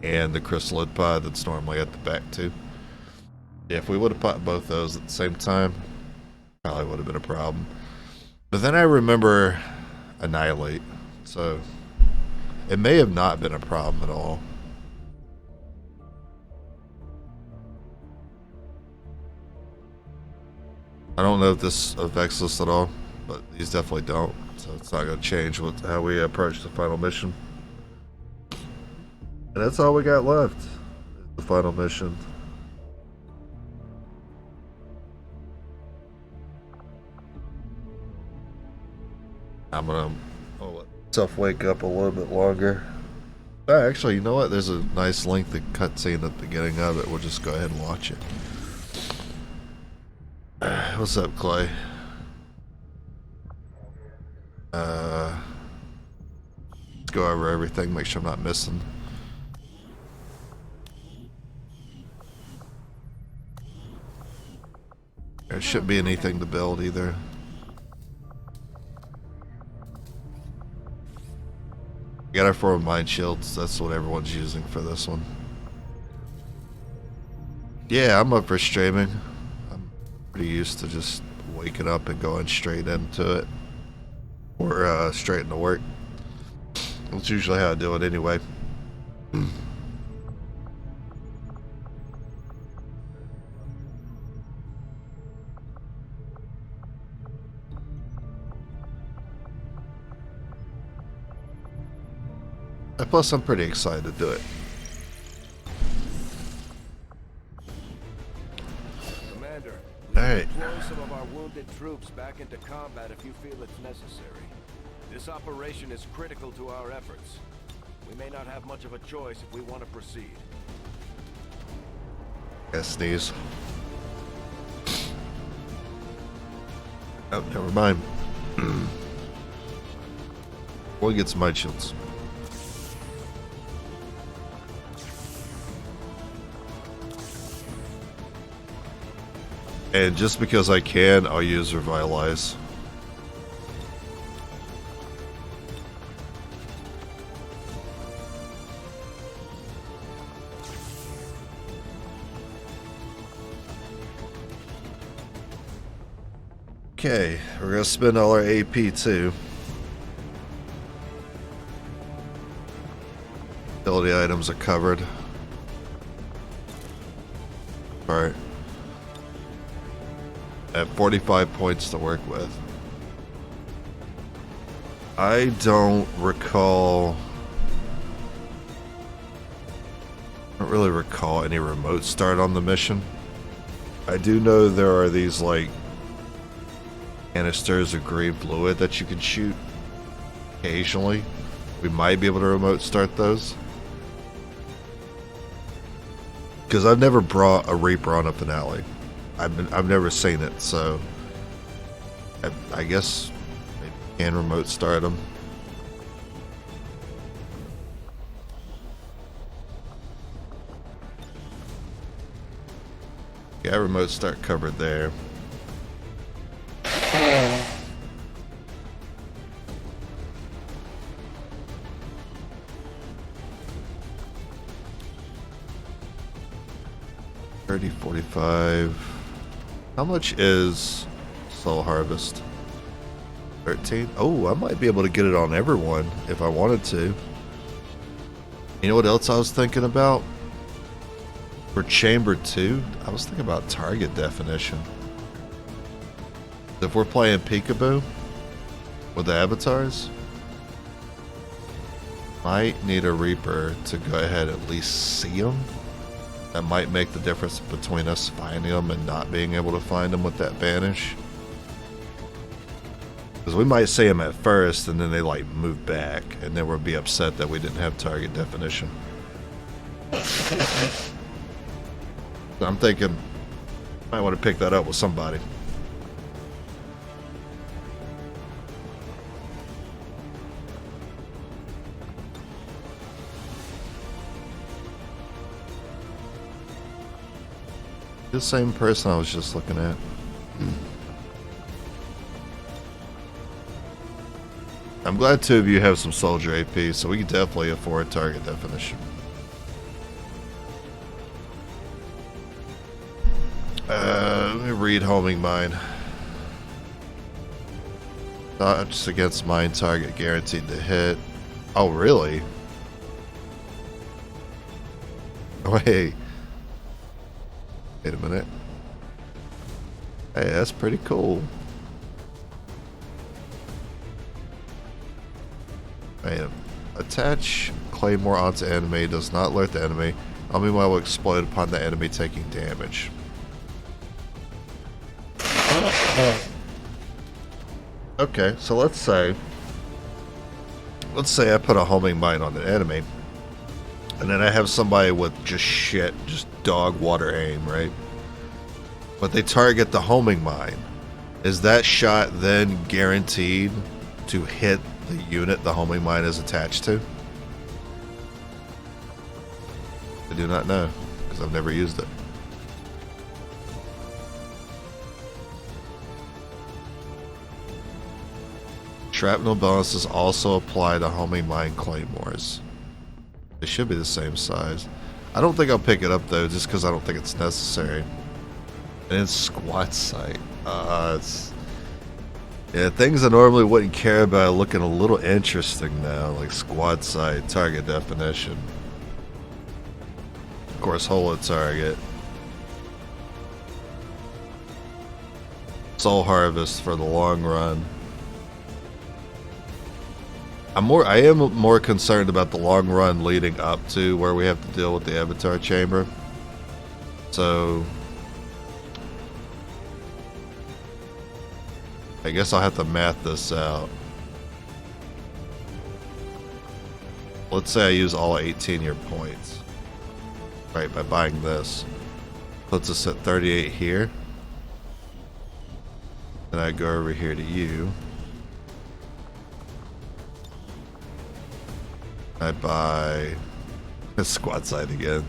and the chrysalid pod that's normally at the back too. Yeah, if we would have popped both those at the same time, probably would have been a problem. But then I remember Annihilate, so it may have not been a problem at all. I don't know if this affects us at all, but these definitely don't, so it's not going to change with how we approach the final mission. And that's all we got left, the final mission. I'm going to let myself wake up a little bit longer. Actually, you know what? There's a nice lengthy cutscene at the beginning of it. We'll just go ahead and watch it. What's up, Clay? Let's go over everything, make sure I'm not missing. There shouldn't be anything to build either. Got our 4 mine shields, that's what everyone's using for this one. Yeah, I'm up for streaming. I'm pretty used to just waking up and going straight into it. Or straight into work. That's usually how I do it anyway. Plus, I'm pretty excited to do it. Commander, Alright. deploy some of our wounded troops back into combat if you feel it's necessary. This operation is critical to our efforts. We may not have much of a choice if we want to proceed. Sneeze. Oh, never mind. We'll get some mine shields. And just because I can, I'll use Revitalize. Okay, we're gonna spend all our AP too. Ability items are covered. Alright. I have 45 points to work with. I don't recall... I don't really recall any remote start on the mission. I do know there are these, like, canisters of green fluid that you can shoot occasionally. We might be able to remote start those. Because I've never brought a Reaper on a finale. I've never seen it, so I guess maybe you can remote start them. Yeah, remote start covered there. $30.45. How much is Soul Harvest? 13? Oh, I might be able to get it on everyone if I wanted to. You know what else I was thinking about? For Chamber 2, I was thinking about target definition. If we're playing Peekaboo with the avatars, might need a Reaper to go ahead and at least see them. That might make the difference between us finding them and not being able to find them with that banish. Because we might see them at first and then they like move back and then we'll be upset that we didn't have target definition. So I'm thinking I might want to pick that up with somebody. The same person I was just looking at. I'm glad two of you have some soldier AP, so we can definitely afford target definition. Let me read homing mine. Dodge against mine target guaranteed to hit. Oh, really? Wait. Wait a minute. Hey, that's pretty cool. Wait. Attach claymore onto enemy. Does not alert the enemy. Homing mine will explode upon the enemy taking damage. Okay, so let's say I put a homing mine on an enemy, and then I have somebody with just dog water aim, right? But they target the homing mine. Is that shot then guaranteed to hit the unit the homing mine is attached to? I do not know, because I've never used it. Shrapnel bonuses also apply to homing mine claymores. They should be the same size. I don't think I'll pick it up though, just because I don't think it's necessary. And it's Squadsize. Yeah, things I normally wouldn't care about are looking a little interesting now, like Squadsize, target definition. Of course, holo target. Soul harvest for the long run. I am more concerned about the long run leading up to where we have to deal with the Avatar Chamber. So I guess I'll have to math this out. Let's say I use all 18-year points. Right, by buying this. Puts us at 38 here. Then I go over here to you. I buy a Squadsize again.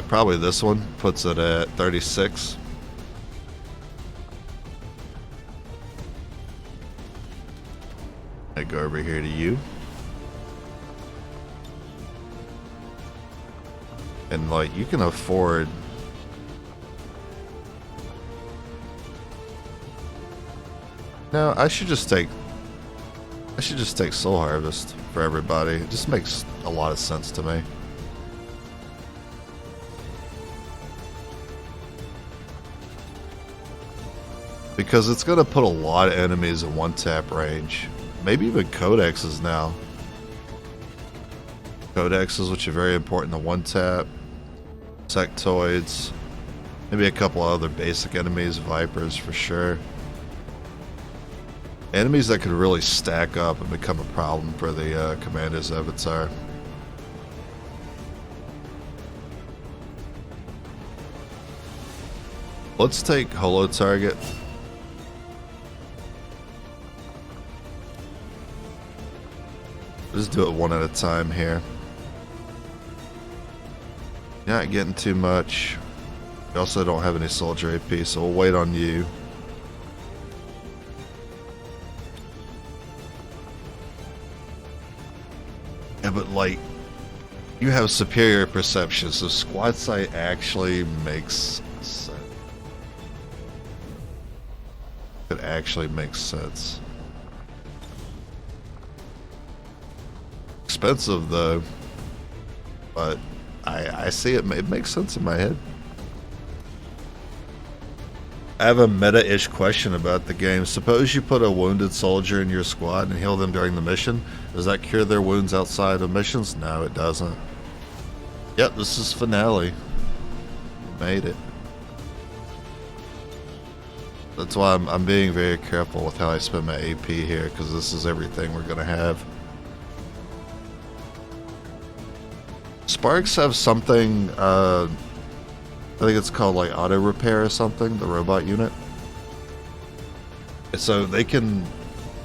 Probably this one puts it at 36. I go over here to you. And like you can afford No, I should just take Soul Harvest for everybody. It just makes a lot of sense to me. Because it's going to put a lot of enemies in one-tap range. Maybe even codexes now. Codexes, which are very important to one-tap. Sectoids. Maybe a couple other basic enemies. Vipers for sure. Enemies that could really stack up and become a problem for the Commander's Avatar. Let's take Holo Target. Just do it one at a time here. Not getting too much. We also don't have any soldier AP, so we'll wait on you. Yeah, but like, you have superior perception, so Squadsize actually makes sense. It actually makes sense. Expensive though, but I see it. It makes sense in my head. I have a meta-ish question about the game. Suppose you put a wounded soldier in your squad and heal them during the mission. Does that cure their wounds outside of missions? No, it doesn't. Yep, this is finale. Made it. That's why I'm being very careful with how I spend my AP here, because this is everything we're going to have. Sparks have something, I think it's called like auto repair or something, the robot unit. So they can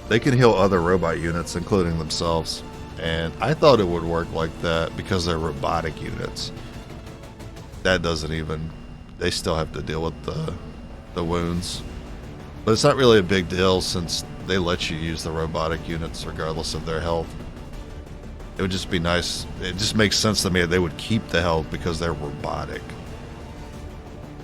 heal other robot units, including themselves. And I thought it would work like that because they're robotic units. That doesn't even, they still have to deal with the wounds. But it's not really a big deal since they let you use the robotic units regardless of their health. It would just be nice. It just makes sense to me that they would keep the health because they're robotic.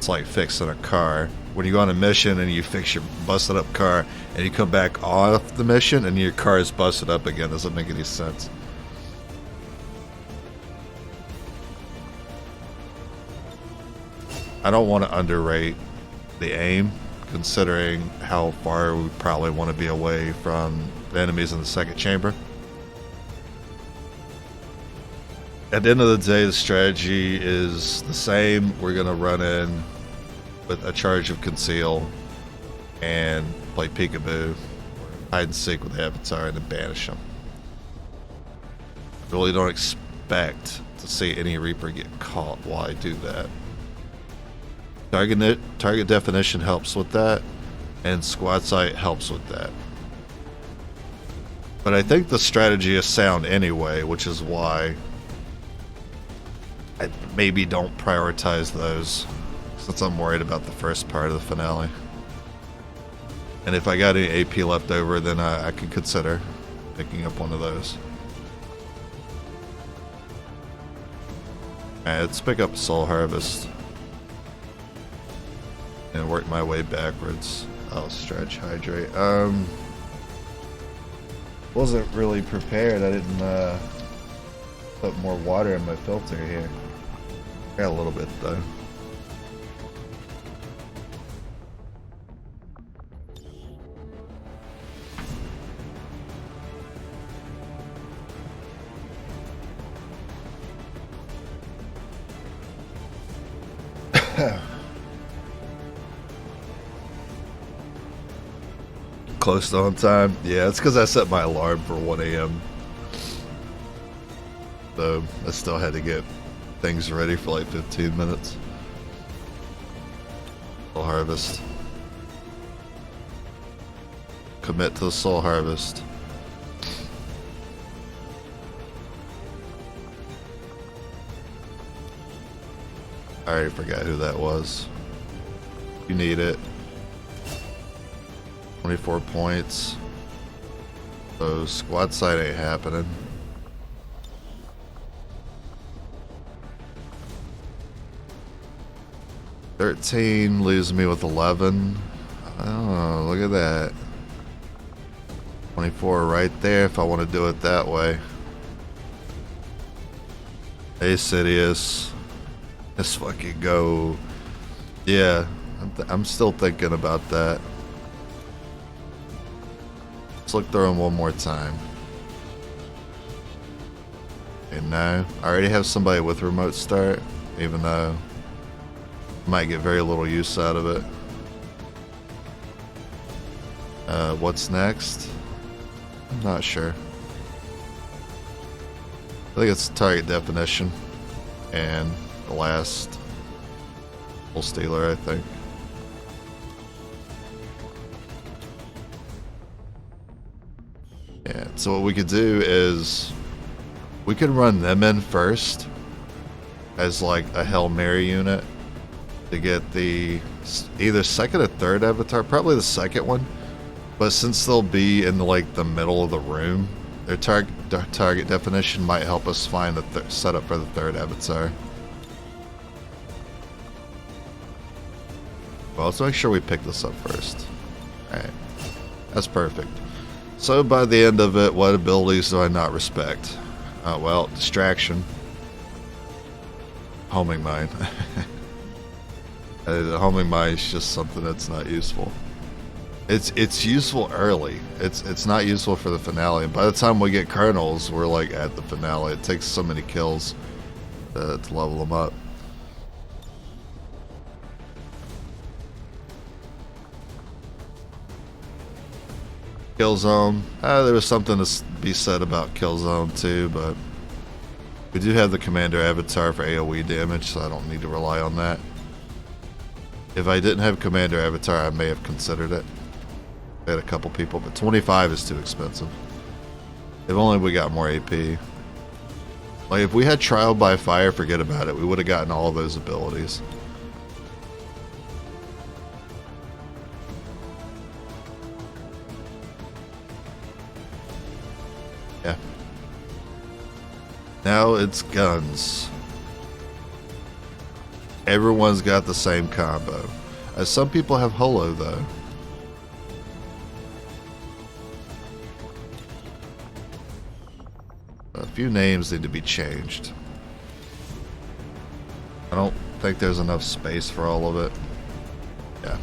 It's like fixing a car. When you go on a mission and you fix your busted up car and you come back off the mission and your car is busted up again. Doesn't make any sense. I don't want to underrate the aim, considering how far we probably want to be away from the enemies in the second chamber. At the end of the day, the strategy is the same. We're going to run in with a charge of conceal and play peekaboo, hide and seek with the avatar, and then banish them. Really don't expect to see any Reaper get caught while I do that. Target definition helps with that, and Squadsize helps with that. But I think the strategy is sound anyway, which is why I maybe don't prioritize those, since I'm worried about the first part of the finale. And if I got any AP left over, then I could consider picking up one of those. Alright, let's pick up Soul Harvest and work my way backwards. Oh, stretch, hydrate. Wasn't really prepared. I didn't put more water in my filter here. Got a little bit though. Close to on time. Yeah, it's because I set my alarm for 1 a.m. So I still had to get things ready for like 15 minutes. Soul Harvest. Commit to the Soul Harvest. I already forgot who that was. You need it. 24 points. So Squadsize ain't happening. $13 leaves me with 11. Oh, look at that. 24 right there if I want to do it that way. Hey, Sidious. Let's fucking go. Yeah, I'm still thinking about that. Let's look through them one more time. Okay, no. I already have somebody with remote start, even though I might get very little use out of it. What's next? I'm not sure. I think it's target definition and the last full stealer, I think. Yeah, so what we could do is we could run them in first as like a Hail Mary unit to get the either second or third avatar, probably the second one. But since they'll be in like the middle of the room, their target definition might help us find the setup for the third avatar. Well, let's make sure we pick this up first. Alright. That's perfect. So by the end of it, what abilities do I not respect? Well, distraction. Homing mine. The homing mine is just something that's not useful. It's useful early. It's not useful for the finale. And by the time we get Colonels, we're like at the finale. It takes so many kills to level them up. Killzone. There was something to be said about Killzone too, but we do have the Commander Avatar for AoE damage, so I don't need to rely on that. If I didn't have Commander Avatar, I may have considered it. I had a couple people, but 25 is too expensive. If only we got more AP. Like, if we had Trial by Fire, forget about it. We would have gotten all of those abilities. Yeah. Now it's guns. everyone's got the same combo. Some people have holo though. A few names need to be changed. I don't think there's enough space for all of it. Yeah.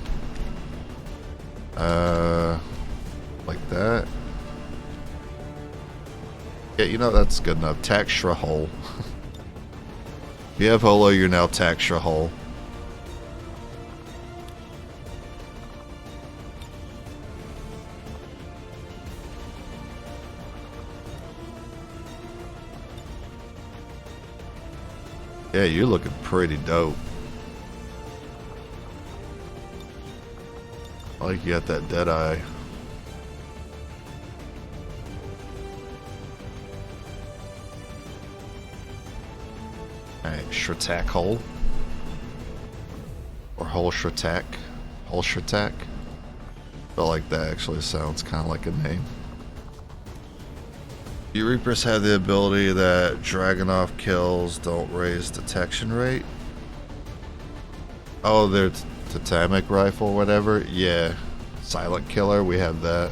Like that. Yeah, you know, that's good enough. Taxtra hole. If you have holo, you're now Taxtra hole. Yeah, you're looking pretty dope. I like you got that dead eye. Alright, Shratak hole. Or hole Shratak. Hole Shratak. Felt like that actually sounds kind of like a name. You Reapers have the ability that Dragunov kills don't raise detection rate. Oh, they're Totemic rifle or whatever. Yeah. Silent killer, we have that.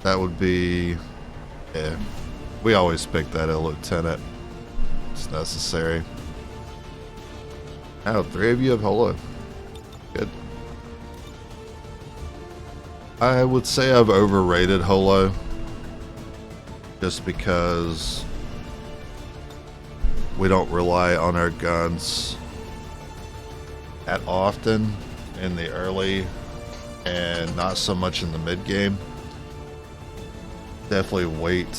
That would be... yeah. We always pick that at Lieutenant. It's necessary. Oh, 3 of you have holo. Good. I would say I've overrated holo. Just because we don't rely on our guns that often in the early and not so much in the mid game. Definitely wait.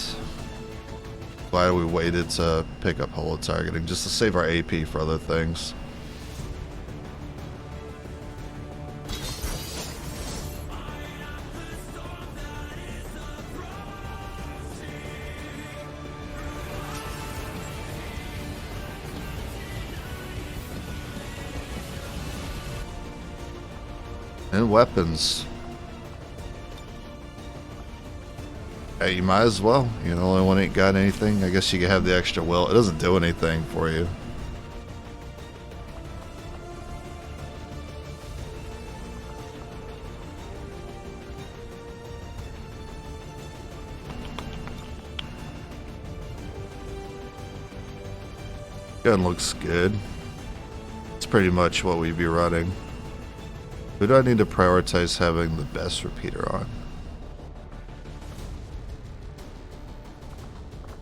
Why we waited to pick up holo targeting, just to save our AP for other things. And weapons. Hey, you might as well. You're the only one ain't got anything. I guess you can have the extra will. It doesn't do anything for you. Gun looks good. It's pretty much what we'd be running. Who do I need to prioritize having the best repeater on?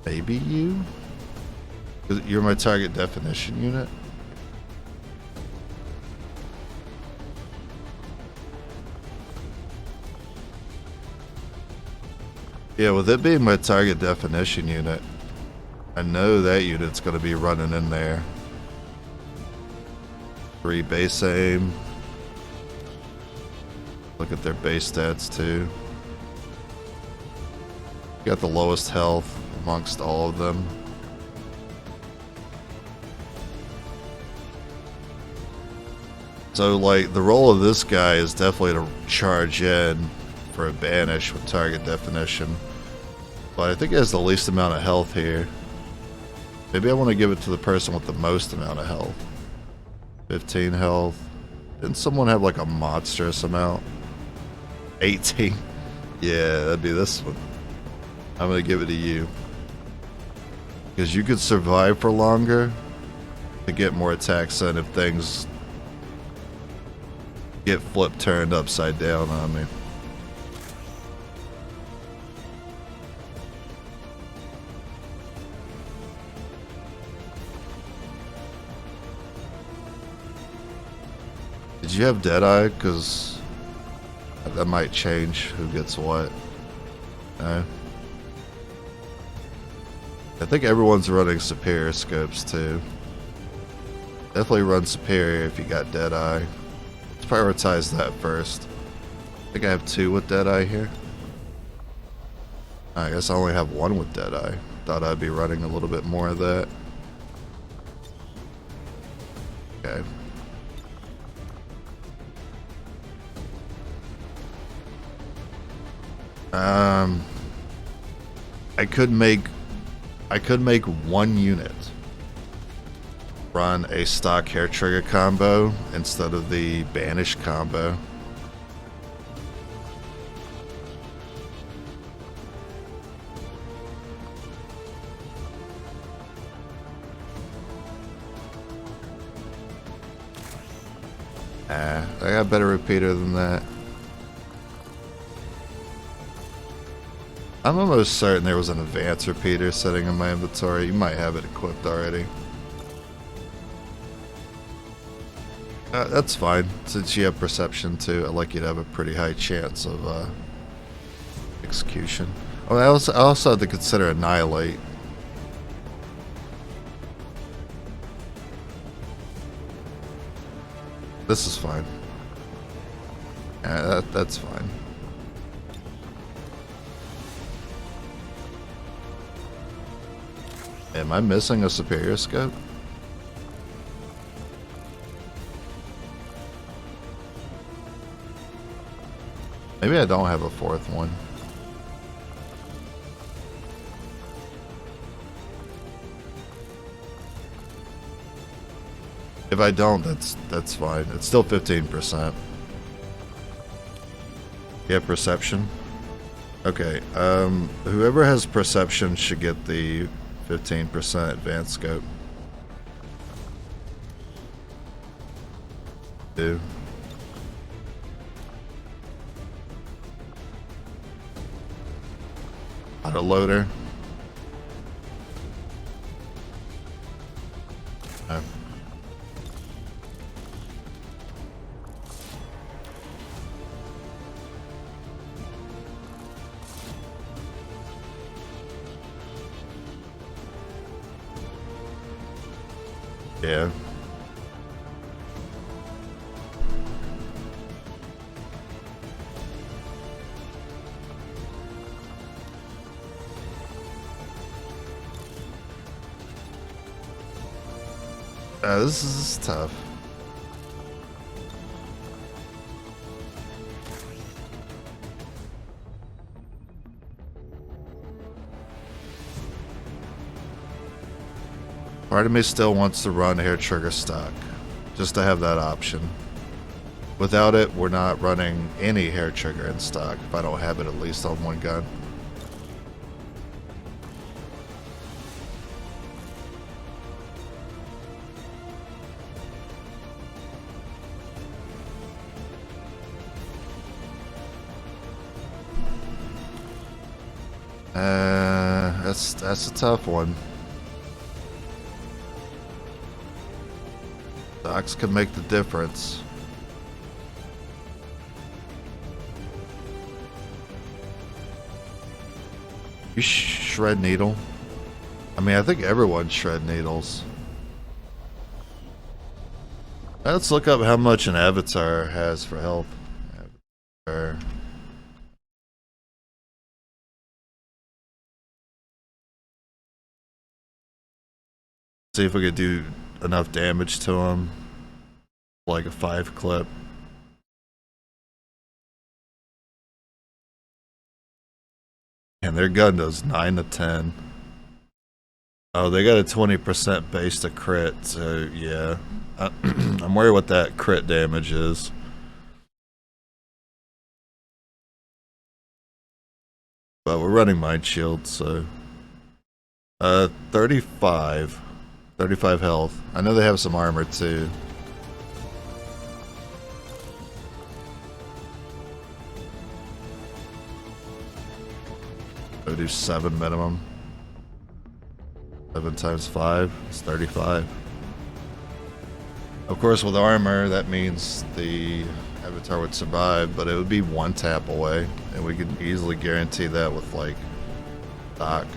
Maybe you? 'Cause you're my target definition unit? Yeah, with it being my target definition unit, I know that unit's going to be running in there. 3 base aim. Look at their base stats too. Got the lowest health amongst all of them. So like the role of this guy is definitely to charge in for a banish with target definition. But I think he has the least amount of health here. Maybe I want to give it to the person with the most amount of health. 15 health. Didn't someone have like a monstrous amount? 18. Yeah, that'd be this one. I'm gonna give it to you. Because you could survive for longer to get more attacks in if things get flipped turned upside down on me. Did you have Deadeye? Because that might change who gets what. No? I think everyone's running superior scopes too. Definitely run superior if you got Deadeye. Let's prioritize that first. I think I have 2 with Deadeye here. I guess I only have 1 with Deadeye. Thought I'd be running a little bit more of that. Okay. I could make 1 unit run a stock hair trigger combo instead of the banish combo. I got a better repeater than that. I'm almost certain there was an advanced repeater sitting in my inventory. You might have it equipped already. That's fine. Since you have perception too, I like you to have a pretty high chance of execution. Oh, I also have to consider annihilate. This is fine. Yeah, that's fine. Am I missing a superior scope? Maybe I don't have a fourth one. If I don't, that's fine. It's still 15%. You have perception? Okay, whoever has perception should get the 15% advanced scope. Do. Auto loader. No. Yeah. This is tough. Part of me still wants to run hair trigger stock, just to have that option. Without it, we're not running any hair trigger in stock if I don't have it at least on one gun. That's a tough one. Stocks can make the difference. You shred needle? I mean, I think everyone shred needles. Let's look up how much an avatar has for health. Avatar. See if we could do enough damage to him. Like a 5 clip. And their gun does 9 to 10. Oh, they got a 20% base to crit, so yeah. I'm worried what that crit damage is. But we're running Mind Shield, so 35 health. I know they have some armor too. I'll do 7 minimum. 7 times 5 is 35. Of course, with armor, that means the avatar would survive, but it would be 1 tap away, and we could easily guarantee that with, like, stock.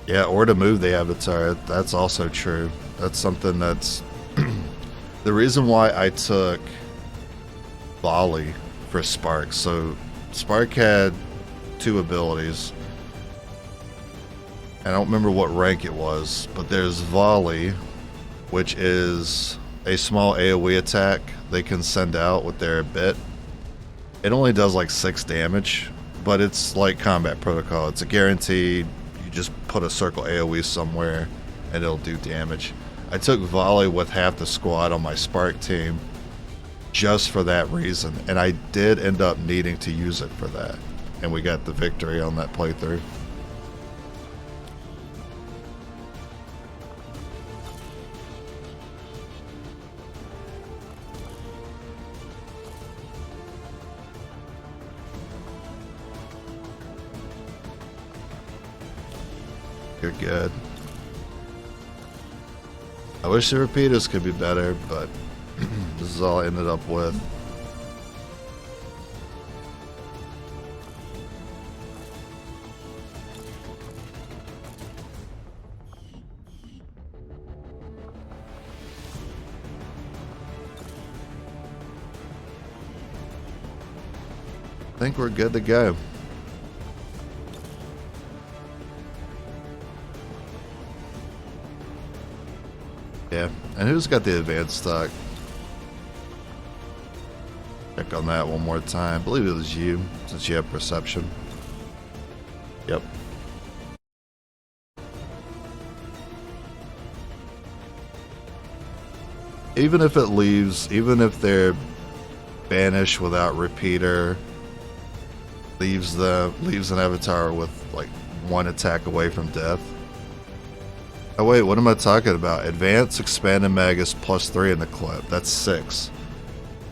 Yeah, or to move the avatar. That's also true. That's something that's... the reason why I took Volley for Spark. So Spark had 2 abilities. I don't remember what rank it was, but there's volley, which is a small AoE attack they can send out with their bit. It only does like 6 damage, but it's like combat protocol. It's a guaranteed, you just put a circle AoE somewhere and it'll do damage. I took volley with half the squad on my Spark team just for that reason, and I did end up needing to use it for that, and we got the victory on that playthrough. You're good. I wish the repeaters could be better, but this is all I ended up with. I think we're good to go. Yeah, and who's got the advanced stock? Check on that one more time. I believe it was you, since you have perception. Yep. Even if it leaves, even if they're banished without repeater, leaves an avatar with like 1 attack away from death. Oh wait, what am I talking about? Advance, expanded magus +3 in the clip. That's 6.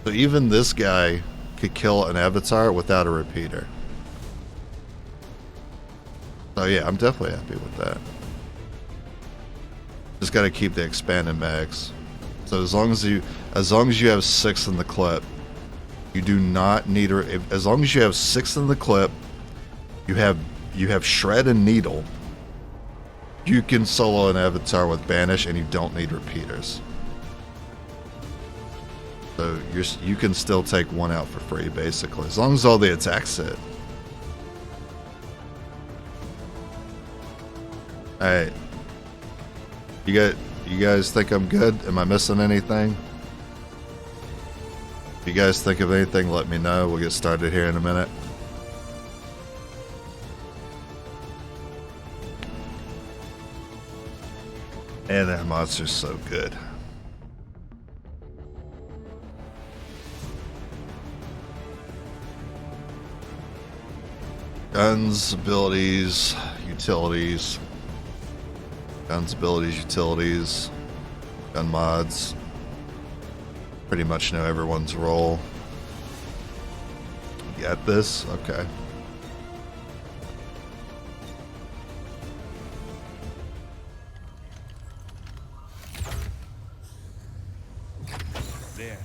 So even this guy could kill an avatar without a repeater. So yeah, I'm definitely happy with that. Just gotta keep the expanded mags. So as long as you have 6 in the clip, you do not need as long as you have 6 in the clip, you have shred and needle. You can solo an avatar with banish, and you don't need repeaters. So you can still take 1 out for free, basically, as long as all the attacks hit. All right, you guys think I'm good? Am I missing anything? If you guys think of anything, let me know. We'll get started here in a minute. And that monster's so good. Guns, abilities, utilities. Guns, abilities, utilities. Gun mods. Pretty much know everyone's role. You got this? Okay. There.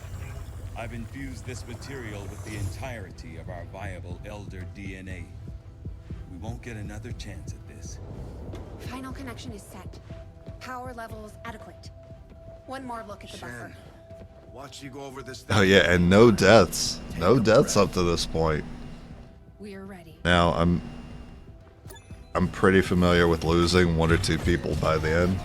I've infused this material with the entirety of our viable Elder DNA. We won't get another chance at this. Final connection is set. Power levels adequate. One more look at the buffer. Watch you go over this. Oh yeah, and no deaths. No deaths up to this point. We're ready. Now I'm pretty familiar with losing 1 or 2 people by the end.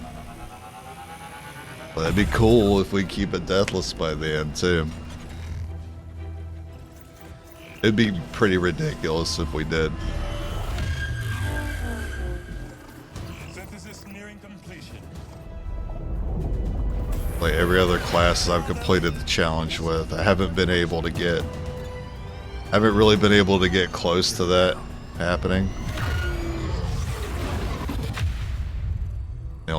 But it'd be cool if we keep it deathless by the end too. It'd be pretty ridiculous if we did. Synthesis nearing completion. Like every other class I've completed the challenge with, I haven't really been able to get close to that happening. The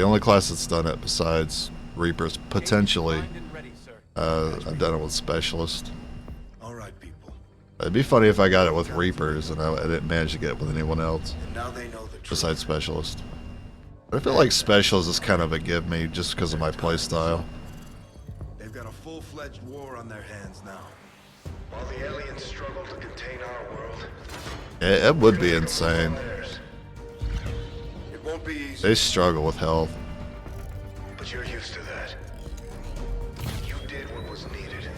only class that's done it besides Reapers, potentially, I've done it with Specialist. All right, people. It'd be funny if I got it with Reapers and I didn't manage to get it with anyone else And now they know the truth. besides Specialist. But I feel like Specialist is kind of a give me just because of my playstyle. They've got a full-fledged war on their hands now. While the aliens struggle to contain our world, Yeah, it would be insane. it won't be easy, They struggle with health. but you're used to that. You did what was needed.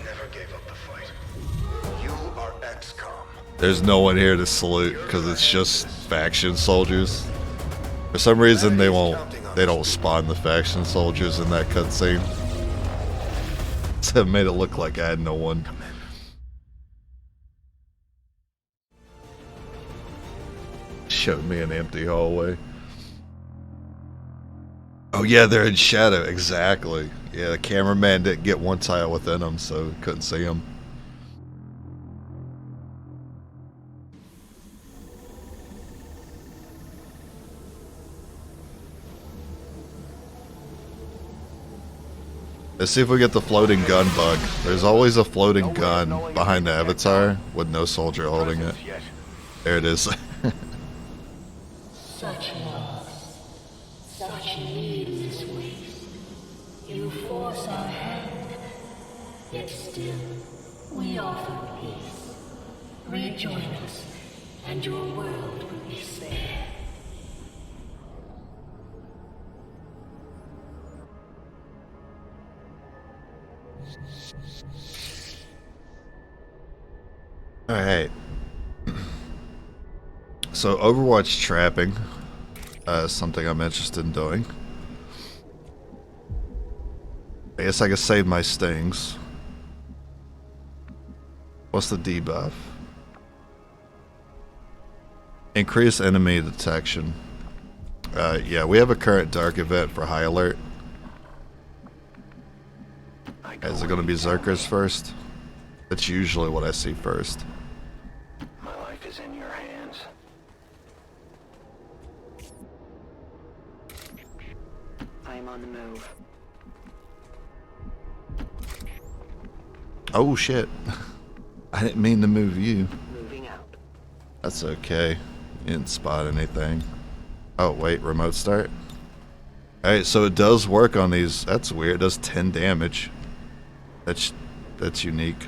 Never gave up the fight. You are XCOM. There's no one here to salute because it's just faction soldiers. For some reason, they don't spawn the faction soldiers in that cutscene. So it made it look like I had no one. Showed me an empty hallway. Oh yeah, they're in shadow. Exactly. Yeah, the cameraman didn't get one tile within them, so couldn't see them. Let's see if we get the floating gun bug. There's always a floating gun behind the avatar with no soldier holding it. There it is. Such loss, such needless waste. You force our hand, yet still we offer peace. Rejoin us, and your world will be spared. Alright. So Overwatch trapping is something I'm interested in doing. I guess I can save my stings. What's the debuff? Increase enemy detection. Yeah, we have a current dark event for high alert. Is it going to be Zerkers first? That's usually what I see first. My life is in your hands. I am on the move. Oh shit. I didn't mean to move you. Moving out. That's okay. You didn't spot anything. Oh wait, remote start? Alright, so it does work on these. That's weird. It does 10 damage. That's unique.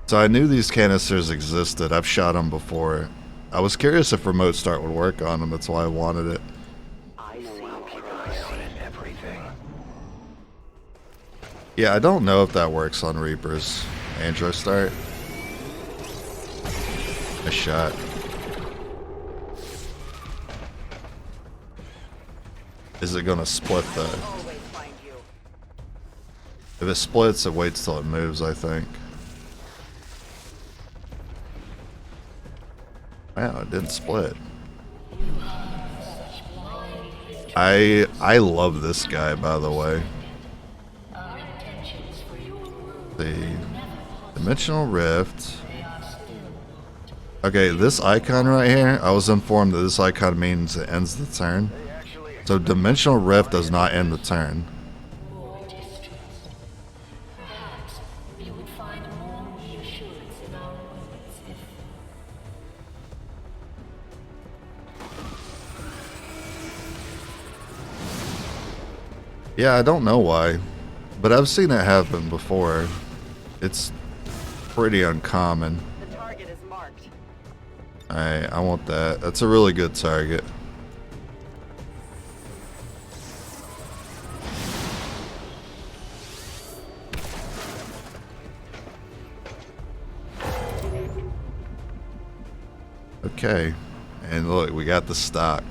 So I knew these canisters existed. I've shot them before. I was curious if remote start would work on them. That's why I wanted it. I see Everything. Yeah, I don't know if that works on Reapers. Andro start. A shot. Is it gonna split though? always find you. If it splits, it waits till it moves, I think. Wow, it didn't split. I love this guy, by the way. Our intentions for your world The Dimensional Rift. are still Okay, this icon right here, I was informed that this icon means it ends the turn. So Dimensional Rift does not end the turn. more distrust. Perhaps we would find more reassurance in our words if Yeah, I don't know why, but I've seen it happen before. It's pretty uncommon. the target is marked. Alright, I want that. That's a really good target. Okay, and look, we got the stock.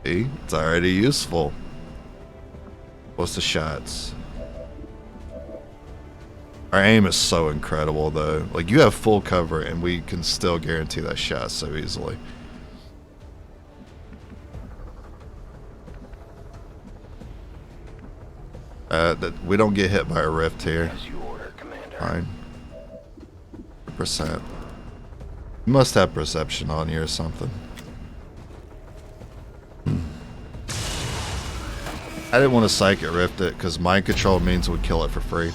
See, it's already useful. What's the shots? Our aim is so incredible though. Like, you have full cover and we can still guarantee that shot so easily. That we don't get hit by a rift here. As you order, Commander. Fine. Percent. You must have perception on you or something. I didn't want to psychic rift it because mind control means we kill it for free.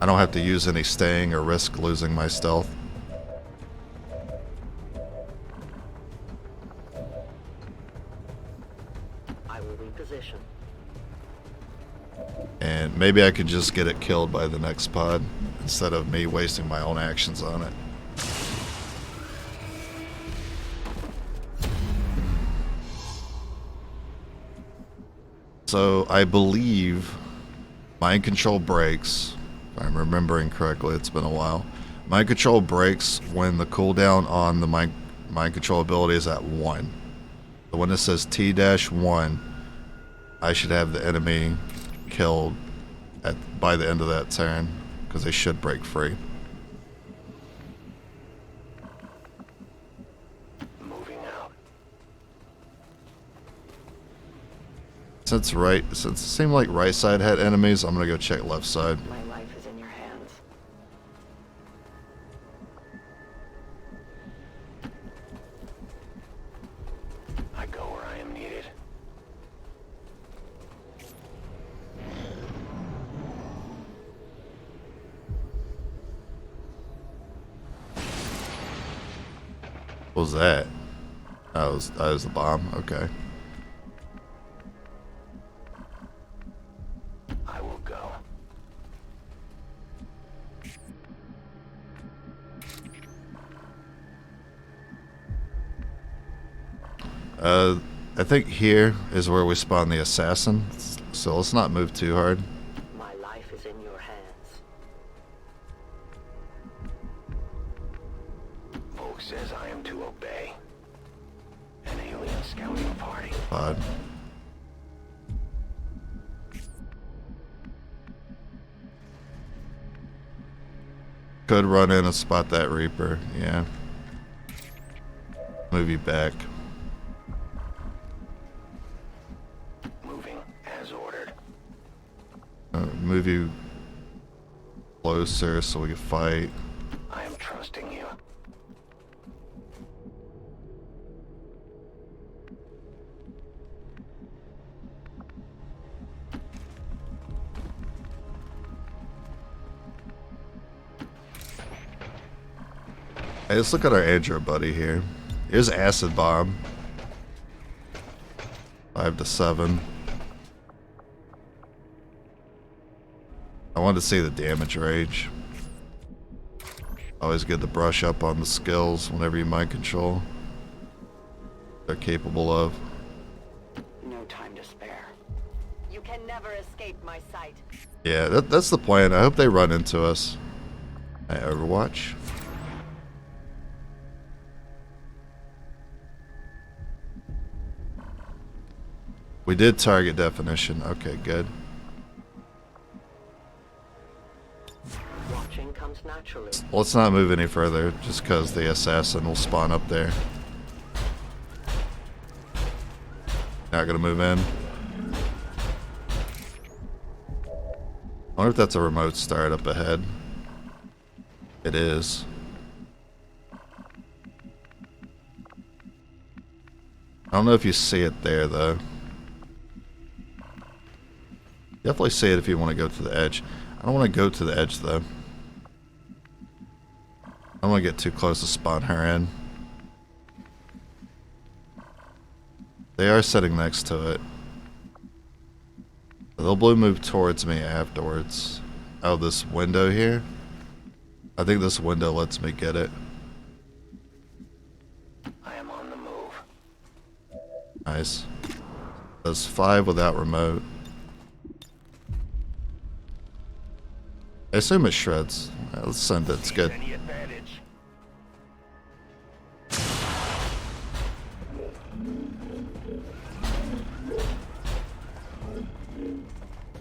I don't have to use any staying or risk losing my stealth. I will reposition. And maybe I could just get it killed by the next pod instead of me wasting my own actions on it. So I believe mind control breaks. If I'm remembering correctly, it's been a while. Mind control breaks when the cooldown on the mind control ability is at 1. So when it says T-1, I should have the enemy killed by the end of that turn, because they should break free. Moving out. Since it seemed like right side had enemies, I'm gonna go check left side. My life is in your hands. I go where I am needed. What was that? That was the bomb. Okay. I will go. I think here is where we spawn the assassin. So let's not move too hard. My life is in your hands. Volk says I am to obey. An alien scouting party. Pod. Could run in and spot that Reaper. Yeah. Move you back. Moving as ordered. Move you closer so we can fight. I am trusting you. Hey, let's look at our Andrew buddy here. Here's Acid Bomb. 5 to 7. I wanted to see the damage range. Always good to brush up on the skills whenever you mind control. They're capable of. No time to spare. You can never escape my sight. Yeah, that's the plan. I hope they run into us. Hey, Overwatch. We did target definition. Okay, good. Watching comes naturally. Let's not move any further, just because the assassin will spawn up there. Not gonna move in. I wonder if that's a remote start up ahead. It is. I don't know if you see it there, though. Definitely see it if you want to go to the edge. I don't want to go to the edge, though. I don't want to get too close to spawn her in. They are sitting next to it. They'll blue move towards me afterwards. Oh, this window here? I think this window lets me get it. I am on the move. Nice. That's 5 without remote. I assume it shreds. Let's send it. It's good. Any advantage?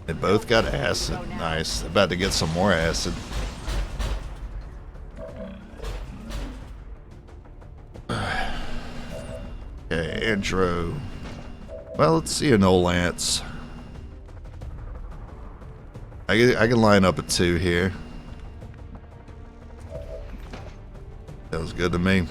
They both got acid. Nice. About to get some more acid. Okay, Andrew. Well, let's see an old Lance. I can line up at 2 here. That was good to me.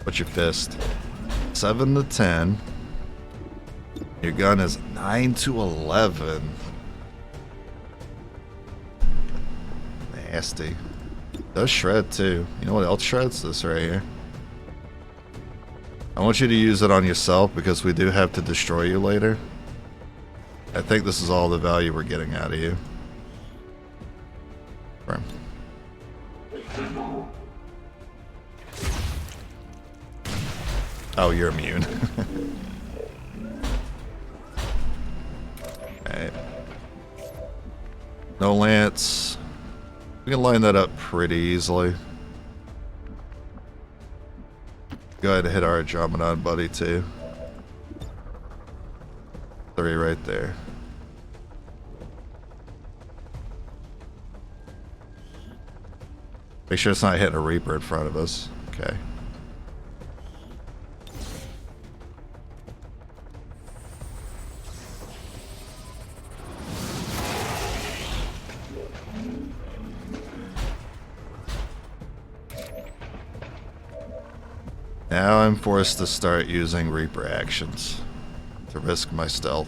What's your fist? 7 to 10. Your gun is 9 to 11. Nasty. Does shred too. You know what else shreds? This right here. I want you to use it on yourself because we do have to destroy you later. I think this is all the value we're getting out of you. Right. Oh, you're immune. Alright. No Lance. We can line that up pretty easily. Go ahead and hit our Andromedon buddy too. 3 right there. Make sure it's not hitting a Reaper in front of us. Okay. Now I'm forced to start using Reaper actions to risk my stealth.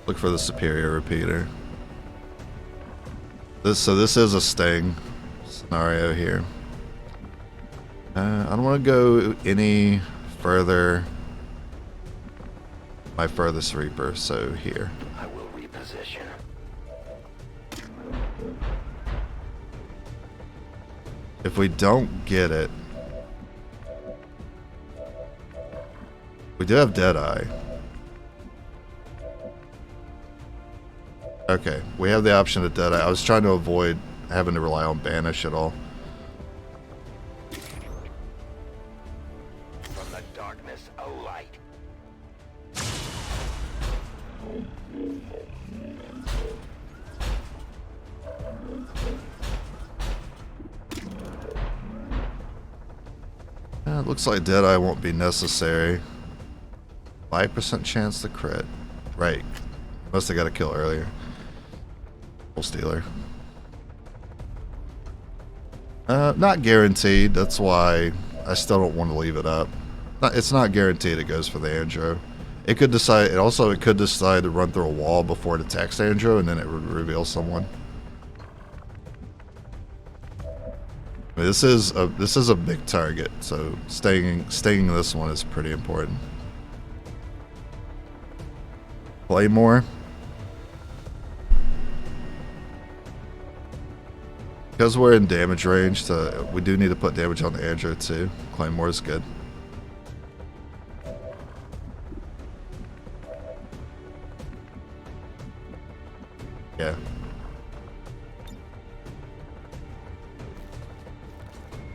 Look for the superior repeater. So this is a Sting scenario here. I don't want to go any further. My furthest Reaper, so here. I will reposition. If we don't get it, we do have Deadeye. Okay, we have the option of Deadeye. I was trying to avoid having to rely on Banish at all. From the darkness, a light. It looks like Deadeye won't be necessary. 5% chance to crit. Right. Must have got a kill earlier. Full Stealer. Not guaranteed. That's why I still don't want to leave it up. It's not guaranteed it goes for the Andro. It could decide. It could decide to run through a wall before it attacks Andro, and then it would reveal someone. I mean, this is a big target, so staying this one is pretty important. Claymore. Because we're in damage range, we do need to put damage on the Andro too. Claymore is good. Yeah.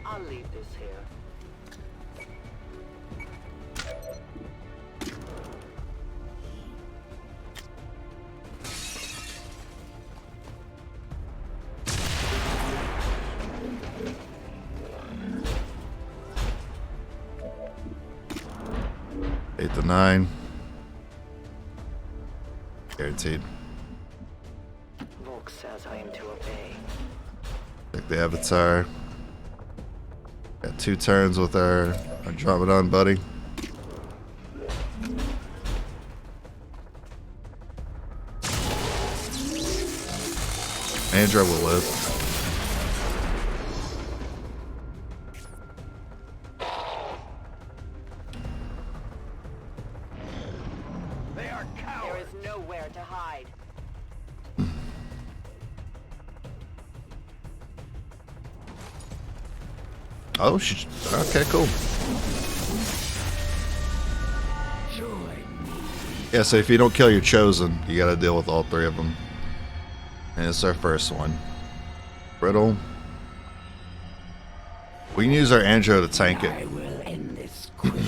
I'll leave this here. Eight to 9. Guaranteed. Volk says I am to obey. Take the Avatar. Got 2 turns with our Andromedon buddy. Andro will live. They are There cowards. is nowhere to hide. Oh, okay, cool. Yeah, so if you don't kill your Chosen, you gotta deal with all 3 of them. And it's our first one. Brittle. We can use our Andro to tank I it. will end this quickly.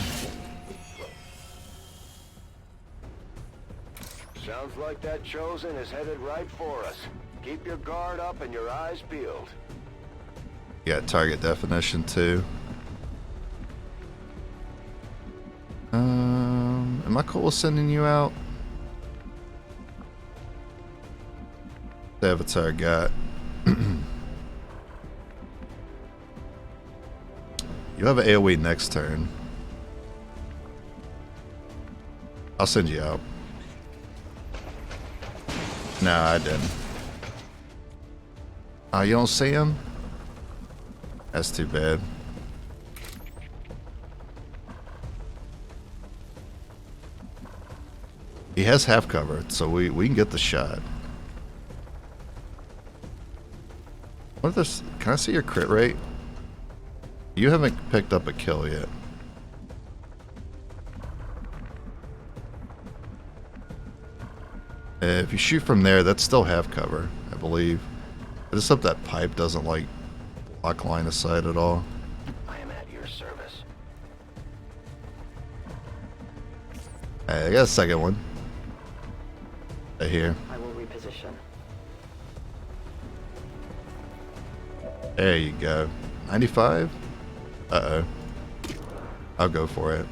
Sounds like that Chosen is headed right for us. Keep your guard up and your eyes peeled. You got target definition too. Am I cool with sending you out? The Avatar got. You have an AoE next turn. I'll send you out. No, I didn't. Oh, you don't see him? That's too bad. He has half cover, so we can get the shot. What if this? Can I see your crit rate? You haven't picked up a kill yet. If you shoot from there, that's still half cover, I believe. I just hope that pipe doesn't like block line of sight at all. I am at your service. Hey, I got a second one. Right here. I will reposition. There you go. 95? Uh-oh. I'll go for it.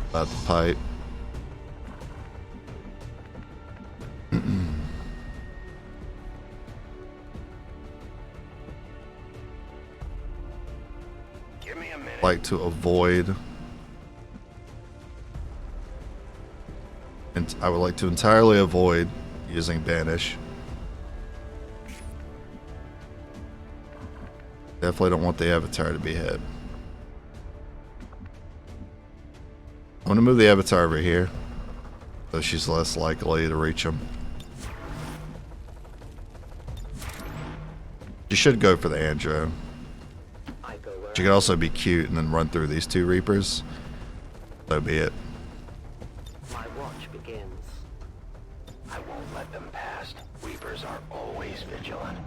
About the pipe. Give me a minute. Like to avoid, and I would like to entirely avoid using banish. Definitely don't want the avatar to be hit. I'm gonna move the avatar over here, so she's less likely to reach him. You should go for the Andro. I go where She could also be cute and then run through these two Reapers. So be it. my watch begins. I won't let them past. Reapers are always vigilant.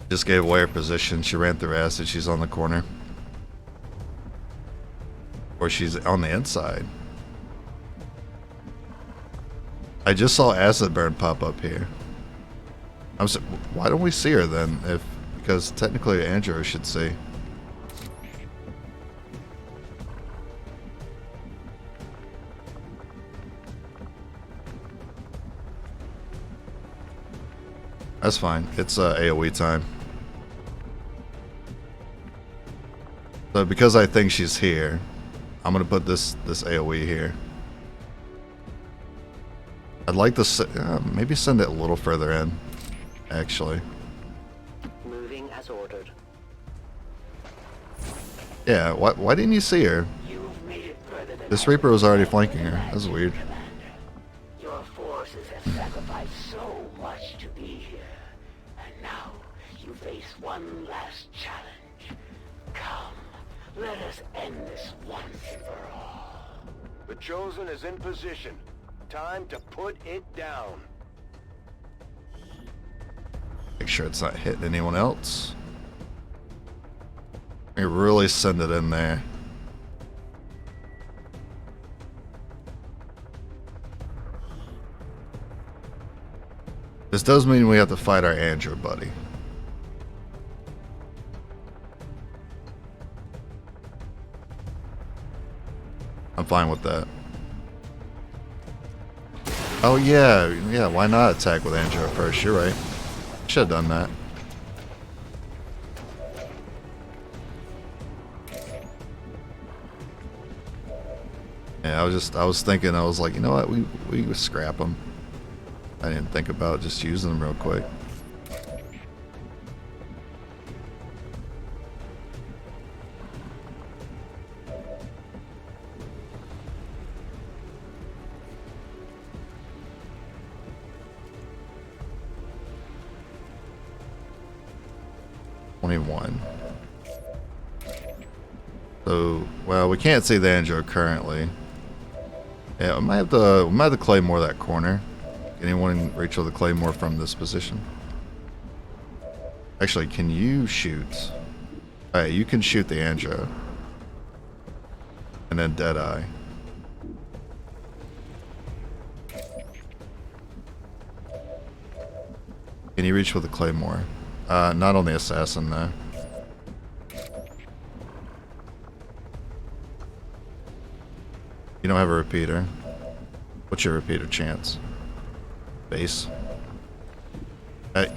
Just gave away her position. She ran through acid. She's on the corner. Or she's on the inside. I just saw acid burn pop up here. Why don't we see her then? Because technically Andrew should see. That's fine. It's AoE time. So because I think she's here, I'm gonna put this AoE here. I'd like to maybe send it a little further in, actually. Moving as ordered. Yeah, why didn't you see her? You've made it further than This Reaper was already flanking her. That's weird. Your forces have sacrificed so much to be here. And now you face one last challenge. Come, let us end this once and for all. The Chosen is in position. Time to put it down. Make sure it's not hitting anyone else. We really send it in there. This does mean we have to fight our Andrew buddy. I'm fine with that. Oh yeah, why not attack with Andrew first? You're right. Should have done that. Yeah, I was thinking, I was like, you know what, we would scrap them. I didn't think about just using them real quick. So, well, we can't see the Andrew currently. Yeah, we might have to claymore that corner. Anyone reach with the claymore from this position? Actually, can you shoot? Alright, you can shoot the Andrew. And then Deadeye. Can you reach with the claymore? Not on the assassin though. You don't have a repeater. What's your repeater chance? Base.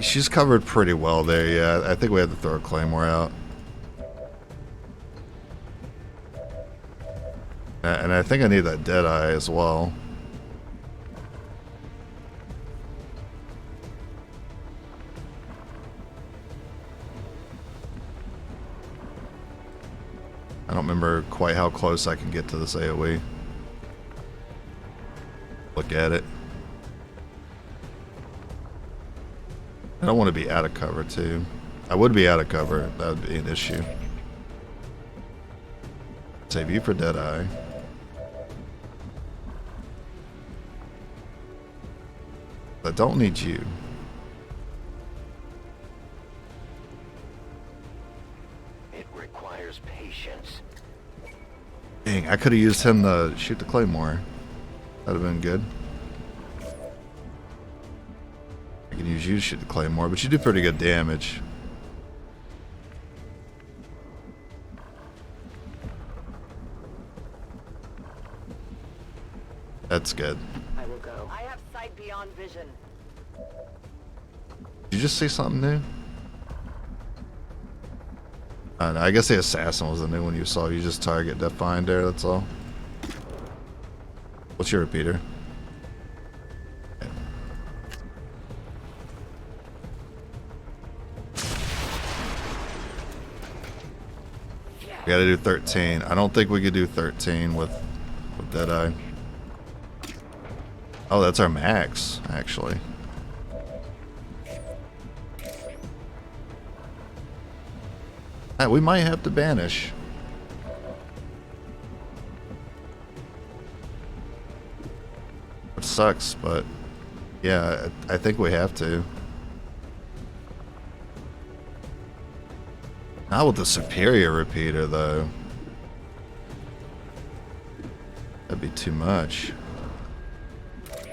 She's covered pretty well there, yeah. I think we have to throw a claymore out. And I think I need that Deadeye as well. I don't remember quite how close I can get to this AoE. Look at it. I don't want to be out of cover too. I would be out of cover. That would be an issue. Save you for Deadeye. I don't need you. It requires patience. Dang, I could have used him to shoot the claymore. That'd have been good. I can use you to shoot the claymore, but you do pretty good damage. That's good. I will go. I have sight beyond vision. Did you just see something new? No, I guess the assassin was the new one you saw. You just target defined there, that's all. What's your repeater? Okay. We gotta do 13. I don't think we could do 13 with Deadeye. Oh, that's our max, actually. We might have to banish. It sucks, but yeah, I think we have to. Not with the superior repeater, though. That'd be too much.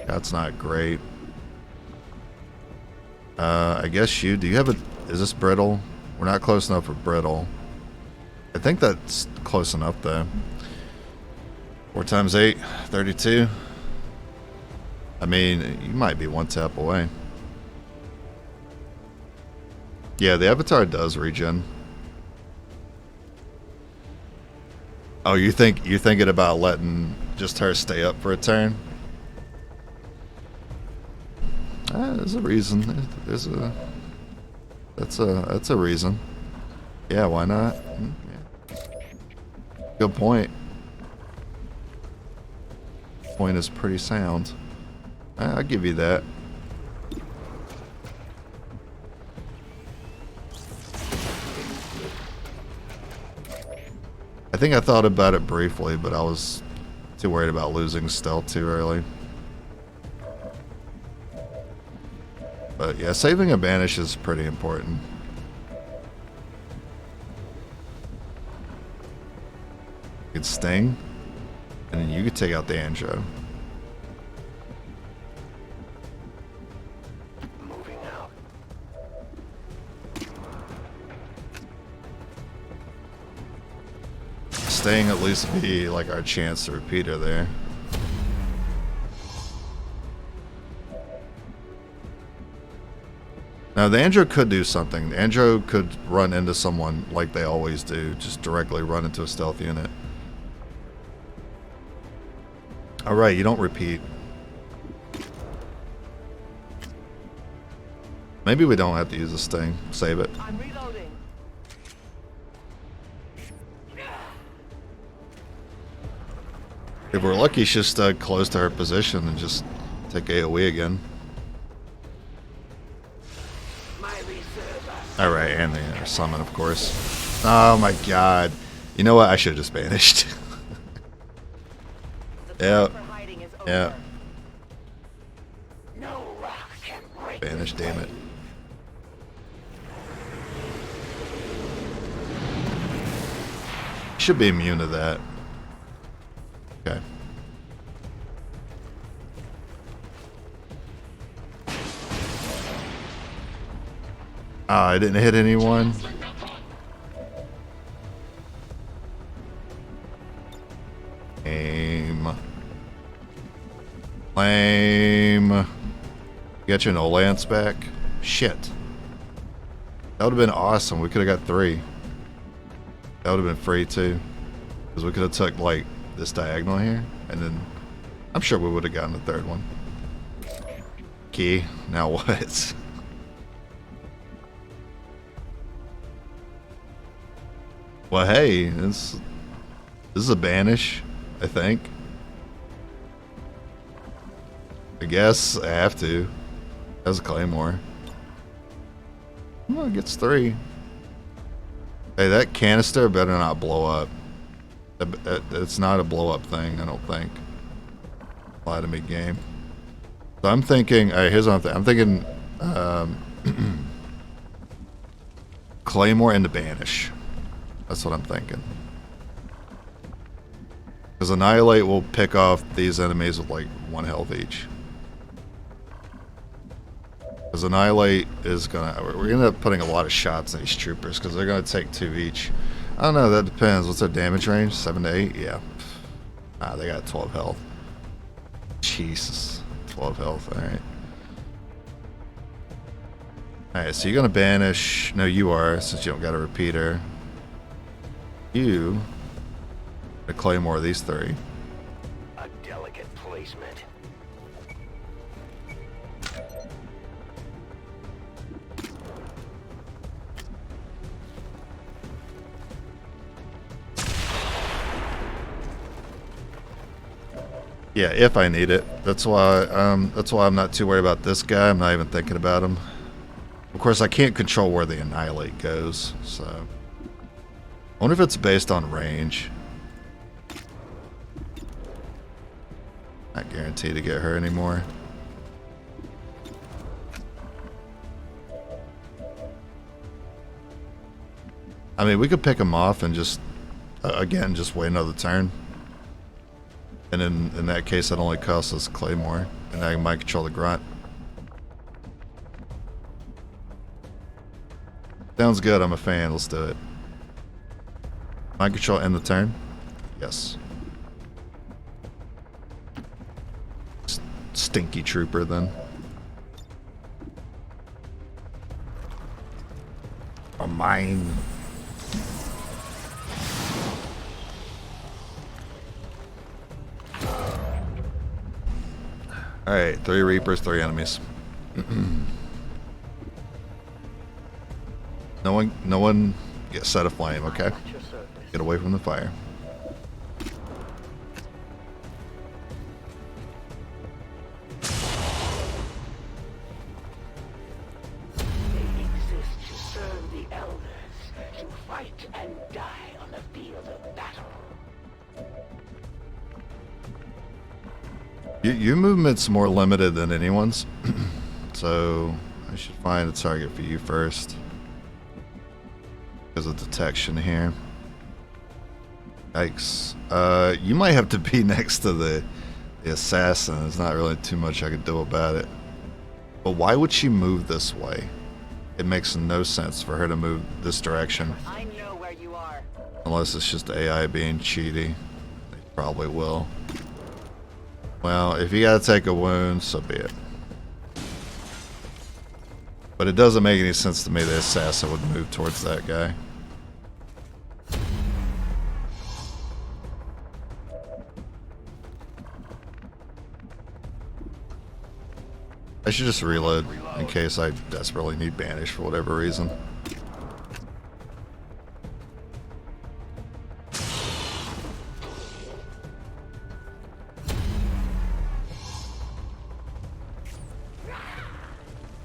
That's not great. I guess you... Do you have a... Is this brittle? We're not close enough for brittle. I think that's close enough, though. 4 times 8, 32. I mean, you might be 1 tap away. Yeah, the avatar does regen. Oh, you're thinking about letting just her stay up for a turn? There's a reason. That's a reason. Yeah, why not? Yeah. Good point. Point is pretty sound. I'll give you that. I think I thought about it briefly, but I was too worried about losing stealth too early. But yeah, saving a banish is pretty important. You could sting, and then you could take out the Andro. Moving out. Sting at least be like our chance to repeat her there. Now, the Andro could do something. The Andro could run into someone like they always do. Just directly run into a stealth unit. Alright, you don't repeat. Maybe we don't have to use a sting. Save it. I'm reloading. If we're lucky, she's stuck close to her position and just take AoE again. Alright, and the summon, of course. Oh my god. You know what? I should have just banished. Yep. Yep. No rock can break. Banish, damn it. Should be immune to that. Okay. I didn't hit anyone. Aim. Lame. Get your no lance back. Shit. That would have been awesome. We could have got 3. That would have been free too. Because we could have took like this diagonal here. And then I'm sure we would have gotten the 3rd one. Key. Now what? Well, hey, This is a banish, I think. I guess I have to. As a claymore. Oh, it gets 3. Hey, that canister better not blow up. It's not a blow up thing, I don't think. Lie to me, game. So I'm thinking, alright, here's what I'm thinking. I'm thinking claymore and the banish. That's what I'm thinking. Because annihilate will pick off these enemies with like 1 health each. Because annihilate is gonna, we're gonna end up putting a lot of shots in these troopers because they're gonna take 2 each. I don't know, that depends. What's their damage range? 7 to 8? Yeah. Ah, they got 12 health. Jesus. 12 health, alright. Alright, so you're gonna banish. No, you are, since you don't got a repeater. You. A claymore these 3. A delicate placement. Yeah, if I need it. That's why I'm not too worried about this guy. I'm not even thinking about him. Of course, I can't control where the annihilate goes, so I wonder if it's based on range. Not guaranteed to get her anymore. I mean, we could pick him off and just again just wait another turn. And in that case, it only costs us claymore, and I might control the grunt. Sounds good. I'm a fan. Let's do it. Mind control end the turn. Yes. Stinky trooper then. Oh, mine. Alright, 3 Reapers, 3 enemies. No one get set aflame, okay? Get away from the fire. They exist to serve the elders, to fight and die on the field of battle. Your movement's more limited than anyone's, so I should find a target for you first. Because of detection here. Yikes. You might have to be next to the assassin. There's not really too much I could do about it. But why would she move this way? It makes no sense for her to move this direction. I know where you are. Unless it's just AI being cheaty. They probably will. Well, if you gotta take a wound, so be it. But it doesn't make any sense to me the assassin would move towards that guy. I should just reload in case I desperately need banish for whatever reason.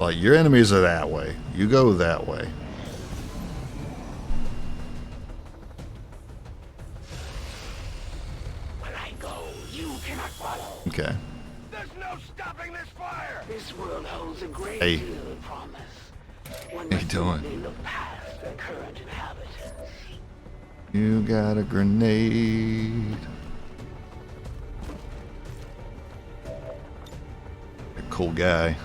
Like, your enemies are that way. You go that way. When I go, you cannot follow. Okay. There's no stopping this fire! This world holds a great Hey. deal of promise. One How you must doing? simply look past the current inhabitants. You got a grenade. A cool guy.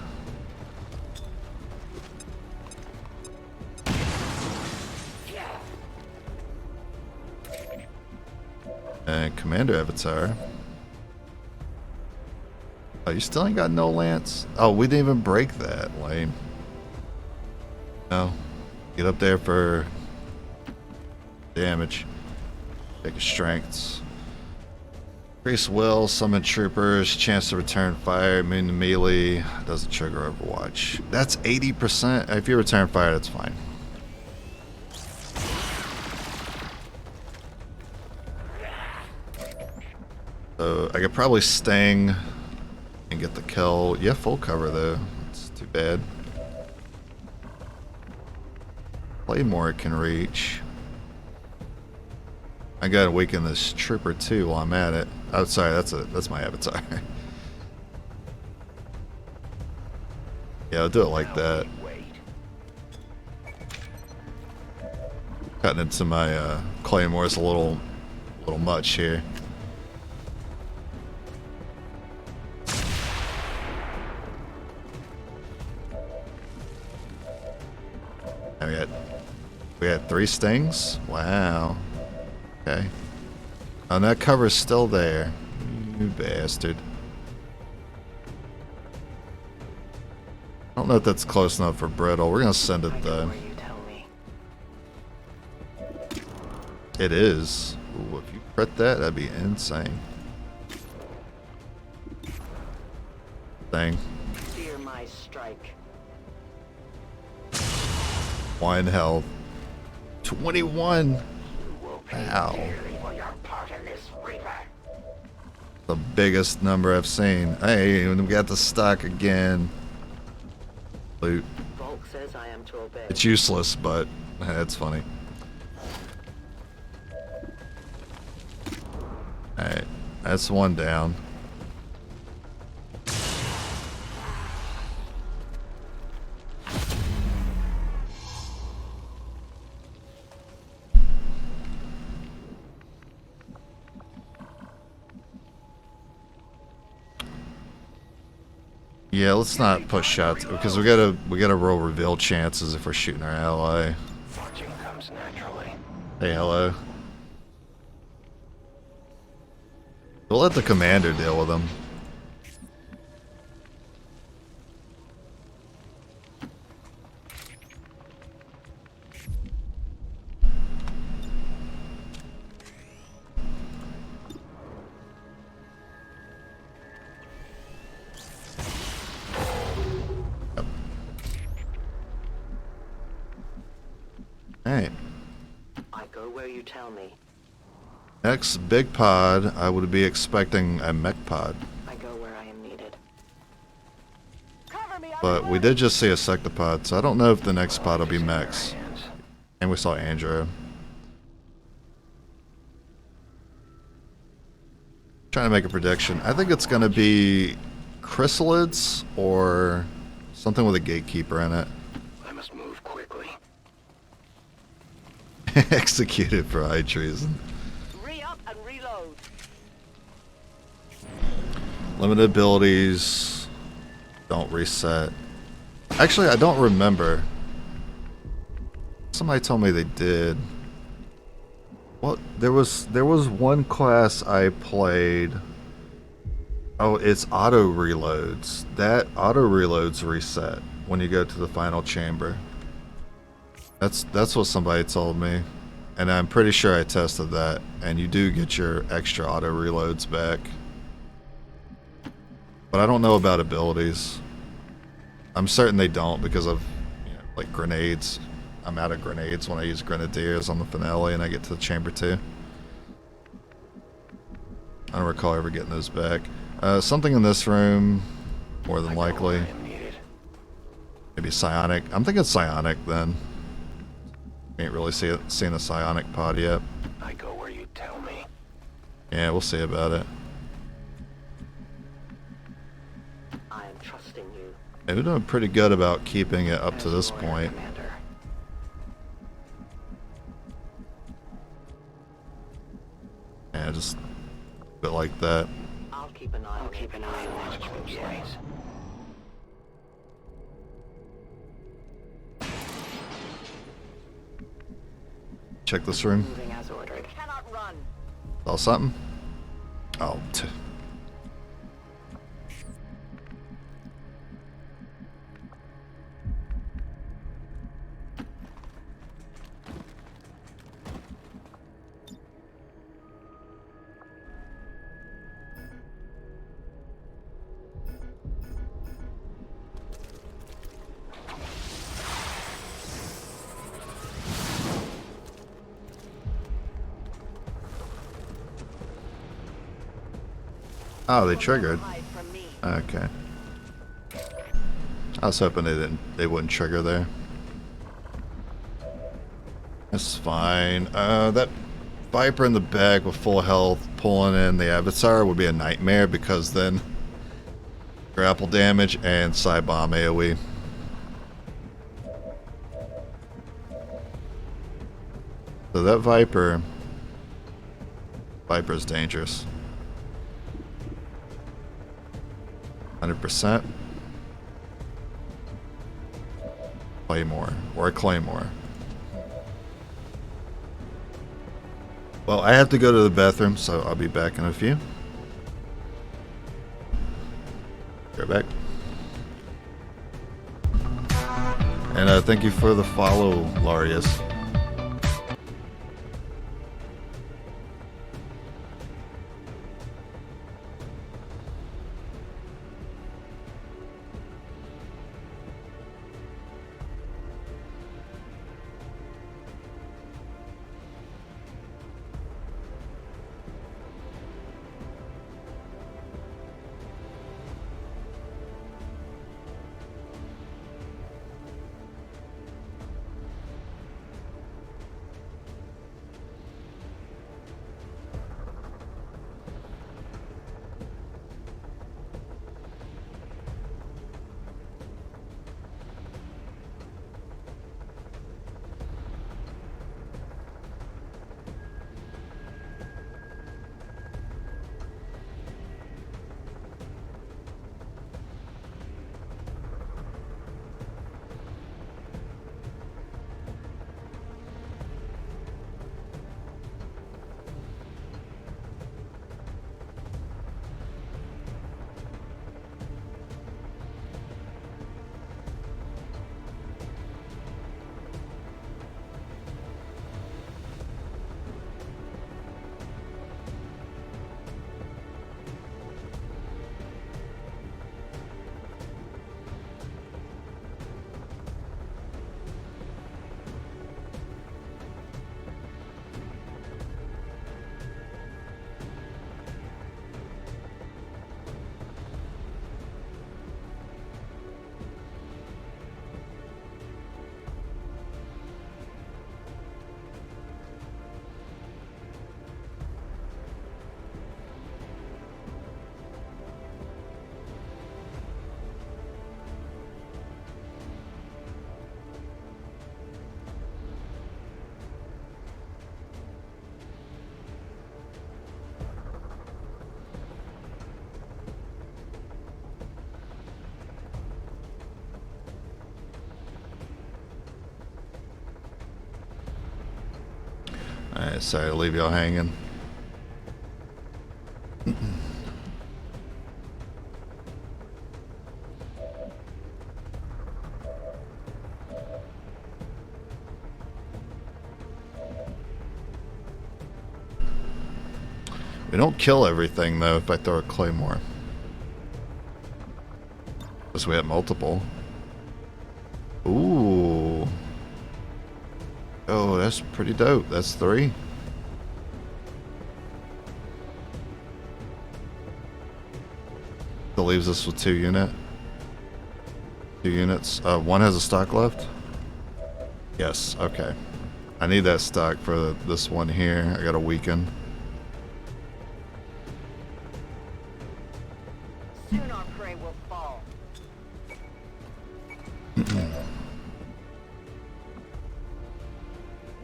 And Commander Avatar. Oh, you still ain't got no lance? Oh, we didn't even break that. Lame. No. Get up there for damage. Take his strengths. Increase will, summon troopers, chance to return fire, immune to melee, doesn't trigger Overwatch. That's 80%. If you return fire, that's fine. So I could probably sting and get the kill. Yeah, full cover though. It's too bad. Claymore can reach. I gotta weaken this trooper too while I'm at it. Oh, sorry, that's my avatar. Yeah, I'll do it like that. Cutting into my claymores a little much here. And we had 3 stings. Wow. Okay. Oh, and that cover's still there. You bastard. I don't know if that's close enough for brittle. We're gonna send it though. It is. Ooh, if you crit that, that'd be insane. Thing. Fear my strike. 1 health. 21. Wow. The biggest number I've seen. Hey, we got the stock again. Loot. Volk says I am to obey. It's useless, but that's funny. Alright, that's 1 down. Yeah, let's not push shots because we gotta roll reveal chances if we're shooting our ally. Fortune comes naturally. Hey, hello. We'll let the commander deal with him. Yep. Alright. I go where you tell me. Next big pod, I would be expecting a mech pod. I go where I am needed. But we did just see a sectopod, so I don't know if the next pod will be mechs. And we saw Andrew. Trying to make a prediction. I think it's going to be chrysalids or something with a gatekeeper in it. I must move quickly. Executed for high treason. Re-up and reload. Limited abilities don't reset. Actually, I don't remember. Somebody told me they did. Well, there was one class I played. Oh, it's auto reloads. That auto reloads reset when you go to the final chamber. That's what somebody told me. And I'm pretty sure I tested that, and you do get your extra auto reloads back. But I don't know about abilities. I'm certain they don't because of, like grenades. I'm out of grenades when I use grenadiers on the finale and I get to chamber 2. I don't recall ever getting those back. Something in this room, more than likely. Maybe psionic. I'm thinking psionic then. Ain't really seen a psionic pod yet. I go where you tell me. Yeah, we'll see about it. I am trusting you. Yeah, we're doing pretty good about keeping it up to this point. Commander. Yeah, just a bit like that. I'll keep an eye on management sites. Check this room. Moving as ordered. Cannot run. Saw something? Oh, Oh, they triggered. Hide from me. Okay. I was hoping they wouldn't trigger there. That's fine. That Viper in the back with full health pulling in the Avatar would be a nightmare because then grapple damage and side bomb AoE. So that Viper's dangerous. 100%. Claymore or a Claymore. Well, I have to go to the bathroom, so I'll be back in a few. Go back. And thank you for the follow, Larius. Alright, sorry to leave y'all hanging. We don't kill everything though if I throw a claymore. Unless we have multiple. Ooh. Oh, that's pretty dope. That's 3. That leaves us with 2 units. 1 has a stock left? Yes, okay. I need that stock for this one here. I got a weaken. Soon our prey will fall.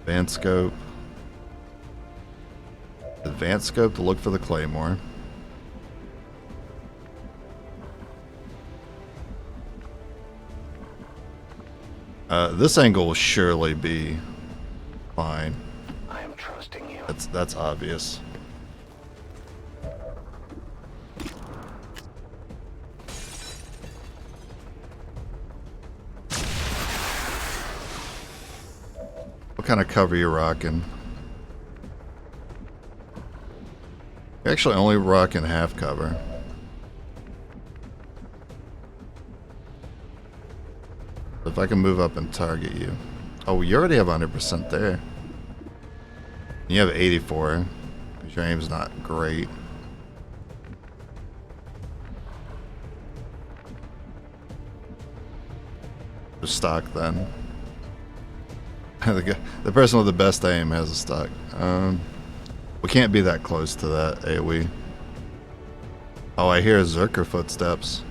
Advanced scope. Advanced scope to look for the claymore. This angle will surely be fine. I am trusting you. That's obvious. What kind of cover you rocking? You're actually only rocking half cover. If I can move up and target you. Oh, you already have 100% there. You have 84. Because your aim's not great. stock then. The person with the best aim has a stock. We can't be that close to that AoE. Oh, I hear Zerker footsteps.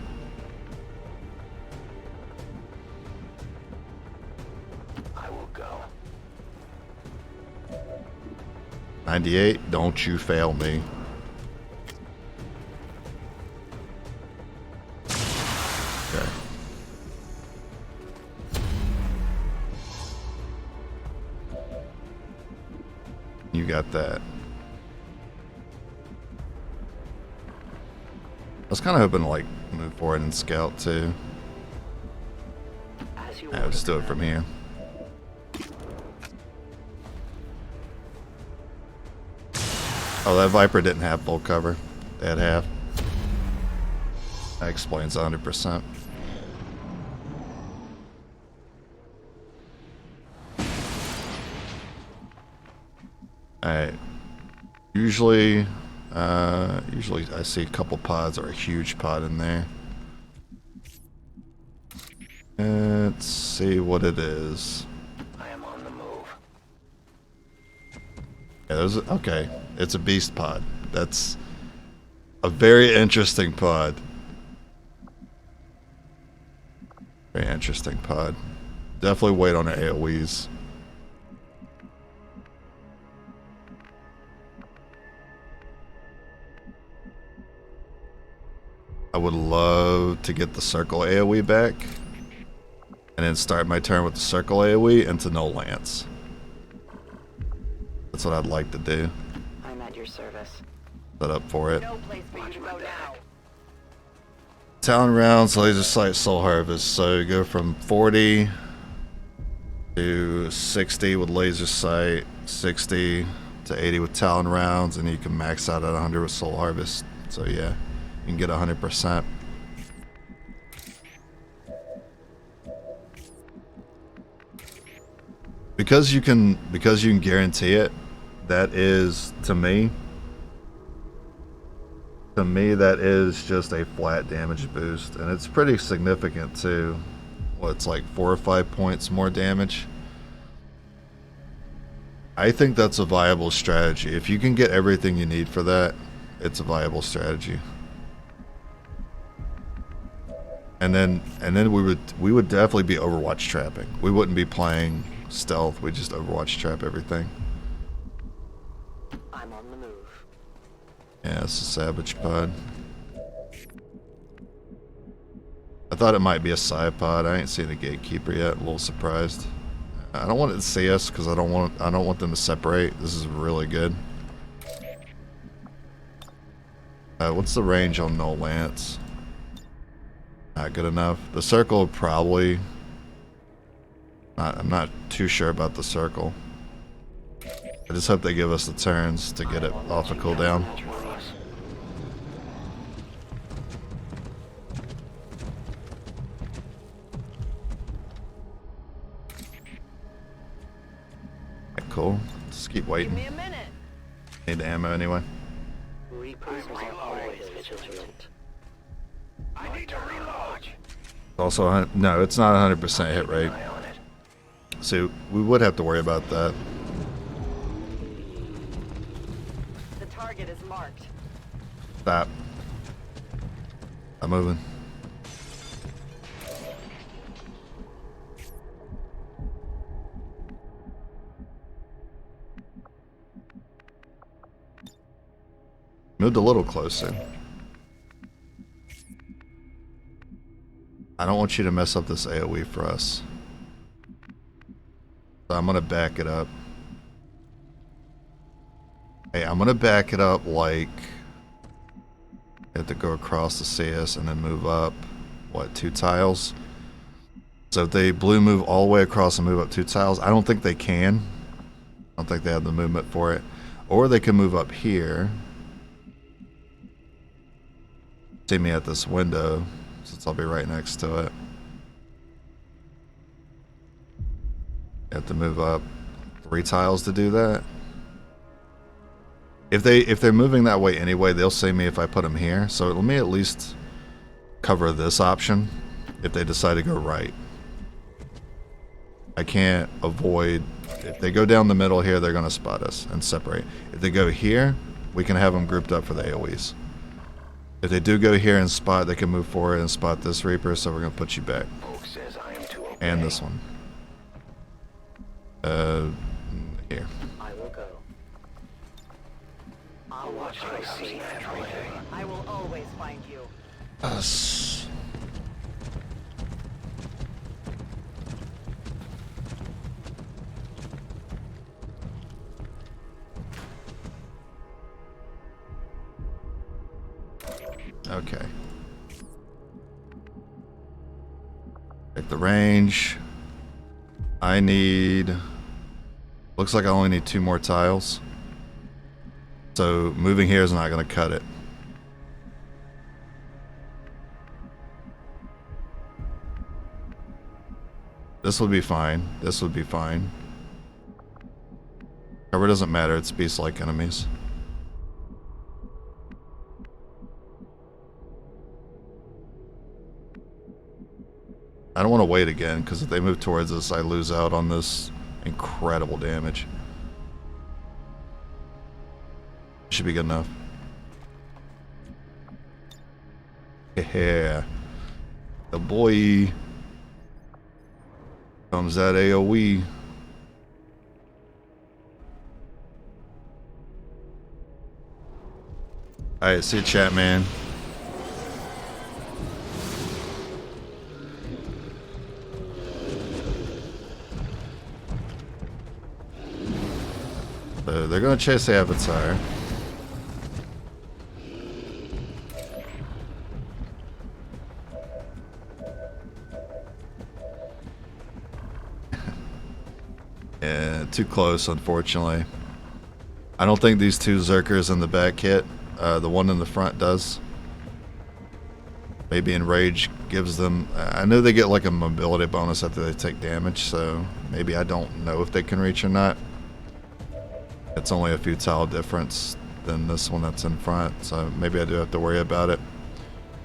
I will go. 98, don't you fail me. Okay. You got that. I was kind of hoping to like move forward and scout too. Yeah, let's do it from here. Oh, that Viper didn't have full cover. They had half. That explains 100%. Alright. Usually I see a couple pods or a huge pod in there. Let's see what it is. I am on the move. Yeah, okay. It's a beast pod. That's a very interesting pod. Very interesting pod. Definitely wait on the AoEs. I would love to get the circle AoE back and then start my turn with the circle AoE into no lance. That's what I'd like to do. I'm at your service. Set up for it. No place for you to go now. Talon rounds, laser sight, soul harvest. So you go from 40 to 60 with laser sight, 60 to 80 with Talon rounds, and you can max out at 100 with soul harvest. So yeah, you can get 100%. Because you can guarantee it, that is, to me that is just a flat damage boost, and it's pretty significant too. Well, it's like 4 or 5 points more damage. I think that's a viable strategy. If you can get everything you need for that, it's a viable strategy. And then we would definitely be Overwatch trapping. We wouldn't be playing stealth. We just Overwatch trap everything. I'm on the move. Yeah, it's a Savage pod. I thought it might be a Psi pod. I ain't seen the Gatekeeper yet. A little surprised. I don't want it to see us because I don't want them to separate. This is really good. What's the range on no lance? Not good enough. The circle probably. I'm not too sure about the circle. I just hope they give us the turns to get it off a cooldown. Cool. Just keep Give waiting. me a minute. Need the ammo anyway. Reapers are always vigilant. I need to reload. Also, no, it's not 100% hit rate. So we would have to worry about that. The target is marked. Stop. I'm moving. Moved a little closer. I don't want you to mess up this AoE for us. So I'm gonna back it up. Hey, I'm gonna back it up like I have to go across the CS and then move up, what, 2 tiles? So if they blue move all the way across and move up 2 tiles, I don't think they can. I don't think they have the movement for it. Or they can move up here. See me at this window, since I'll be right next to it. You have to move up 3 tiles to do that. If they're moving that way anyway, they'll see me if I put them here. So let me at least cover this option if they decide to go right. I can't avoid. If they go down the middle here, they're going to spot us and separate. If they go here, we can have them grouped up for the AoEs. If they do go here and spot, they can move forward and spot this Reaper, so we're going to put you back. And this one. Here. I will go. I'll watch my see everything. I will always find you. Us. Okay. Check the range. I need... Looks like I only need 2 more tiles. So moving here is not going to cut it. This would be fine. This would be fine. Cover doesn't matter. It's beast-like enemies. I don't want to wait again, because if they move towards us, I lose out on this incredible damage. Should be good enough. Yeah. The boy comes that AoE. Alright, see you, chat, man. So they're going to chase the Avatar. Yeah, too close, unfortunately. I don't think these 2 Zerkers in the back hit. The one in the front does. Maybe Enrage gives them... I know they get like a mobility bonus after they take damage, so maybe I don't know if they can reach or not. It's only a few tile difference than this one that's in front, so maybe I do have to worry about it.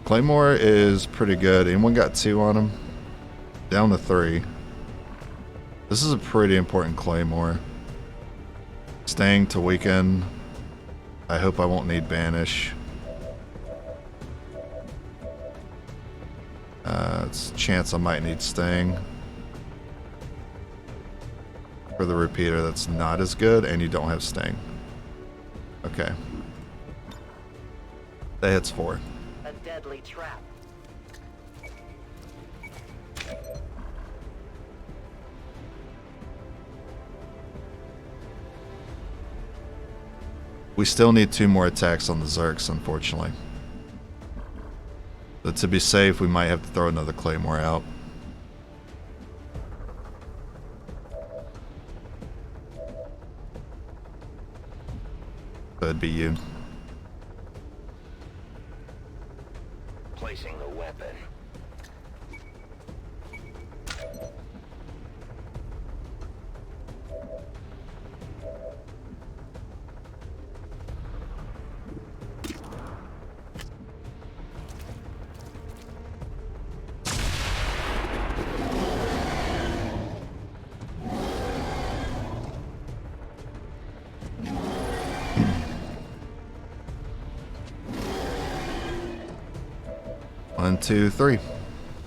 Claymore is pretty good. Anyone got 2 on him? Down to 3. This is a pretty important Claymore. Staying to weaken. I hope I won't need Banish. It's a chance I might need Sting. For the repeater, that's not as good, and you don't have Sting. Okay. That hits 4. A deadly trap. We still need 2 more attacks on the Zerks, unfortunately. But to be safe, we might have to throw another Claymore out. That'd be you. Placing the weapon. One, 2, 3.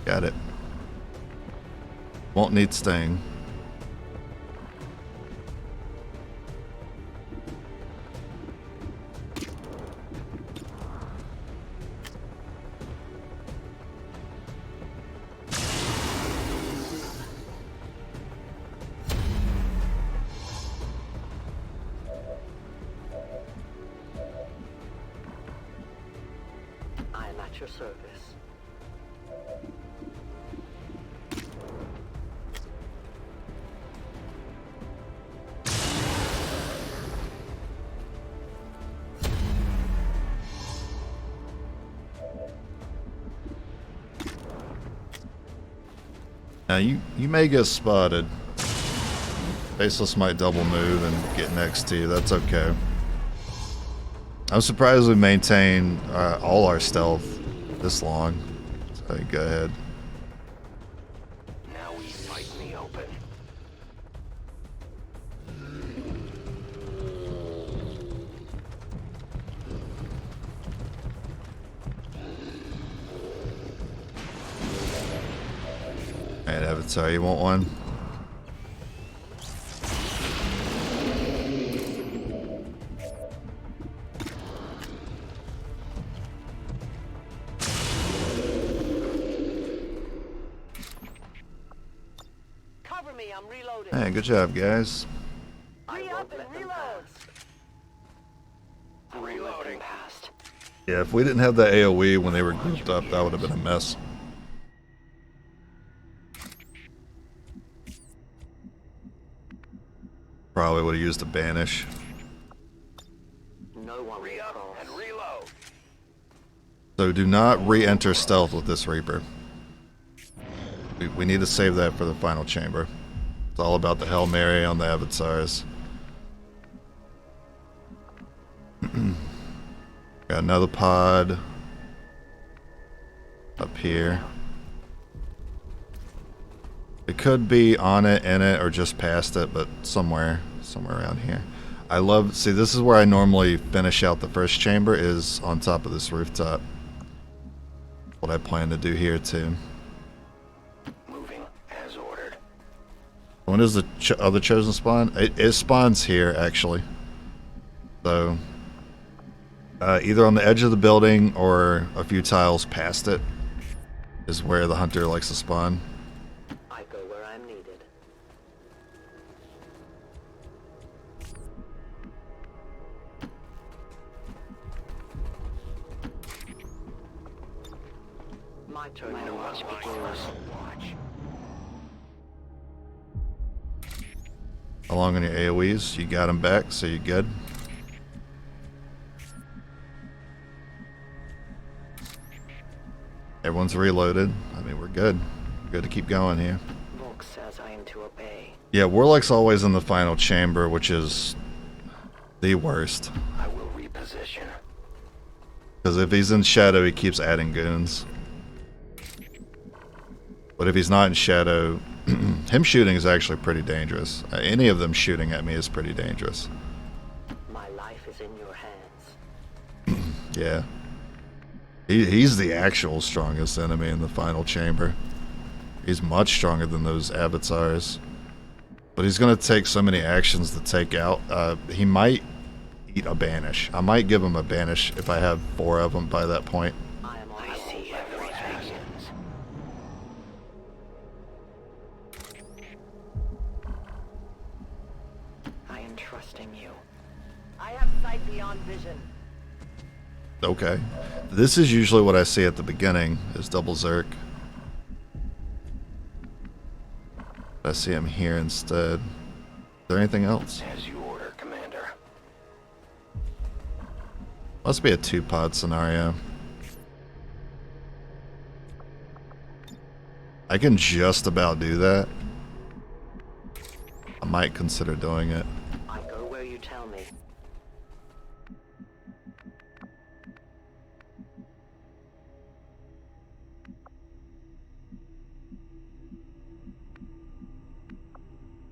Got it. Won't need Sting. I am at your service. Now you may get spotted. Faceless might double move and get next to you. That's okay. I'm surprised we maintain all our stealth this long. So go ahead. Now we fight in the open. Alright, Avatar, you want one? Cover me, I'm reloading. Hey, good job, guys. Re-up and reload. Reloading. Yeah, if we didn't have the AoE when they were grouped up, that would have been a mess. Probably would have used a banish. No one re-up and reload. So do not re-enter stealth with this Reaper. We need to save that for the final chamber. It's all about the Hail Mary on the Avatars. Got another pod up here. It could be on it, in it, or just past it, but somewhere around here. I love, see, this is where I normally finish out the first chamber, is on top of this rooftop. What I plan to do here too. Moving as ordered. When does the other chosen spawn? It spawns here, actually. So, either on the edge of the building or a few tiles past it is where the hunter likes to spawn. I go where I'm needed. My turn. My watch begins. How long on your AoEs? You got them back, so you're good. Everyone's reloaded. I mean, we're good. Good to keep going here. Volk says I am to obey. Yeah, Warlock's always in the final chamber, which is the worst. I will reposition. Because if he's in shadow, he keeps adding goons. But if he's not in shadow, him shooting is actually pretty dangerous. Any of them shooting at me is pretty dangerous. My life is in your hands. Yeah. He's the actual strongest enemy in the final chamber. He's much stronger than those avatars. But he's going to take so many actions to take out. He might eat a banish. I might give him a banish if I have 4 of them by that point. I see everything. I am trusting you. I have sight beyond vision. Okay. This is usually what I see at the beginning, is double Zerk. I see him here instead. Is there anything else? As you order, Commander. Must be a 2-pod scenario. I can just about do that. I might consider doing it. I go where you tell me.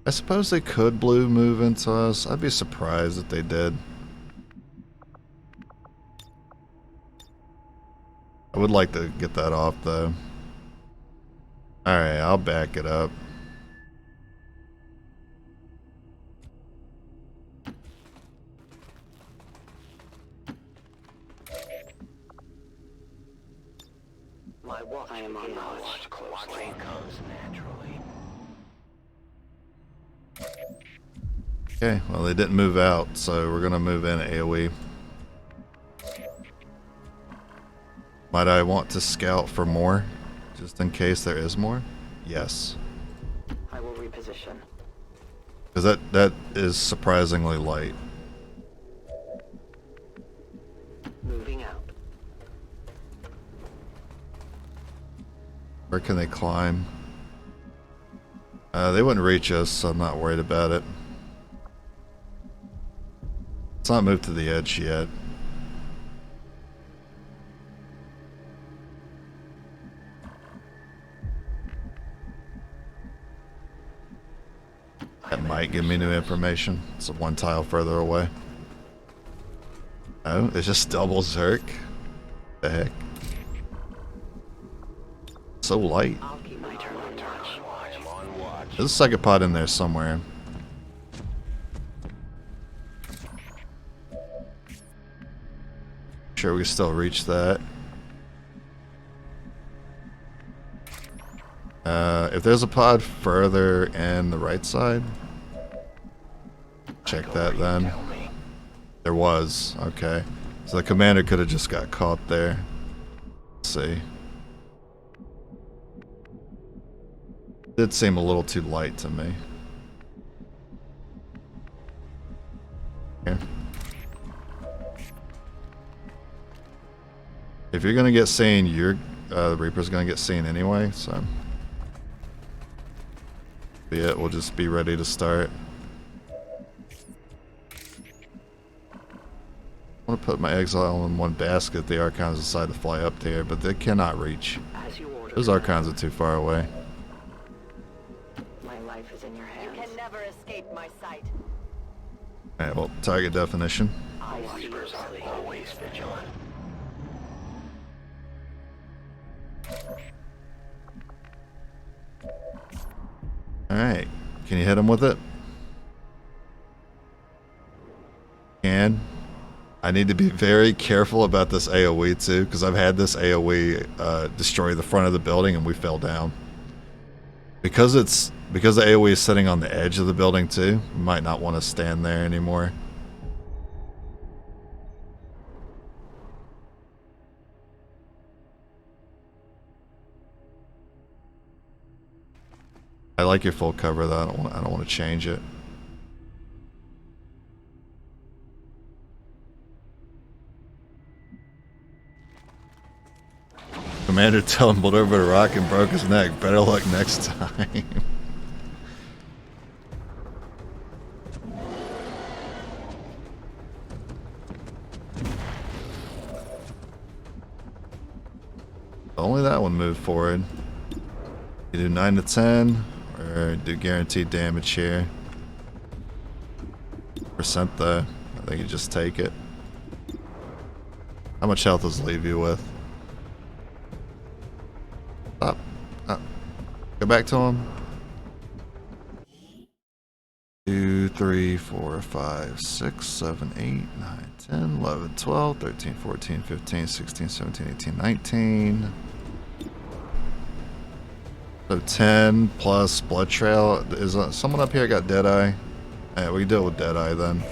I suppose they could blue move into us. I'd be surprised if they did. I would like to get that off though. Alright, I'll back it up. My watch I am on watch closely. Watching comes naturally. Okay, well they didn't move out, so we're gonna move in AoE. Might I want to scout for more, just in case there is more? Yes. I will reposition. Because that is surprisingly light. Moving out. Where can they climb? They wouldn't reach us, so I'm not worried about it. Let's not move to the edge yet. That might give me new information. It's 1 tile further away. Oh, it's just double Zerk. The heck? So light. I'll keep my turn on watch. There's a second pod in there somewhere. Sure we can still reach that. If there's a pod further in the right side, check that then. There was, okay. So the commander could have just got caught there. Let's see. Did seem a little too light to me. Okay. If you're gonna get seen, you're the Reaper's gonna get seen anyway, so be it. We'll just be ready to start. I want to put my exile in one basket. The Archons decide to fly up there, but they cannot reach. Those Archons are too far away. My life is in your hands. You can never escape my sight. Alright, well, target definition. Reapers are always vigilant. Alright, can you hit him with it? Can. I need to be very careful about this AoE too, because I've had this AoE destroy the front of the building and we fell down. Because the AoE is sitting on the edge of the building too, we might not want to stand there anymore. I like your full cover though. I don't want to change it. Commander tumbled over a rock and broke his neck. Better luck next time. Only that one moved forward. You do 9 to 10, or do guaranteed damage here. Percent though. I think you just take it. How much health does it leave you with? Stop. Go back to him. 2, 3, 4, 5, 6, 7, 8, 9, 10, 11, 12, 13, 14, 15, 16, 17, 18, 19. So 10 plus blood trail. Is someone up here got Deadeye? Yeah, we can deal with Deadeye then.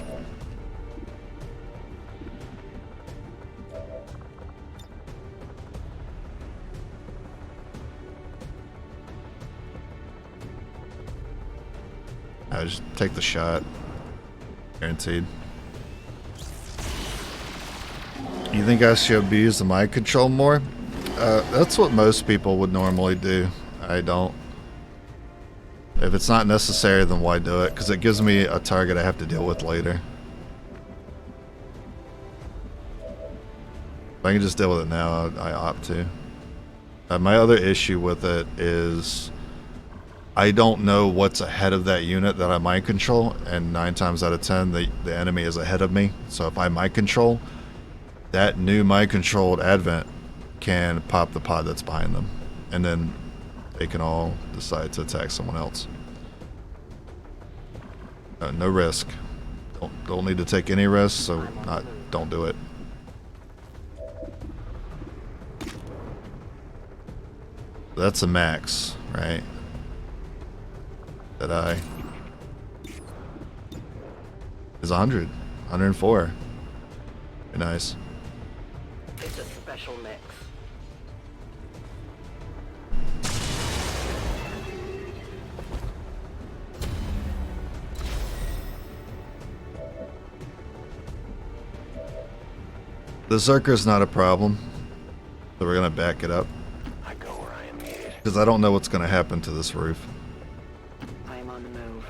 I just take the shot. Guaranteed. You think I should abuse the mind control more? That's what most people would normally do. I don't. If it's not necessary, then why do it? Because it gives me a target I have to deal with later. If I can just deal with it now, I opt to. My other issue with it is I don't know what's ahead of that unit that I mind control, and 9 times out of 10, the enemy is ahead of me. So if I mind control, that new mind controlled advent can pop the pod that's behind them, and then they can all decide to attack someone else. No risk. Don't need to take any risk, so don't do it. That's a max, right? That I is 100, 104. Very nice. It's a special mix. The Zerker's not a problem, so we're gonna back it up. I go where I am needed. Because I don't know what's gonna happen to this roof. I am on the move.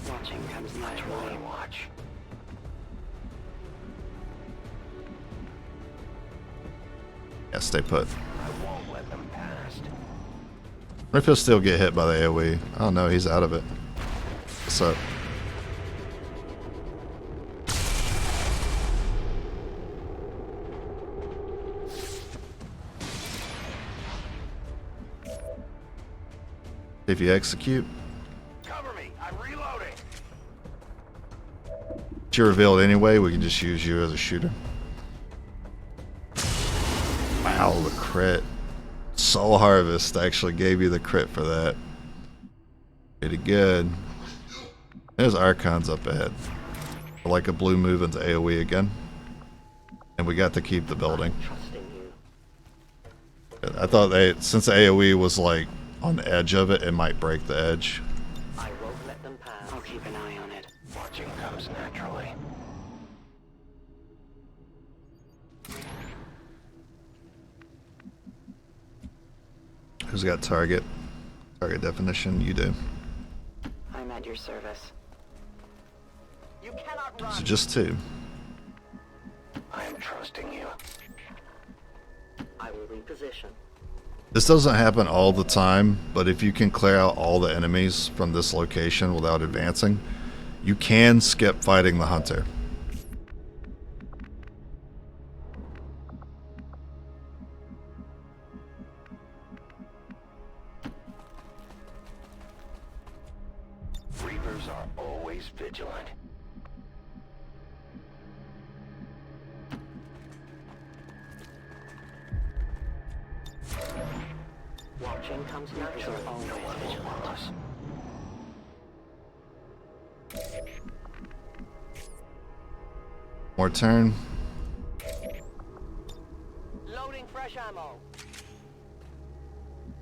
Watching comes naturally. Watch. Yeah, stay put. I won't let them past. What if he'll still get hit by the AoE? Oh no, he's out of it. What's up? If you execute, Cover me. I'm reloading. if you're revealed anyway, we can just use you as a shooter. Wow, the crit. Soul Harvest actually gave you the crit for that. Pretty good. There's Archons up ahead. Like a blue move into AoE again. And we got to keep the building. I thought since AoE was like on the edge of it, it might break the edge. I won't let them pass. I'll keep an eye on it. Watching comes naturally. Who's got target? Target definition, you do. I'm at your service. You cannot run. So just 2. I am trusting you. I will reposition. This doesn't happen all the time, but if you can clear out all the enemies from this location without advancing, you can skip fighting the hunter. Reapers are always vigilant. Watching comes naturally. Always vigilant. More turn. Loading fresh ammo.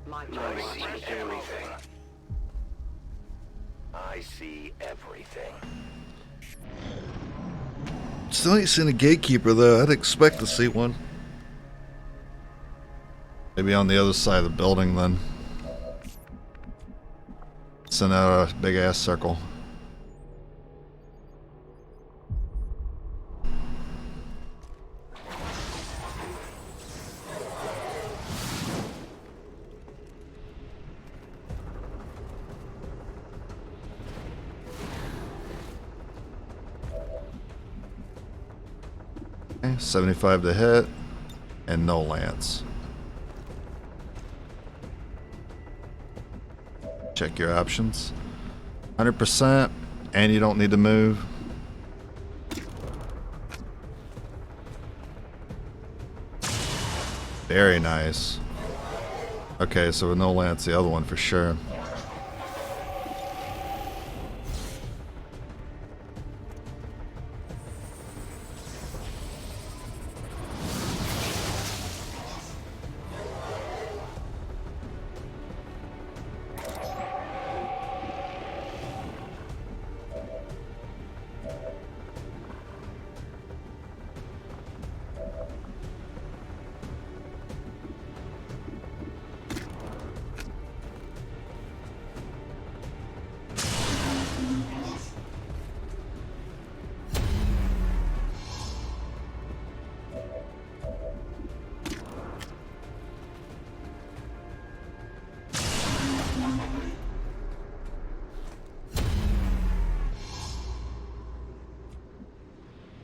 My turn. I see everything. I see everything. Still ain't seen a gatekeeper though. I'd expect to see one. Maybe on the other side of the building then. Send out a big ass circle. Okay, 75 to hit and no lance. Check your options. 100% and you don't need to move. Very nice. Okay, so with no lance, the other one for sure.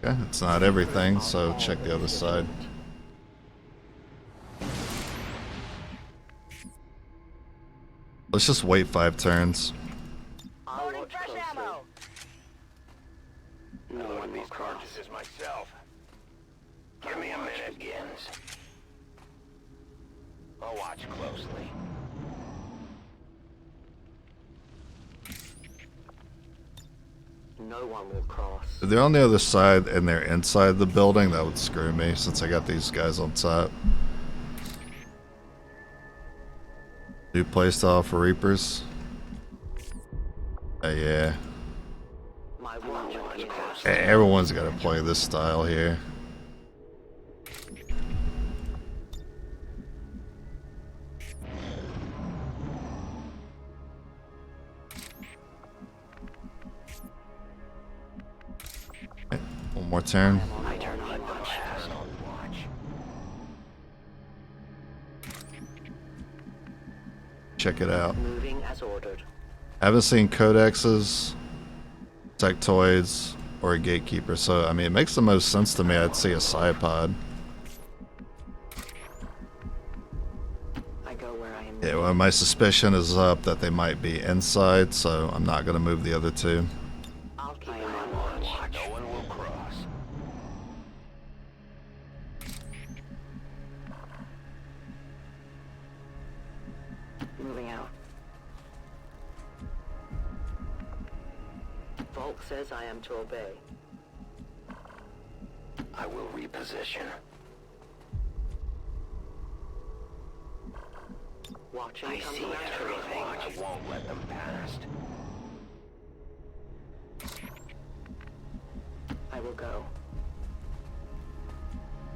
Okay, it's not everything, so check the other side. Let's just wait 5 turns. Loading fresh ammo. No one will cross. Purchases myself. Give me a minute, Gins. I'll watch closely. No one will cross. If they're on the other side and they're inside the building, that would screw me since I got these guys on top. New playstyle for Reapers. Yeah. My watch is close. Everyone's got to play this style here. Okay, one more turn. I turn on watch. Check it out. Moving as ordered. I haven't seen codexes, sectoids, or a gatekeeper, so I mean it makes the most sense to me. I'd see a psi pod. I go where I am. Yeah, well, my suspicion is up that they might be inside, so I'm not going to move the other two. I'll keep an eye on watch. No one will cross. Moving out. Volk says I am to obey. I will reposition. Watching. I see everything. I won't let them past. I will go.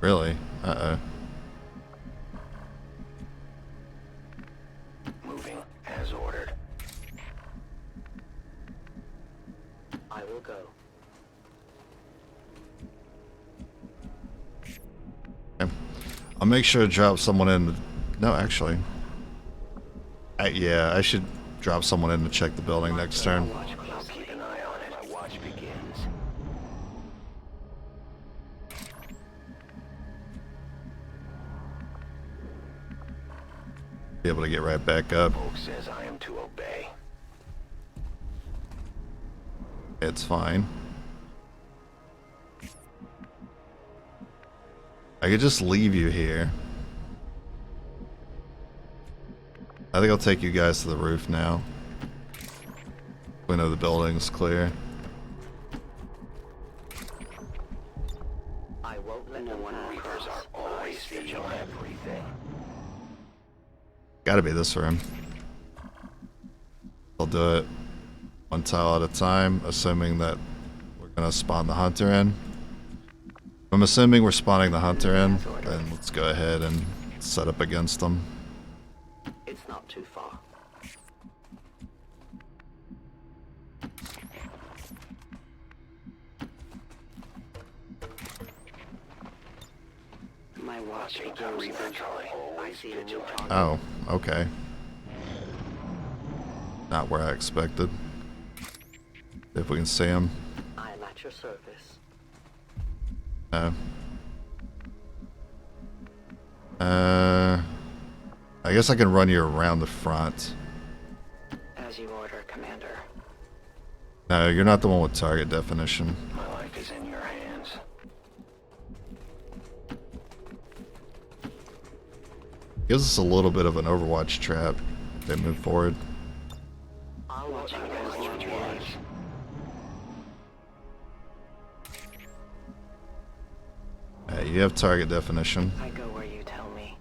Really? Uh-oh. Moving as ordered. I will go. Okay. I'll make sure to drop someone in. No, actually. Yeah, I should drop someone in to check the building next turn. I'll keep an eye on it. My watch begins. Be able to get right back up. Volk says I am to obey. It's fine. I could just leave you here. I think I'll take you guys to the roof now. We know the building's clear. I won't let no one Reapers are always vigilant. Everything. Gotta be this room. I'll do it one tile at a time, assuming that we're gonna spawn the hunter in. I'm assuming we're spawning the hunter in, then let's go ahead and set up against them. It's not too far. My watch begins eventually. I see a new target. Oh, okay. Not where I expected. If we can see him. I am at your service. I guess I can run you around the front. As you order, Commander. No, you're not the one with target definition. My life is in your hands. Gives us a little bit of an Overwatch trap if they move forward. I'll watch you guys learn your lives. You have target definition. I go where you tell me.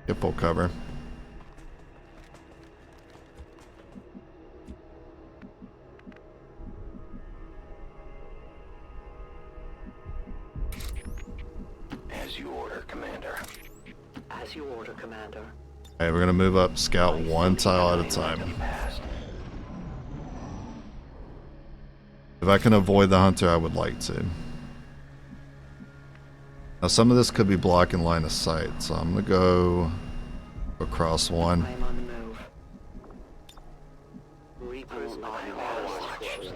Get full cover. As you order, Commander. As you order, Commander. Alright, we're gonna move up scout one tile at a time. If I can avoid the hunter, I would like to. Now some of this could be blocking line of sight, so I'm gonna go across one. I am on the move. Reapers are fast.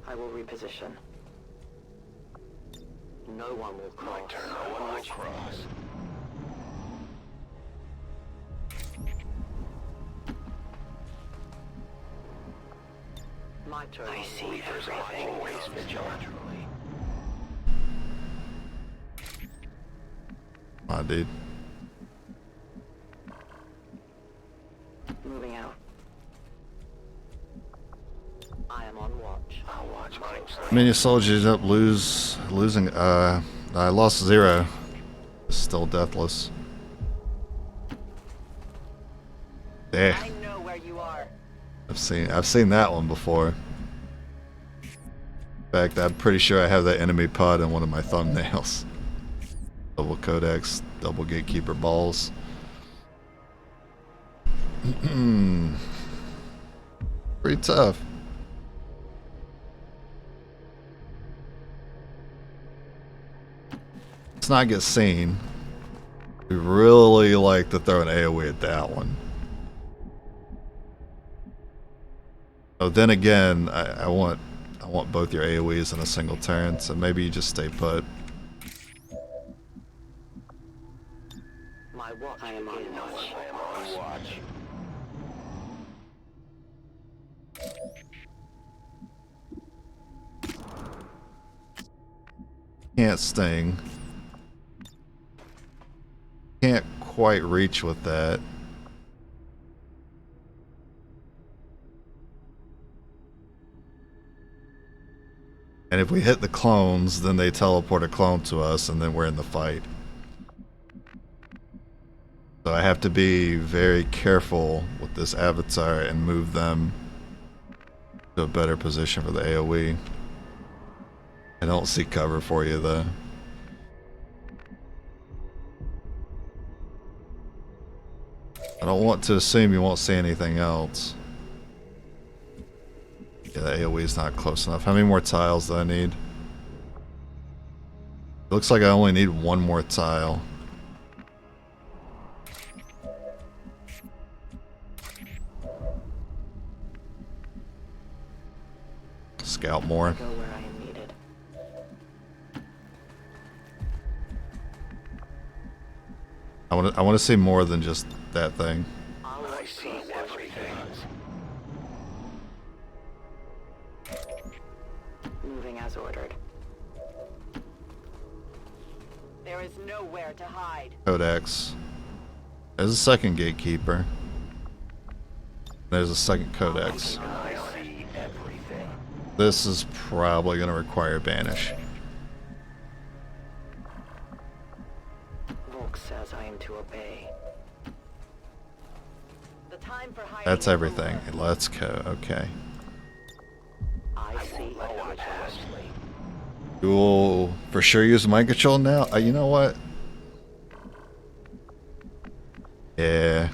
I will reposition. No one will cross. My turn. No one will cross. My turn. I see Reapers are always vigilant. Come on, dude. Moving out. I am on watch. I'll watch closely. Many soldiers up losing. I lost 0. Still deathless. There. I know where you are. I've seen that one before. In fact, I'm pretty sure I have that enemy pod in one of my thumbnails. Double codex, double gatekeeper balls. Pretty tough. Let's not get seen. We really like to throw an AoE at that one. Oh, then again, I want both your AoEs in a single turn, so maybe you just stay put. My watch. I am on watch. I am on watch. Can't sting. Can't quite reach with that. And if we hit the clones, then they teleport a clone to us, and then we're in the fight. So I have to be very careful with this avatar and move them to a better position for the AoE. I don't see cover for you, though. I don't want to assume you won't see anything else. Yeah, the AoE is not close enough. How many more tiles do I need? It looks like I only need one more tile. Scout more. Go where I am needed. I want to see more than just that thing. I see everything. Moving as ordered. There is nowhere to hide. Codex. There's a second gatekeeper. There's a second codex. I see everything. This is probably going to require banish. Volk says I am to obey. The time for hiding. That's is everything. over. Let's go. Okay. I see over past me. You will for sure use mind control now. You know what? Yeah.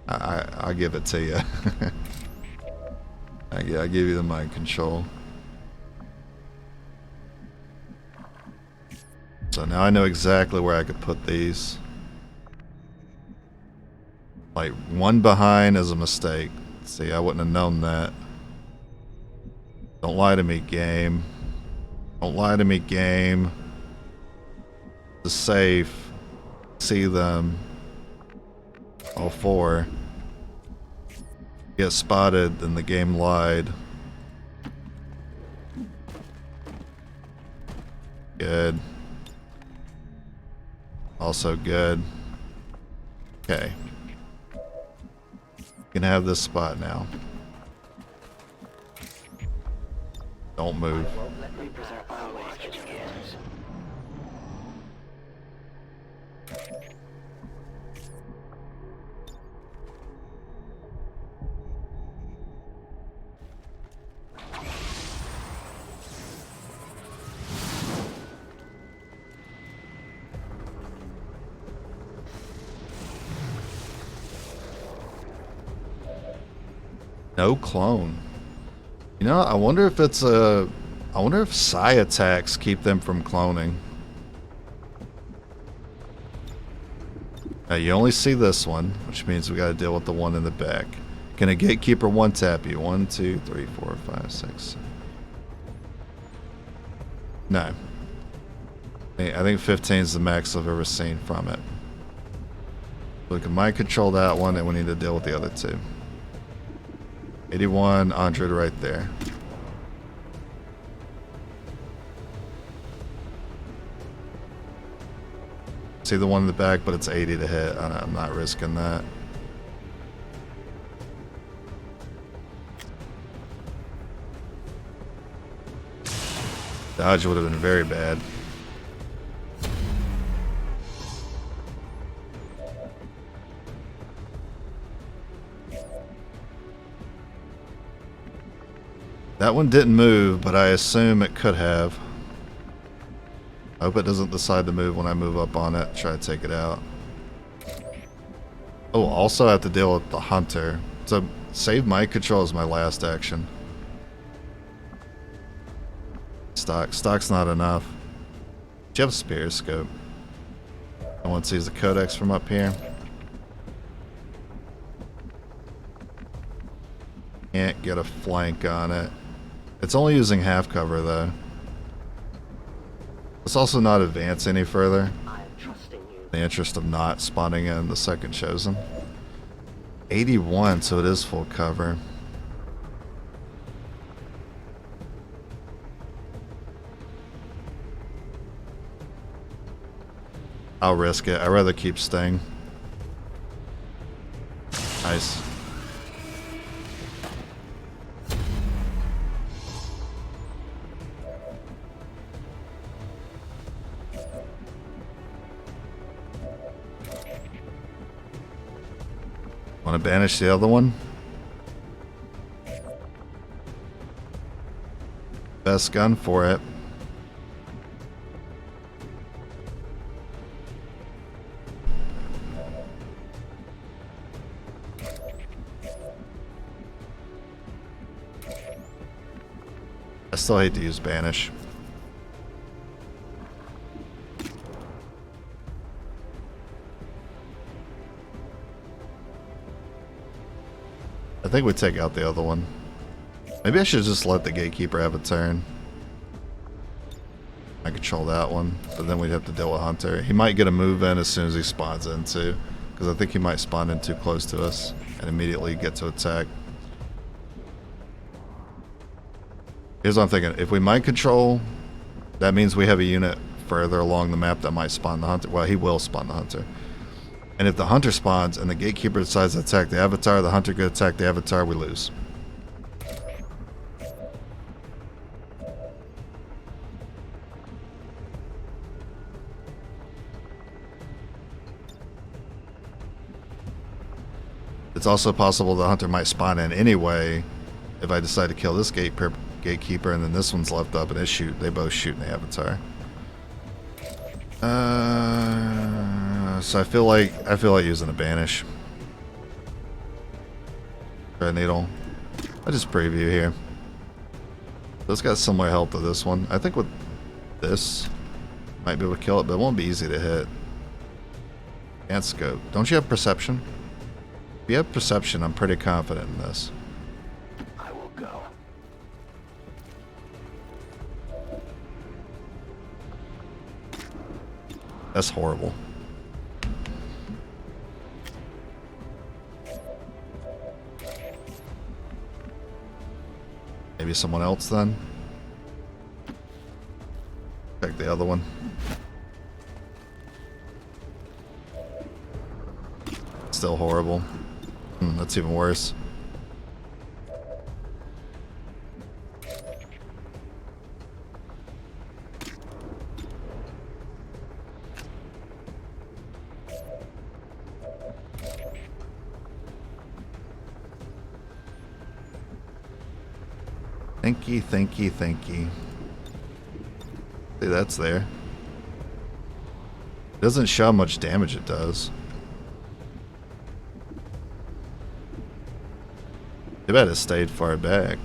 I'll give it to you. I'll give you the mind control. So now I know exactly where I could put these. Like, one behind is a mistake. See, I wouldn't have known that. Don't lie to me, game. Don't lie to me, game. It's safe. See them. All four. Get spotted, then the game lied. Good. Also good. Okay. You can have this spot now. Don't move. Let me preserve my watch begins. No clone. You know, I wonder if it's a... I wonder if psi attacks keep them from cloning. Now, you only see this one, which means we gotta deal with the one in the back. Can a gatekeeper one-tap you? 1, 2, 3, 4, 5, 6, 7. No. I think 15 is the max I've ever seen from it. We can mind control that one, and we need to deal with the other two. 81, 100 right there. See the one in the back, but it's 80 to hit. I'm not risking that. Dodge would have been very bad. That one didn't move, but I assume it could have. I hope it doesn't decide to move when I move up on it, try to take it out. Oh, also I have to deal with the hunter. So save mind control is my last action. Stock's not enough. Do you have a spear scope? No one sees the codex from up here. Can't get a flank on it. It's only using half cover though. Let's also not advance any further. I'm trusting you. In the interest of not spawning in the second chosen. 81, so it is full cover. I'll risk it. I'd rather keep Sting. Nice. Want to banish the other one? Best gun for it. I still hate to use banish. I think we take out the other one. Maybe I should just let the gatekeeper have a turn. I control that one, but then we'd have to deal with Hunter. He might get a move in as soon as he spawns in too, because I think he might spawn in too close to us and immediately get to attack. Here's what I'm thinking. If we mind control, that means we have a unit further along the map that might spawn the Hunter. Well, he will spawn the Hunter. And if the Hunter spawns and the gatekeeper decides to attack the Avatar, the Hunter could attack the Avatar, we lose. It's also possible the Hunter might spawn in anyway if I decide to kill this gatekeeper and then this one's left up and they both shoot in the Avatar. So I feel like using a banish. Red needle. I just preview here. This got similar health to this one. I think with this might be able to kill it, but it won't be easy to hit. And scope. Don't you have perception? If you have perception, I'm pretty confident in this. I will go. That's horrible. Maybe someone else then? Check the other one. Still horrible. That's even worse. Thank you. See, that's there. It doesn't show how much damage it does. Too bad it stayed far back.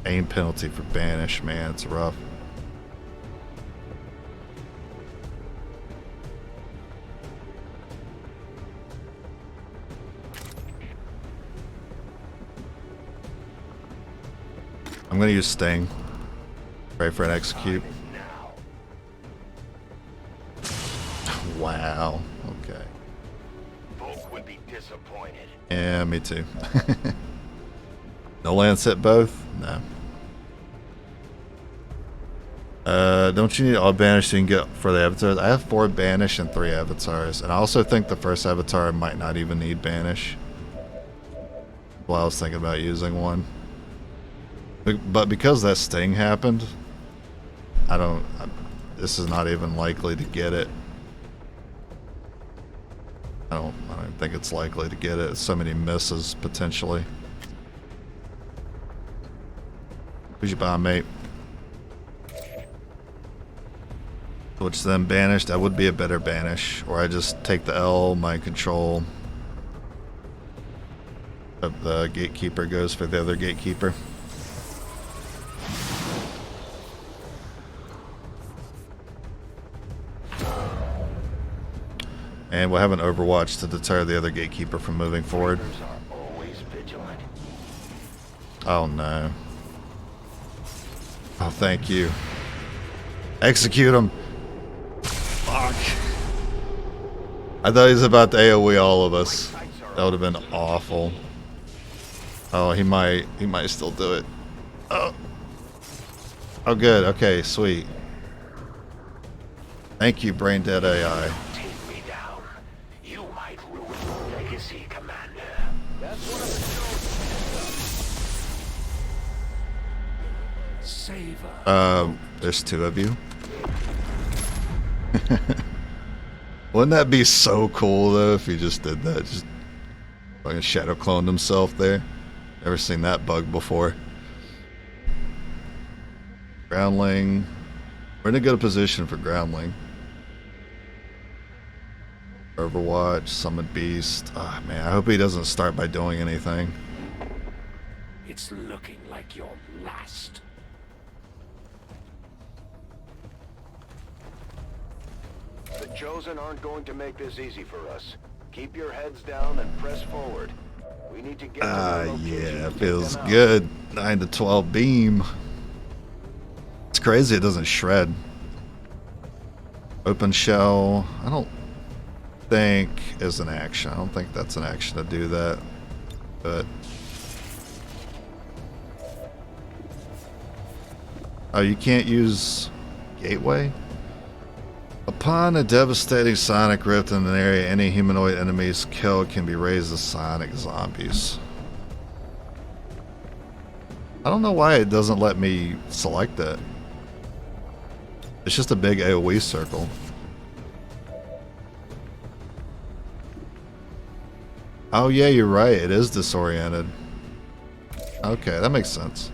Aim penalty for banish, man, it's rough. I'm gonna use Sting. Pray for an execute. Wow. Okay. Folk would be disappointed. Yeah, me too. No lands hit both? No. Don't you need all banish so you can get for the avatars? I have 4 banish and 3 avatars, and I also think the first avatar might not even need banish. Well, I was thinking about using one. But because that Sting happened, this is not even likely to get it. I don't think it's likely to get it. So many misses potentially. Who's your bomb, mate? Which then banished. That would be a better banish. Or I just take the L, my control. But the gatekeeper goes for the other gatekeeper. And we'll have an Overwatch to deter the other gatekeeper from moving forward. Fighters are always vigilant. Oh no. Oh, thank you. Execute him. Fuck. I thought he was about to AoE all of us. That would have been awful. Oh, he might still do it. Oh. Oh, good. Okay, sweet. Thank you, brain dead AI. Take me down. You might ruin your legacy, Commander. That's one of the Save us. There's two of you. Wouldn't that be so cool though if he just did that? Just fucking shadow cloned himself there. Never seen that bug before. Groundling. We're in a good position for groundling. Overwatch, summon beast. Ah, man, I hope he doesn't start by doing anything. It's looking like your last. The Chosen aren't going to make this easy for us. Keep your heads down and press forward. We need to get to their location Yeah, and take feels them out. good. 9 to 12 beam. It's crazy it doesn't shred. Open shell. I don't think is an action. I don't think that's an action to do that. But oh, you can't use gateway? Upon a devastating sonic rift in an area, any humanoid enemies killed can be raised as sonic zombies. I don't know why it doesn't let me select that. It's just a big AoE circle. Oh yeah, you're right. It is disoriented. Okay, that makes sense.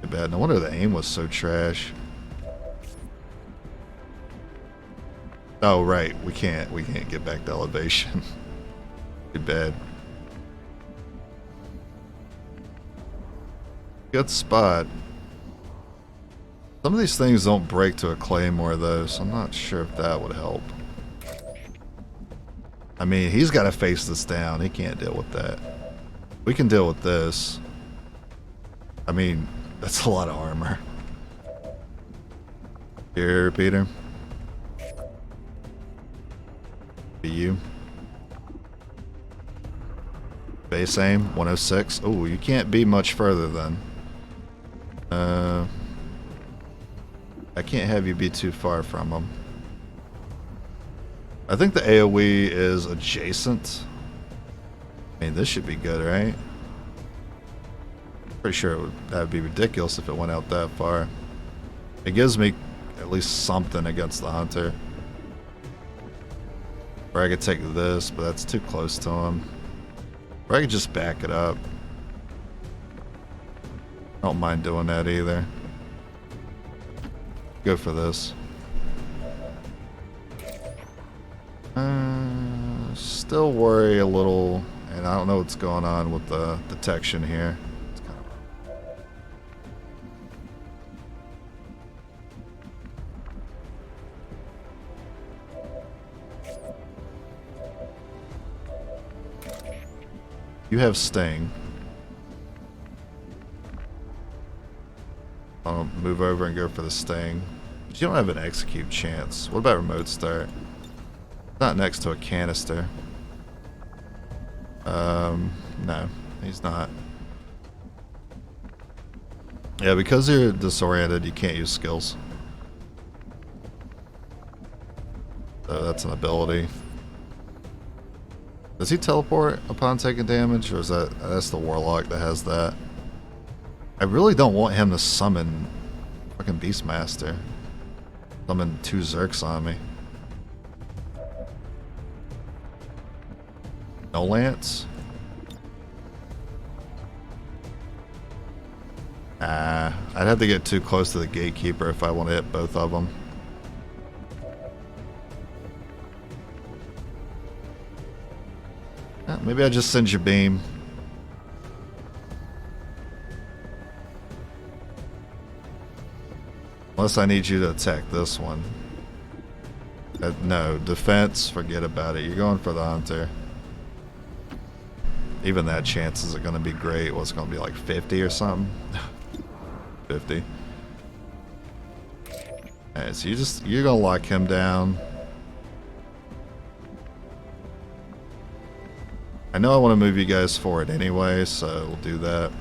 Too bad. No wonder the aim was so trash. Oh right, we can't get back to elevation. Too bad. Good spot. Some of these things don't break to a claymore though, so I'm not sure if that would help. I mean, he's got to face this down. He can't deal with that. We can deal with this. I mean, that's a lot of armor. Here, Peter. Be you. Base aim, 106. Oh, you can't be much further then. I can't have you be too far from him. I think the AoE is adjacent. I mean, this should be good, right? Pretty sure that would be ridiculous if it went out that far. It gives me at least something against the hunter. Or I could take this, but that's too close to him. Or I could just back it up. I don't mind doing that either. Go for this. Still worry a little, and I don't know what's going on with the detection here. It's kind of... You have Sting. I'll move over and go for the Sting. But you don't have an execute chance. What about remote start? Not next to a canister. No, he's not. Yeah, because you're disoriented, you can't use skills. So that's an ability. Does he teleport upon taking damage, or is that's the Warlock that has that? I really don't want him to summon fucking Beastmaster. Summon 2 Zerks on me. No Lance? Nah, I'd have to get too close to the gatekeeper if I want to hit both of them. Maybe I just send you beam. Unless I need you to attack this one. No, defense, forget about it. You're going for the hunter. Even that chance isn't going to be great. What's going to be like 50 or something? 50. Alright, so you're going to lock him down. I know I want to move you guys forward anyway, so we'll do that.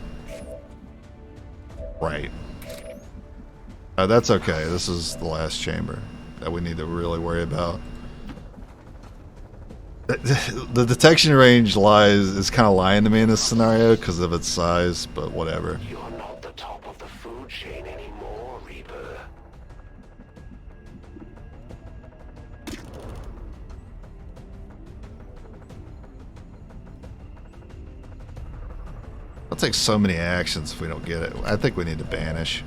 Right. That's okay. This is the last chamber that we need to really worry about. The detection range is kind of lying to me in this scenario because of its size, but whatever. You're not the top of the food chain anymore, Reaper. It'll take so many actions if we don't get it. I think we need to banish.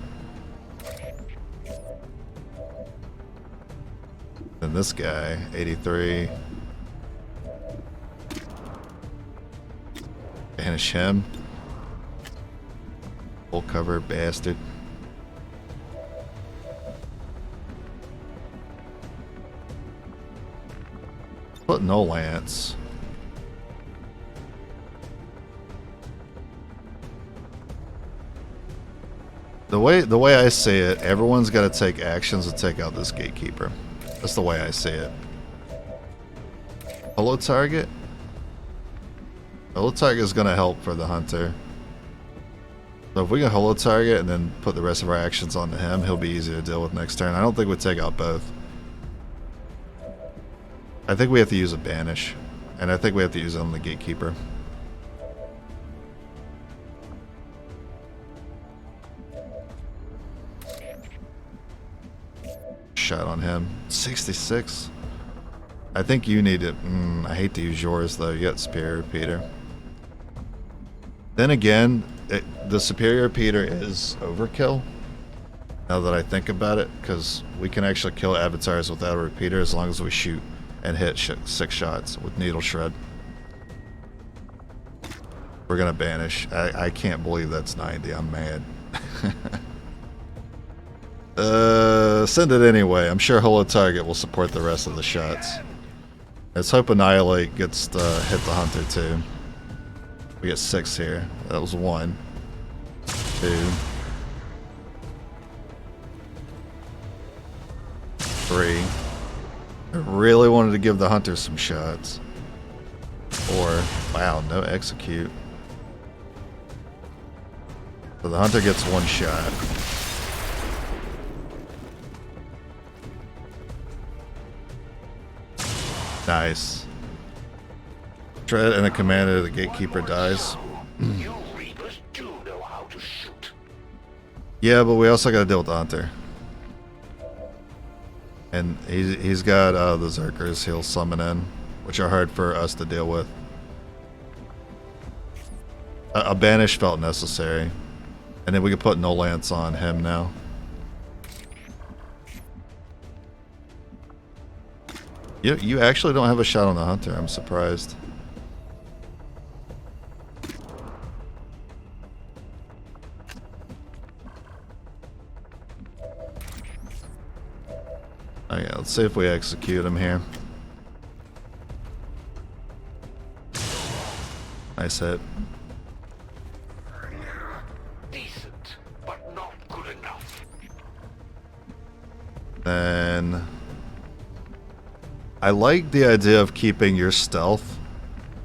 Then this guy, 83. Banish him. Full cover, bastard. Put no lance. The way I see it, everyone's got to take actions to take out this gatekeeper. That's the way I see it. Holo target? Holo target is going to help for the hunter. So if we can holo target and then put the rest of our actions onto him, he'll be easier to deal with next turn. I don't think we take out both. I think we have to use a banish. And I think we have to use it on the gatekeeper. Shot on him. 66. I think you need it. I hate to use yours though. You got superior repeater. Then again, the superior repeater is overkill. Now that I think about it, because we can actually kill avatars without a repeater as long as we shoot and hit 6 shots with needle shred. We're gonna banish. I can't believe that's 90. I'm mad. Send it anyway. I'm sure holo target will support the rest of the shots. Let's hope Annihilate gets to hit the hunter too. We get 6 here. That was 1, 2, 3. I really wanted to give the hunter some shots. 4. Wow, no execute. So the hunter gets 1 shot. Nice. Tread and the commander of the gatekeeper dies. You Reapers do know how to shoot. Yeah, but we also got to deal with the hunter. And he's got the Zerkers he'll summon in, which are hard for us to deal with. A banish felt necessary. And then we can put no lance on him now. You actually don't have a shot on the hunter. I'm surprised. Oh yeah, let's see if we execute him here. Nice hit. Decent, but not good enough. Then I like the idea of keeping your stealth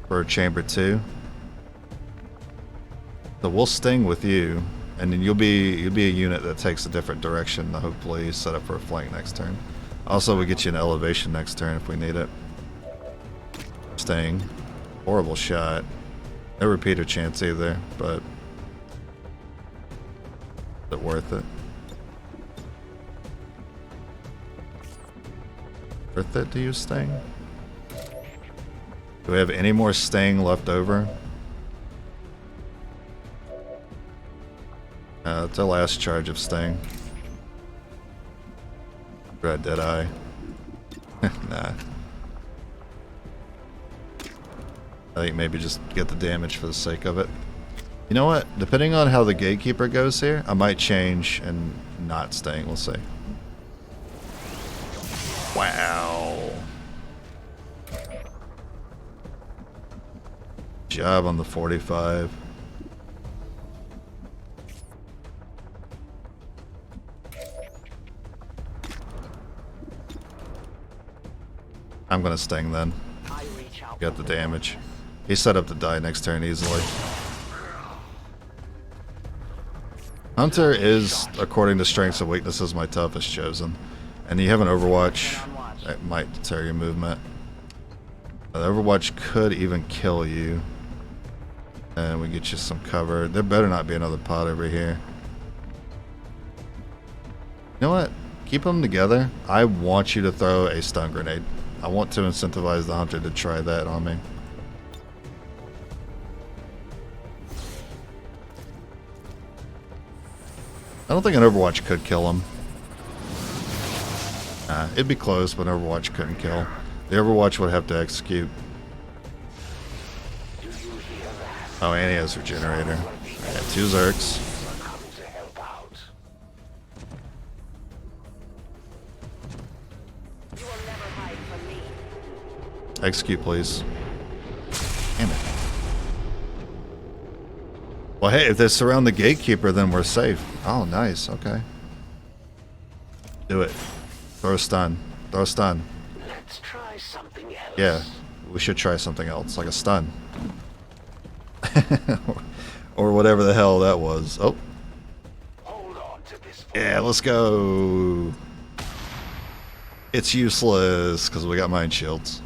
for chamber 2. So we'll sting with you, and then you'll be a unit that takes a different direction to hopefully set up for a flank next turn. Also, we get you an elevation next turn if we need it. Sting. Horrible shot. No repeater chance either, but is it worth it? Worth it to use Sting? Do we have any more Sting left over? It's our last charge of Sting. Red Deadeye. Nah. I think maybe just get the damage for the sake of it. You know what? Depending on how the gatekeeper goes here, I might change and not Sting. We'll see. Wow. job on the 45. I'm gonna sting then. Got the damage. He's set up to die next turn easily. Hunter is, according to strengths and weaknesses, my toughest chosen. And you have an Overwatch, that might deter your movement. The Overwatch could even kill you. And we get you some cover. There better not be another pod over here. You know what? Keep them together. I want you to throw a stun grenade. I want to incentivize the Hunter to try that on me. I don't think an Overwatch could kill him. It'd be close, but an Overwatch couldn't kill. The Overwatch would have to execute. Oh, and he has Regenerator. Yeah, 2 Zerks. Execute, please. Damn it. Well, hey, if they surround the gatekeeper, then we're safe. Oh, nice. Okay. Do it. Throw a stun. Throw a stun. Let's try something else. Yeah, we should try something else, like a stun. Or whatever the hell that was. Oh. Hold on to this. Yeah, let's go. It's useless because we got mine shields.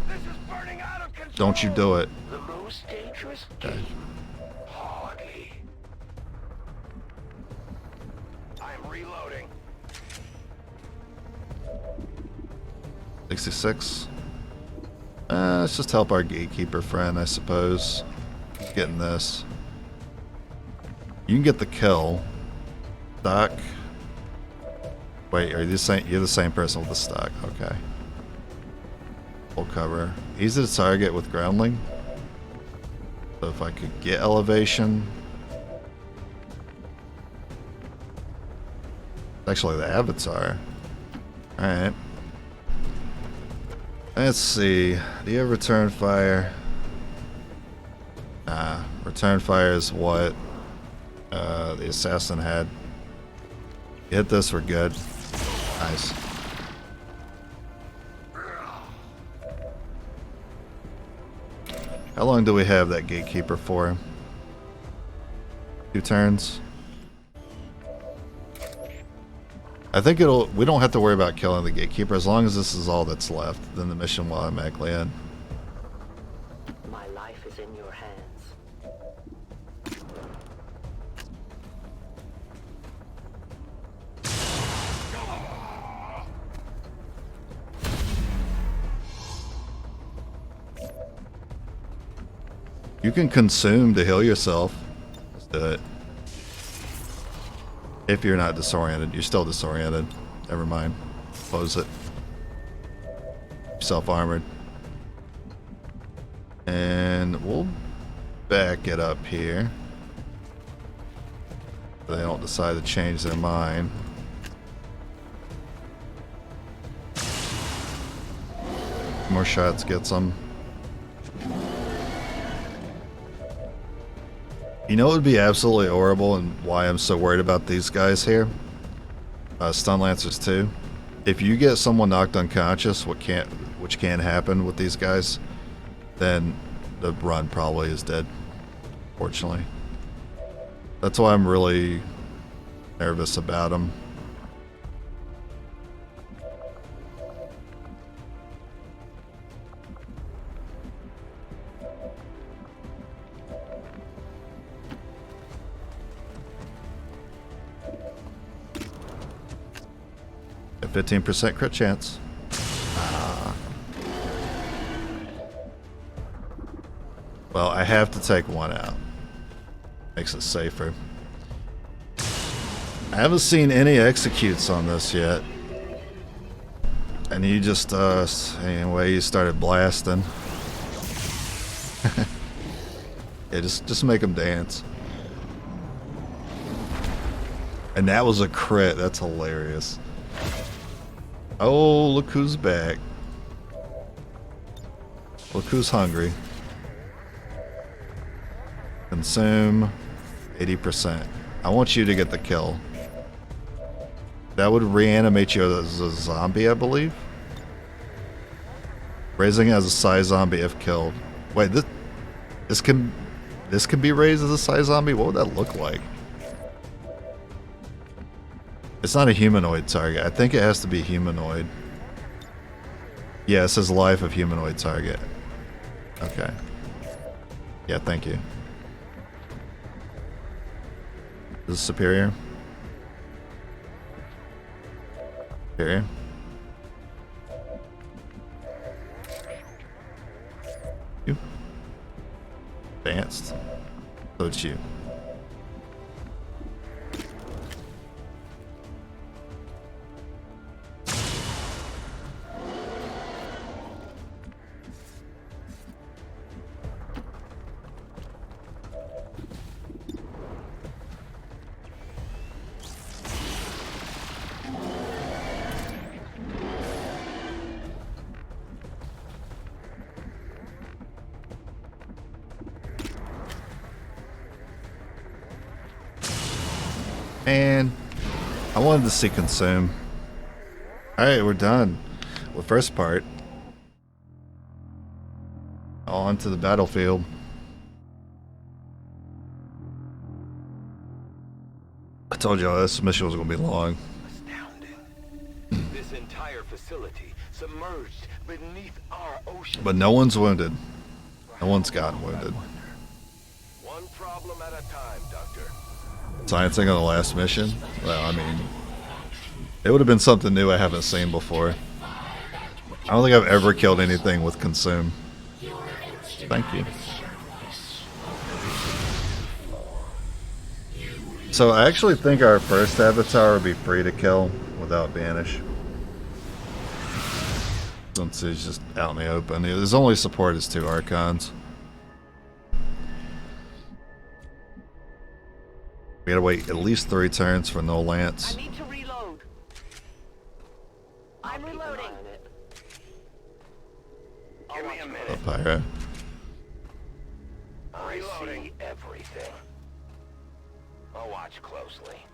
This is burning out of control. Don't you do it. The most dangerous Okay. game. Hardly. I'm reloading. 66. Let's just help our gatekeeper friend, I suppose. He's getting this. You can get the kill. Stock. Wait, are you the same? You're the same person with the stock. Okay. Full cover. Easy to target with groundling. So if I could get elevation. Actually, the Avatar. Alright. Let's see. Do you have return fire? Nah. Return fire is what the assassin had. You hit this, we're good. Nice. How long do we have that gatekeeper for? 2 turns? I think we don't have to worry about killing the gatekeeper as long as this is all that's left. Then the mission will automatically end. My life is in your hands. You can consume to heal yourself. Let's do it. If you're not disoriented. You're still disoriented. Never mind. Close it. Self-armored. And we'll back it up here. So they don't decide to change their mind. More shots gets them. You know what would be absolutely horrible and why I'm so worried about these guys here? Stun Lancers too. If you get someone knocked unconscious, which can happen with these guys, then the run probably is dead, fortunately. That's why I'm really nervous about them. A 15% crit chance. Well, I have to take one out. Makes it safer. I haven't seen any executes on this yet. And you just, anyway, you started blasting. Yeah, just make them dance. And that was a crit. That's hilarious. Oh, look who's back. Look who's hungry. Consume 80%. I want you to get the kill. That would reanimate you as a zombie, I believe. Raising as a size zombie if killed. Wait, this can be raised as a size zombie? What would that look like? It's not a humanoid target. I think it has to be humanoid. Yeah, it says life of humanoid target. Okay. Yeah, thank you. This is superior. Superior. You. Advanced. So it's you. And I wanted to see consume. Alright, we're done with first part. On to the battlefield. I told y'all this mission was going to be long. Astounding. This entire facility submerged beneath our ocean. But no one's wounded. No one's gotten wounded. One problem at a time, Doctor. Sciencing on the last mission? Well, I mean, it would have been something new I haven't seen before. I don't think I've ever killed anything with consume. Thank you. So I actually think our first avatar would be free to kill without banish. Since he's just out in the open. His only support is 2 Archons. We gotta wait at least 3 turns for no Lance. I need to reload. I'm reloading. Give me a minute. Oh, Pyro. I see everything. I'll watch closely.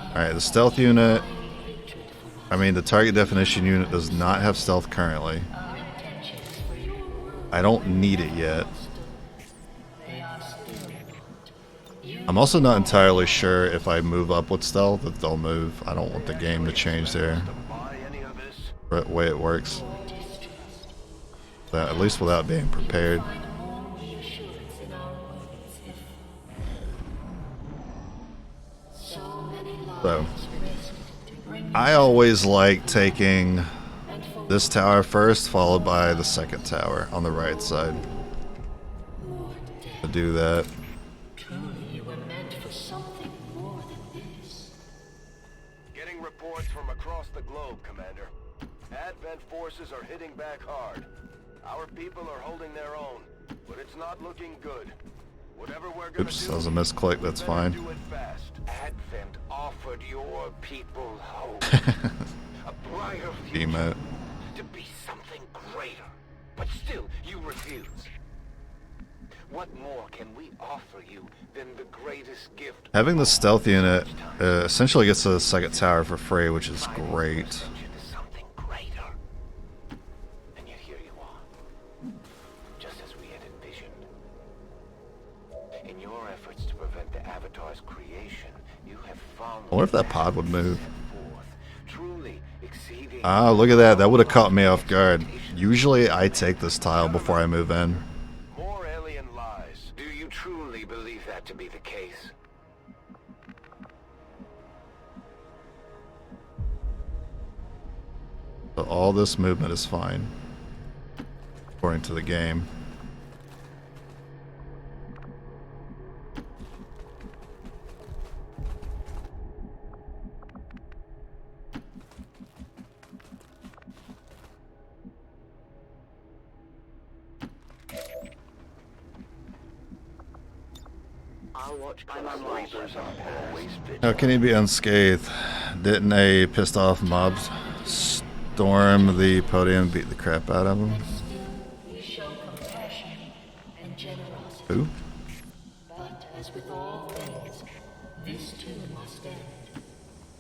Alright, the stealth unit. I mean, the target definition unit does not have stealth currently. I don't need it yet. I'm also not entirely sure if I move up with stealth that they'll move. I don't want the game to change their way it works. At least without being prepared. So, I always like taking this tower first, followed by the second tower on the right side. To do that. Getting reports from across the globe, Commander. Advent forces are hitting back hard. Our people are holding their own, but it's not looking good. Whatever we're gonna Oops, do, that was a misclick, that's fine. do it fast. Advent offered your people hope. A brighter future. Emote. To be something greater. But still, you refuse. What more can we offer you than the greatest gift? Having the stealth unit essentially gets to the second tower for free, which is great. Something greater. And yet here you are. Just as we had envisioned. In your efforts to prevent the Avatar's creation, you have found. I wonder if that pod would move. Truly exceeding. Ah, look at that. That would have caught me off guard. Usually I take this tile before I move in. More alien lies. Do you truly believe that to be the case? So all this movement is fine. According to the game. How can he be unscathed? Didn't a pissed off mob storm the podium and beat the crap out of him. You show compassion and generosity. Who? But as with all things, this too must end.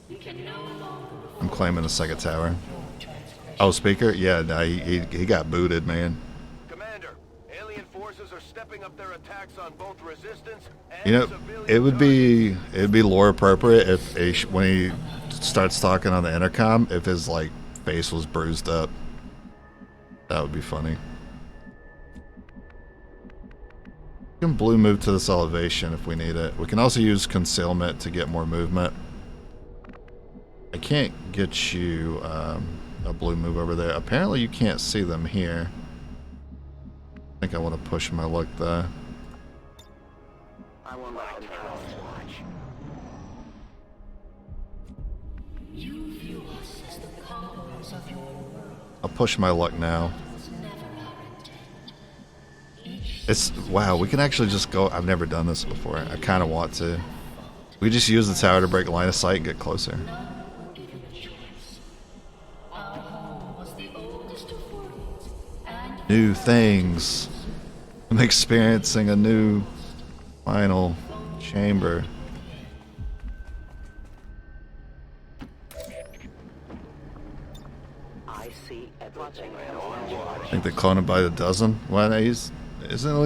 You can no longer I'm claiming the second tower. transgression. Oh, speaker? Yeah, no, he got booted, man. Commander, alien forces are stepping up their attacks on both resistance and You know, civilian it'd be lore appropriate if when he starts talking on the intercom, if his like face was bruised up. That would be funny. We can blue move to this elevation if we need it. We can also use concealment to get more movement. I can't get you a blue move over there. Apparently you can't see them here. I think I want to push my luck there. I will not watch. You view us as the conquerors of your world. I'll push my luck now. It was never our intent. Each It's wow, we can actually just go. I've never done this before. I kind of want to. We just use the tower to break line of sight and get closer. will give you a choice. Our home was the oldest of worlds, and New things. I'm experiencing a new final chamber. I see everything. I think they clone him by the dozen. Well, isn't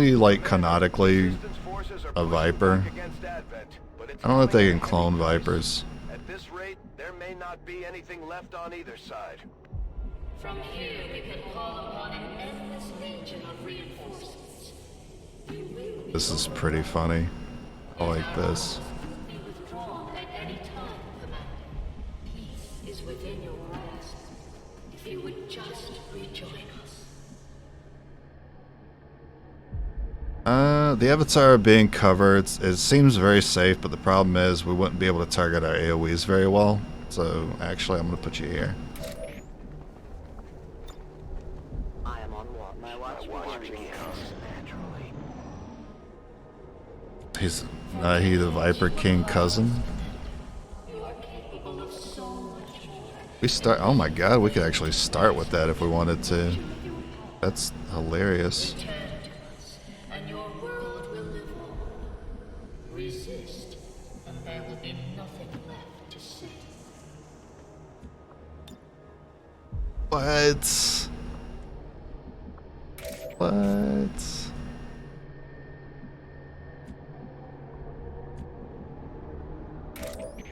he like canonically resistance forces are a pushing viper? back against Advent, but it's I don't know if they coming can at clone any price. vipers. At this rate, there may not be anything left on either side. from here we can call upon an endless legion of reinforcements. You will be This is pretty funny. I like this. be withdrawn at any time, Commander. Peace is within your grasp. If you would just rejoin us. The Avatar being covered, it seems very safe, but the problem is we wouldn't be able to target our AoEs very well. So actually, I'm going to put you here. I am on watch. My watch begins naturally. He's not he the Viper King cousin? You are capable of so much more. We start. Oh my God, we could actually start with that if we wanted to. That's hilarious. Return to us, and your world will live on. Resist, and there will be nothing left to say. What? What?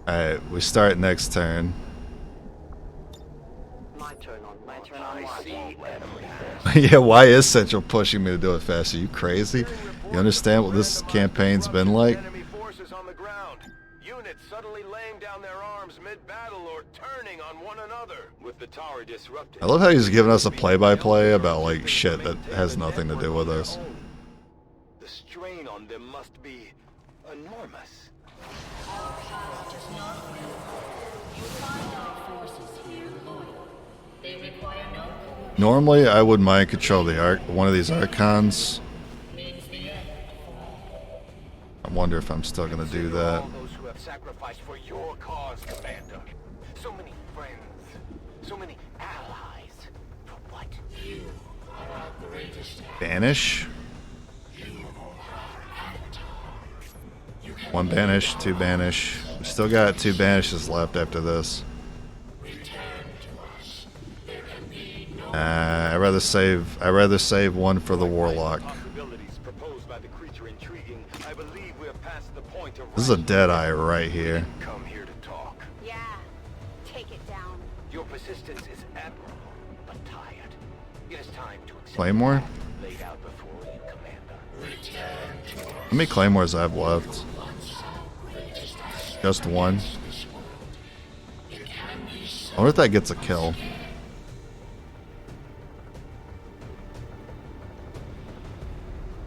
Alright, we start next turn. My turn on watch. I see everything. Yeah, why is Central pushing me to do it faster? You crazy? You understand what this campaign's been like? Enemy forces on the ground. Units suddenly laying down their arms mid-battle or turning on one another. With the tower disrupted. I love how he's giving us a play-by-play about like shit that has nothing to do with us. The strain on them must be enormous. Our power does not limit. You find our forces here loyal. They require no coercion. Normally, I would mind control the one of these Archons. Means the end. I wonder if I'm still gonna do that. All those who have sacrificed for your cause, Commander. So many friends, so many allies. For what? You are our greatest Banish. One banish, two banish. We still got two banishes left after this. I'd rather save one for the Warlock. Possibilities proposed by the creature intriguing. I believe we have passed the point of This is a dead eye right here. come here to talk. Yeah. Take it down. Your persistence is admirable, but tired. It is time to accept Claymore? the path laid out before you, Commander. How many Claymores I have left? Just one. I wonder if that gets a kill.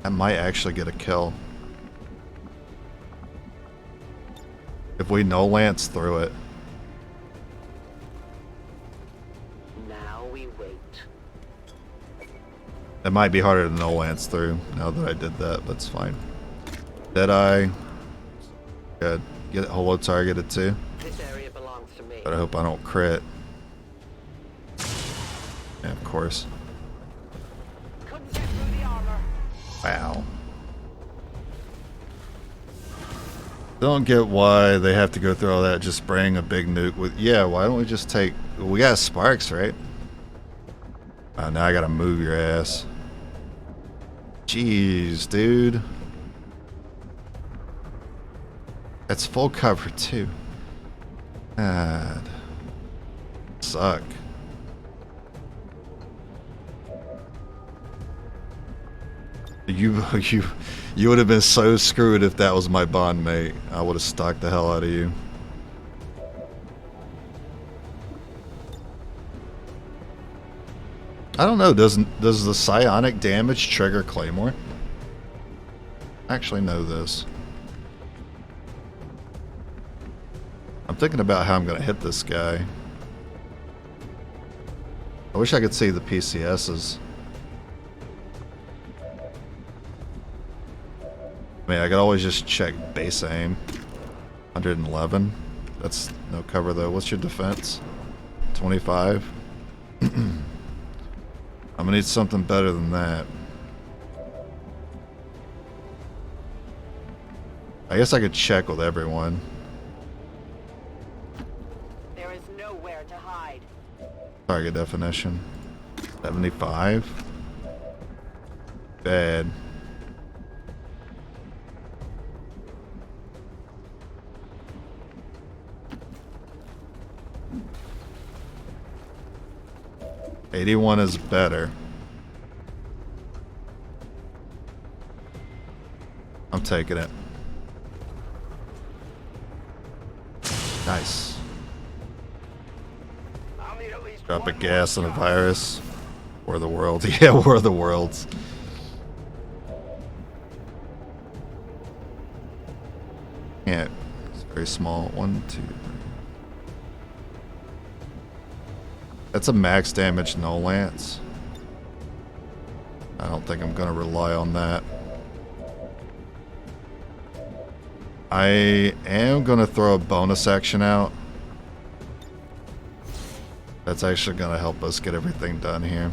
That might actually get a kill. If we no lance through it. Now we wait. It might be harder to no lance through now that I did that, but it's fine. Deadeye. Good. Get it holo targeted too. This area belongs to me. But I hope I don't crit. Yeah, of course. Couldn't get through the armor. Wow. Don't get why they have to go through all that just spraying a big nuke with... Yeah, why don't we just take... We got sparks, right? Now I gotta move your ass. Jeez, dude. That's full cover, too. God. Suck. You would have been so screwed if that was my bond mate. I would have stalked the hell out of you. I don't know, does the psionic damage trigger Claymore? I actually know this. I'm thinking about how I'm gonna hit this guy. I wish I could see the PCSs. I mean, I could always just check base aim. 111. That's no cover though. What's your defense? 25. I'm gonna need something better than that. I guess I could check with everyone. There is nowhere to hide. Target definition. 75. Bad. '81 is better. I'm taking it. Nice. I'll need at least Drop a one gas more on a shot. virus. War of the Worlds. Yeah, War of the Worlds. Yeah, it's very small. 1, 2, 3. That's a max damage no lance. I don't think I'm gonna rely on that. I am gonna throw a bonus action out. That's actually gonna help us get everything done here.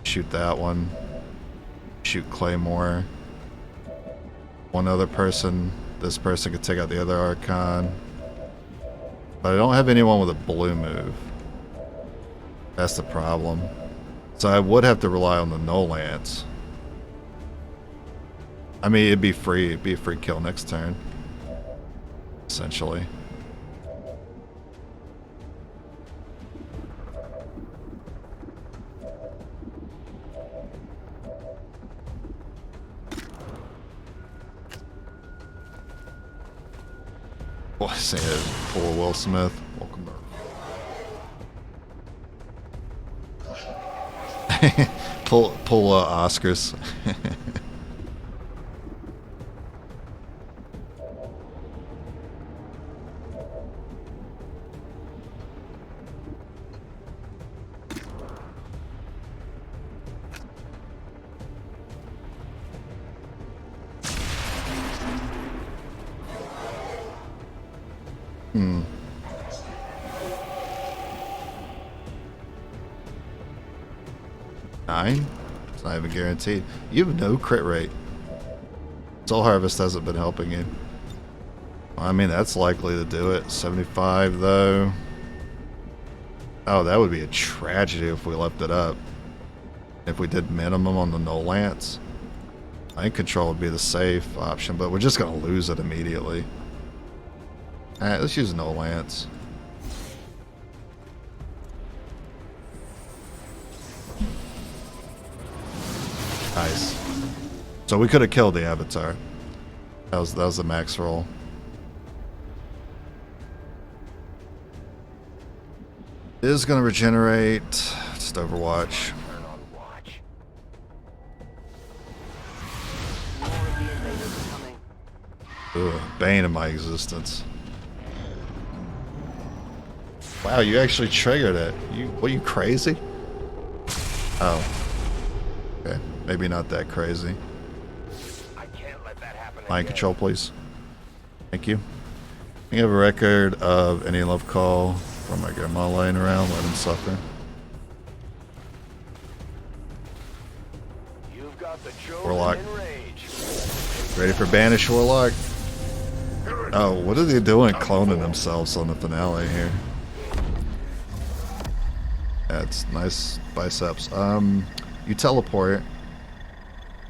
Shoot that one. Shoot Claymore. One other person. This person could take out the other Archon. But I don't have anyone with a blue move. That's the problem. So I would have to rely on the no lance. I mean, it'd be free. It'd be a free kill next turn. Essentially. Boy, say it. Poor Will Smith. Welcome back. pull Oscars. Hmm. Nine? It's not even guaranteed. You have no crit rate. Soul Harvest hasn't been helping you. Well, I mean, that's likely to do it. 75 though. Oh, that would be a tragedy if we left it up. If we did minimum on the no lance. I think control would be the safe option, but we're just gonna lose it immediately. Alright, let's use no lance. Nice. So we could have killed the Avatar. That was the max roll. It is gonna regenerate. Just Overwatch. Turn on watch. More of the invaders are coming. Ugh, bane of my existence. Wow, you actually triggered it. What, are you crazy? Oh. Okay, maybe not that crazy. I can't let that happen Mind again. control, please. Thank you. You have a record of any love call. Or my grandma laying around, let him suffer. You've got the chosen Warlock. in rage. Ready for Banish Warlock? Oh, what are they doing cloning themselves on the finale here? That's nice biceps. You teleport.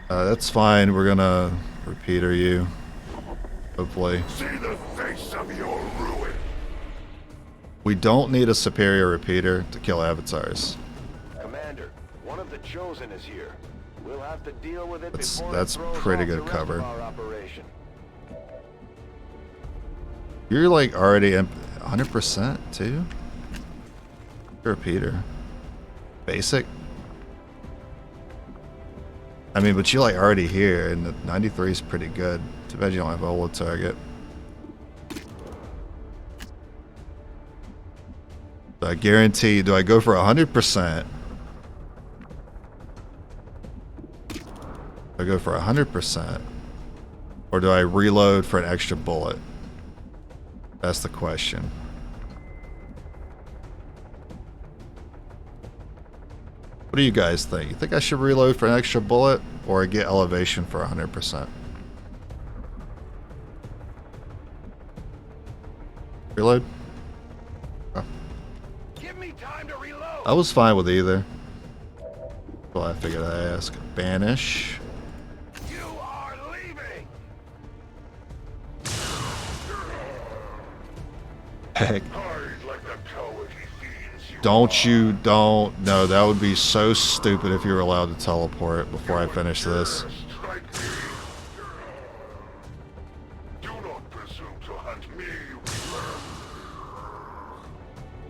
That's fine. We're gonna repeater you. Hopefully. See the face of your ruin. We don't need a superior repeater to kill avatars. Commander, one of the chosen is here. We'll have to deal with it before That's it throws pretty off good the rest cover. of our operation. You're like already 100% too? You're a repeater. Basic? I mean, but you're like already here, and the 93 is pretty good. Too bad you don't have a whole target. I guarantee, do I go for 100%? Do I go for 100%? Or do I reload for an extra bullet? That's the question. What do you guys think? You think I should reload for an extra bullet or get elevation for 100%? Reload? Oh. Give me time to reload. I was fine with either. Well, I figured I'd ask. Banish. You are leaving. Heck. Hide like the cowardly fiends you Don't. No, that would be so stupid if you were allowed to teleport before I finish this. strike me. Do not presume to hunt me,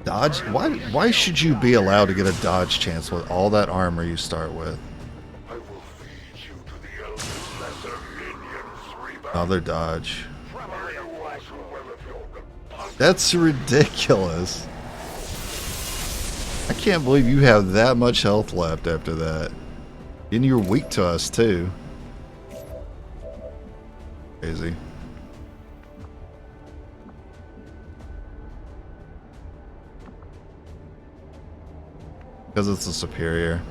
Dodge? Why should you be allowed to get a dodge chance with all that armor you start with? I will feed you to the eldest lesser minions, Reba. Another dodge. Are you also aware of your repugnant That's ridiculous. I can't believe you have that much health left after that. And you're weak to us too. Crazy. Because it's a superior.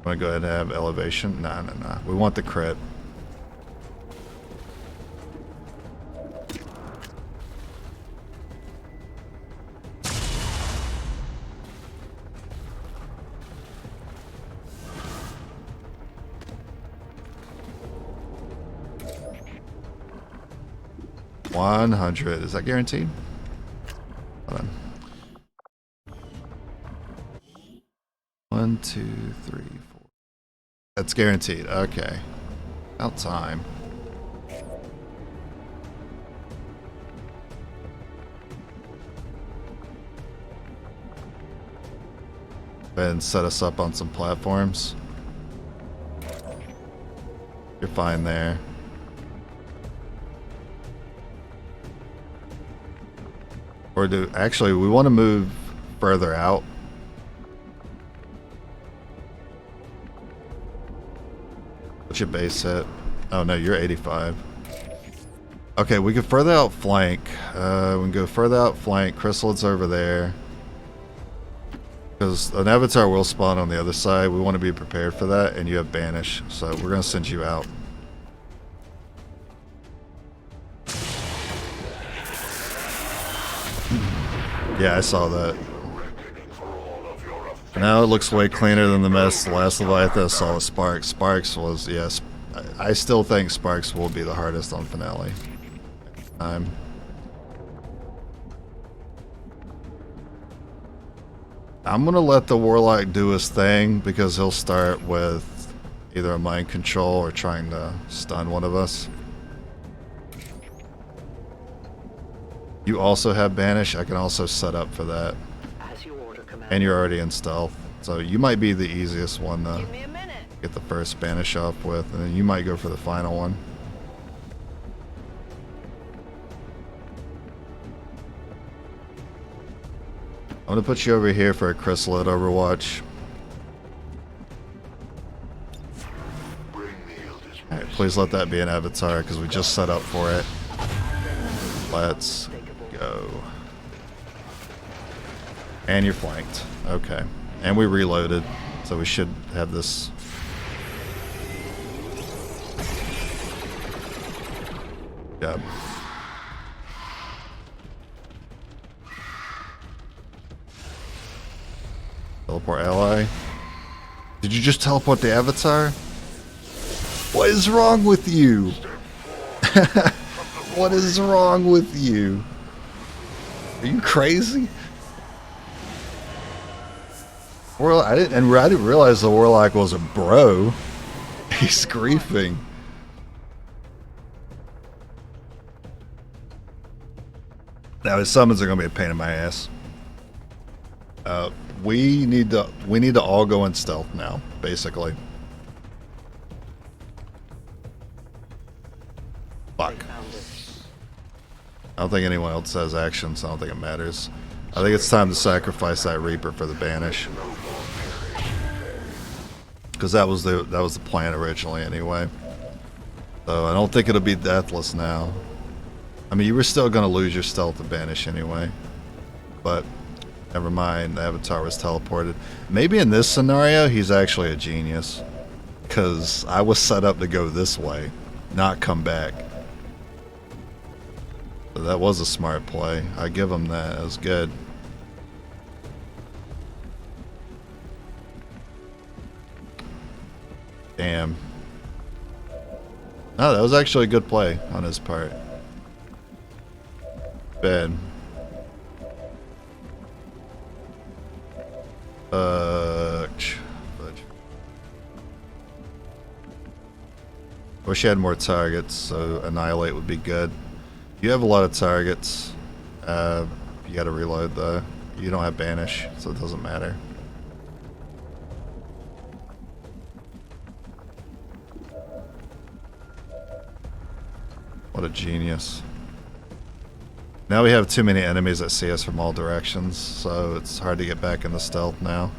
Want to go ahead and have elevation? Nah. We want the crit. $100. Is that guaranteed? Hold on. 1, 2, 3, 4. That's guaranteed. Okay. About time. Go ahead and set us up on some platforms. You're fine there. Or actually, we want to move further out. What's your base hit? Oh no, you're 85. Okay, we can further out flank. We can go further out flank. Chrysalis over there. Because an avatar will spawn on the other side. We want to be prepared for that, and you have banish, so we're going to send you out. Yeah, I saw that. Now it looks way cleaner than the mess the last Leviathan I saw with Sparks. Sparks was, yes. I still think Sparks will be the hardest on finale. I'm gonna let the Warlock do his thing because he'll start with either a mind control or trying to stun one of us. You also have banish. I can also set up for that. As you order, Commander. And you're already in stealth. So you might be the easiest one to Give me a minute. get the first banish off with, and then you might go for the final one. I'm gonna put you over here for a chrysalid Overwatch. please let that be an avatar because we just set up for it. Let's go. And you're flanked. Okay. And we reloaded, so we should have this. Yep. Teleport ally. Did you just teleport the avatar? What is wrong with you? What is wrong with you? Are you crazy? I didn't realize the Warlock was a bro. He's griefing. Now his summons are gonna be a pain in my ass. We need to all go in stealth now, basically. Fuck. I don't think anyone else has action, so I don't think it matters. I think it's time to sacrifice that Reaper for the banish. Because that was the plan originally anyway. So I don't think it'll be deathless now. I mean, you were still gonna lose your stealth to banish anyway. But never mind, the avatar was teleported. Maybe in this scenario he's actually a genius. Because I was set up to go this way, not come back. So that was a smart play. I give him that. It was good. Damn. No, that was actually a good play on his part. Bad. Wish I had more targets, so Annihilate would be good. You have a lot of targets. You gotta reload though. You don't have Banish, so it doesn't matter. What a genius. Now we have too many enemies that see us from all directions, so it's hard to get back into stealth now.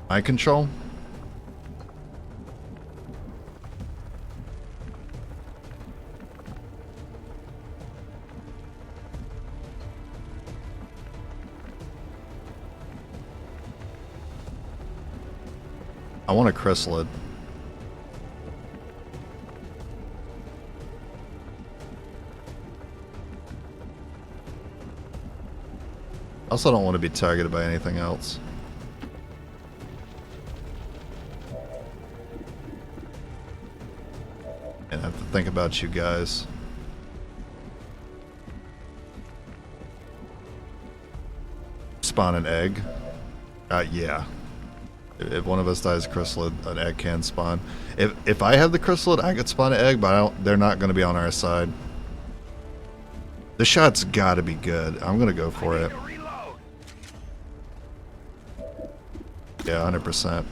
Mind control? I want a chrysalid. I also don't want to be targeted by anything else. And I have to think about you guys. Spawn an egg. Yeah. If one of us dies chrysalid, an egg can spawn. If I have the chrysalid, I could spawn an egg, but they're not going to be on our side. The shot's got to be good. I'm going to go for it. Yeah, 100%.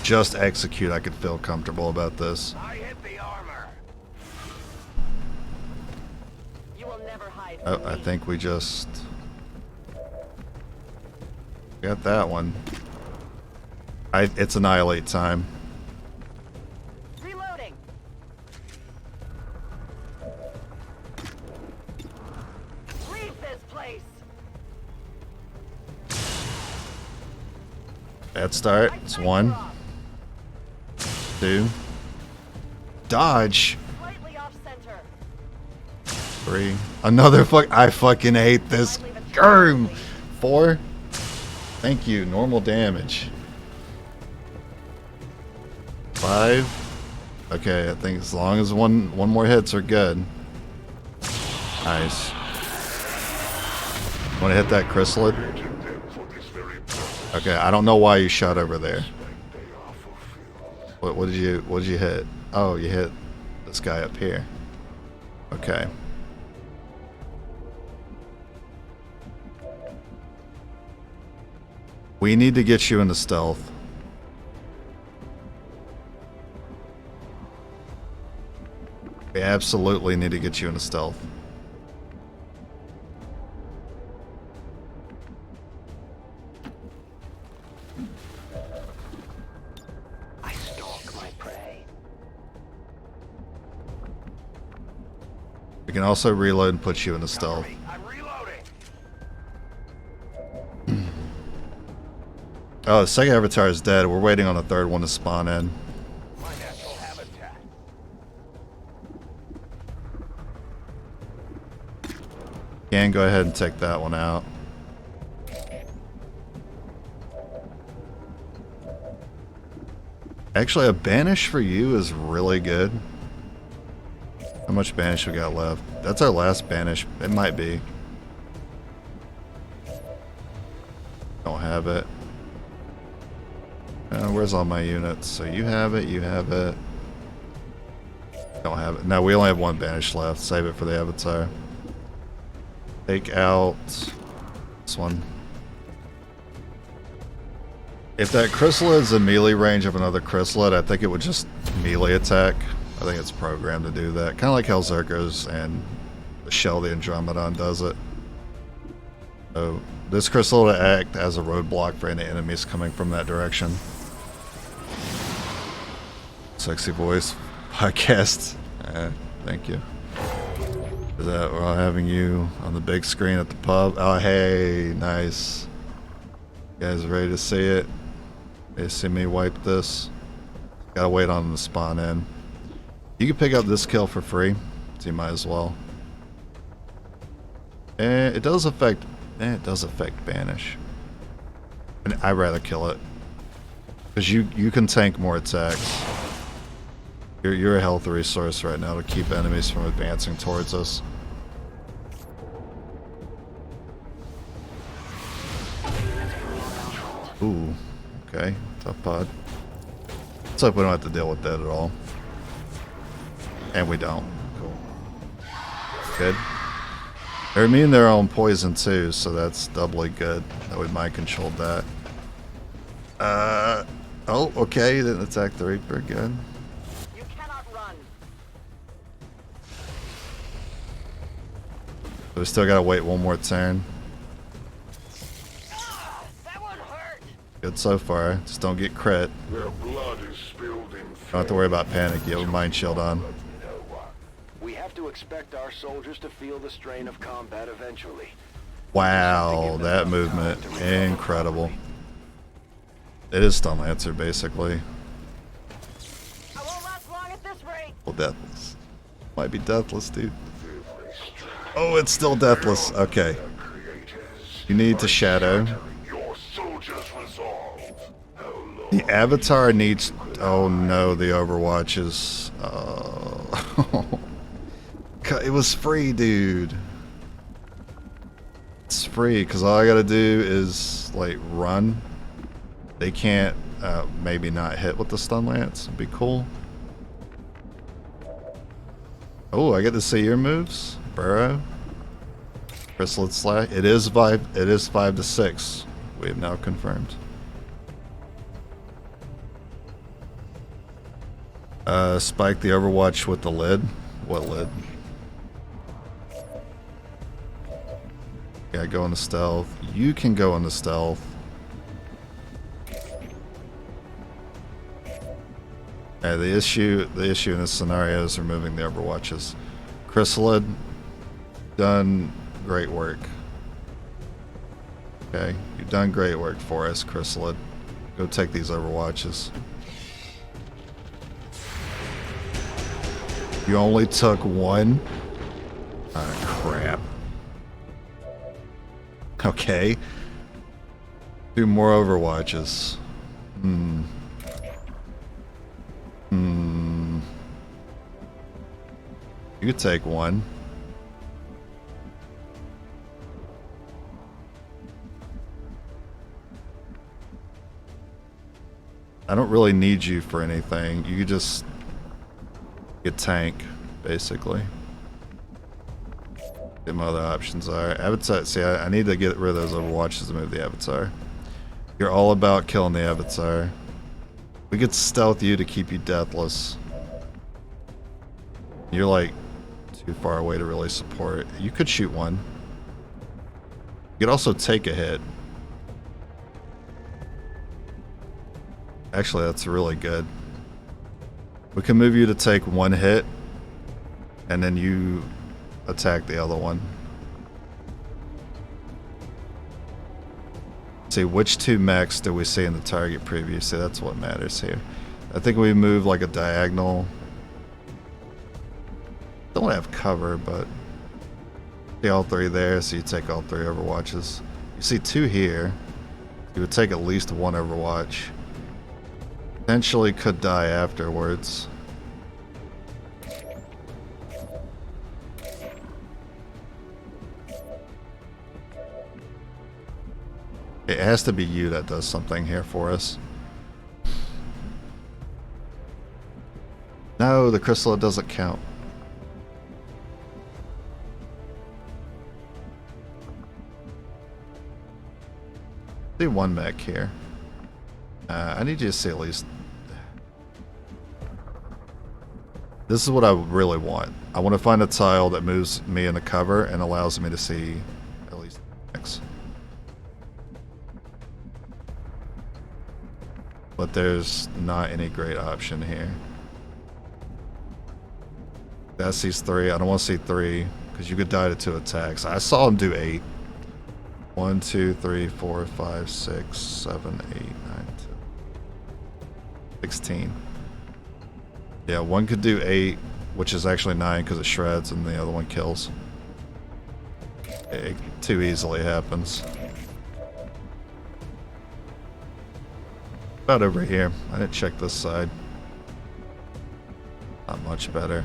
Just execute, I could feel comfortable about this. I hit the armor. You will never hide Oh, from I me. think we just got that one. It's Annihilate time. Reloading. Leave this place. Bad start. It's 1, 2. Dodge. Slightly off center. 3. Another I fucking hate this game. 4. Thank you. Normal damage. 5. Okay, I think as long as one more hits are good. Nice. Want to hit that chrysalid? Okay, I don't know why you shot over there. What did you hit? Oh, you hit this guy up here. Okay. We need to get you into stealth. We absolutely need to get you into stealth. We can also reload and put you into stealth. I'm reloading. Oh, the second avatar is dead. We're waiting on the third one to spawn in. My natural habitat. Can go ahead and take that one out. Actually, a banish for you is really good. How much banish we got left? That's our last banish. It might be. Don't have it. Where's all my units? So you have it, you have it. Don't have it. No, we only have one banish left. Save it for the avatar. Take out this one. If that chrysalid is in melee range of another chrysalid, I think it would just melee attack. I think it's programmed to do that. Kind of like how Zerkos and the Shell the Andromedon does it. So this crystal will act as a roadblock for any enemies coming from that direction. Sexy voice podcast. Thank you. Is that we're all having you on the big screen at the pub? Oh, hey, nice. You guys ready to see it? They see me wipe this. Gotta wait on them to spawn in. You can pick up this kill for free, so you might as well. And it does affect. It does affect banish. And I'd rather kill it because you can tank more attacks. You're a health resource right now to keep enemies from advancing towards us. Ooh, okay, tough pod. Let's hope we don't have to deal with that at all. And we don't. Cool. Good. They're immune to their own poison too, so that's doubly good that we mind controlled that. Oh, okay, you didn't attack the Reaper, good. You cannot run. We still gotta wait one more turn. That one hurt. Good so far. Just don't get crit. Their blood is spilled in. Don't have to worry about panic yet with Mind Shield on. We have to expect our soldiers to feel the strain of combat eventually. Wow, that movement. Incredible. It is Stun Lancer, basically. I won't last long at this rate. Well, deathless. Might be deathless, dude. Oh, it's still deathless. Okay. You need to shadow. Your soldiers resolve. How long? The avatar needs... Oh no, the Overwatch is... It was free, dude. It's free, because all I gotta do is, like, run. They can't, maybe not hit with the Stun Lance. It'd be cool. Oh, I get to see your moves. Burrow. Chrysalid Slash. It is 5 to 6. We have now confirmed. Spike the Overwatch with the lid. What lid? Yeah, go into stealth. You can go into stealth. Yeah, the issue in this scenario is removing the Overwatches. Chrysalid, done great work. Okay, you've done great work for us, Chrysalid. Go take these Overwatches. You only took one? Ah, crap. Okay. Do more Overwatches. You could take one. I don't really need you for anything. You just get tank, basically. Get my other options are. Avatar, see, I need to get rid of those Overwatches to move the Avatar. You're all about killing the Avatar. We could stealth you to keep you deathless. You're like too far away to really support. You could shoot one. You could also take a hit. Actually, that's really good. We can move you to take one hit, and then you attack the other one. See, which two mechs do we see in the target preview? See, that's what matters here. I think we move like a diagonal. Don't have cover, but see all three there, so you take all three Overwatches. You see two here. You would take at least one Overwatch. Potentially could die afterwards. It has to be you that does something here for us. No, the crystal doesn't count. See one mech here. I need you to see at least. This is what I really want. I want to find a tile that moves me in the cover and allows me to see at least mechs. But there's not any great option here. That sees 3. I don't want to see 3 because you could die to 2 attacks. I saw him do 8. 1, 2, 3, 4, 5, 6, 7, 8, 9, 10, 16. Yeah, one could do 8, which is actually 9 because it shreds, and the other one kills. It too easily happens. About over here. I didn't check this side. Not much better.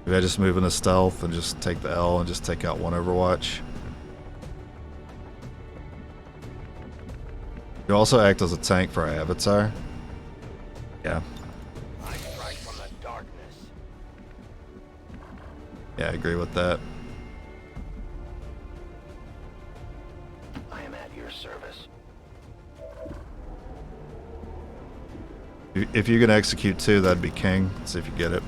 Maybe I just move into stealth and just take the L and just take out one Overwatch. You also act as a tank for our Avatar. Yeah. I strike from the darkness. Yeah, I agree with that. I am at your service. If you can execute 2, that'd be king. Let's see if you get it.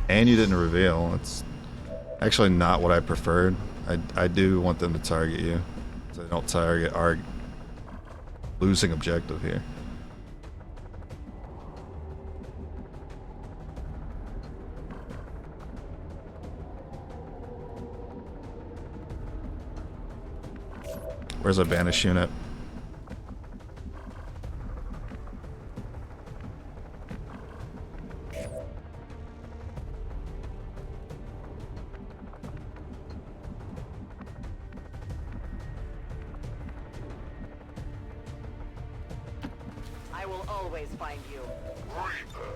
And you didn't reveal. It's actually not what I preferred. I do want them to target you, so they don't target our losing objective here. Where's our banish unit? I will always find you. Reaper,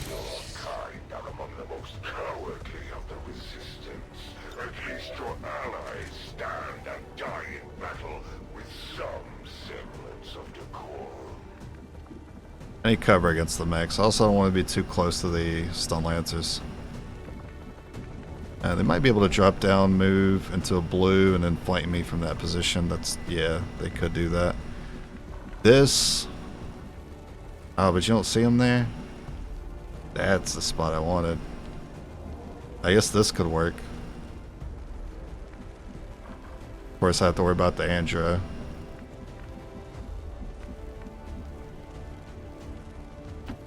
your kind are among the most cowardly of the resistance. At least your allies stand and die in battle with some semblance of decorum. Any cover against the mechs. Also, don't want to be too close to the stun lancers. They might be able to drop down, move into a blue, and then flank me from that position. That's, yeah, they could do that. This. Oh, but you don't see them there? That's the spot I wanted. I guess this could work. Of course, I have to worry about the Andra.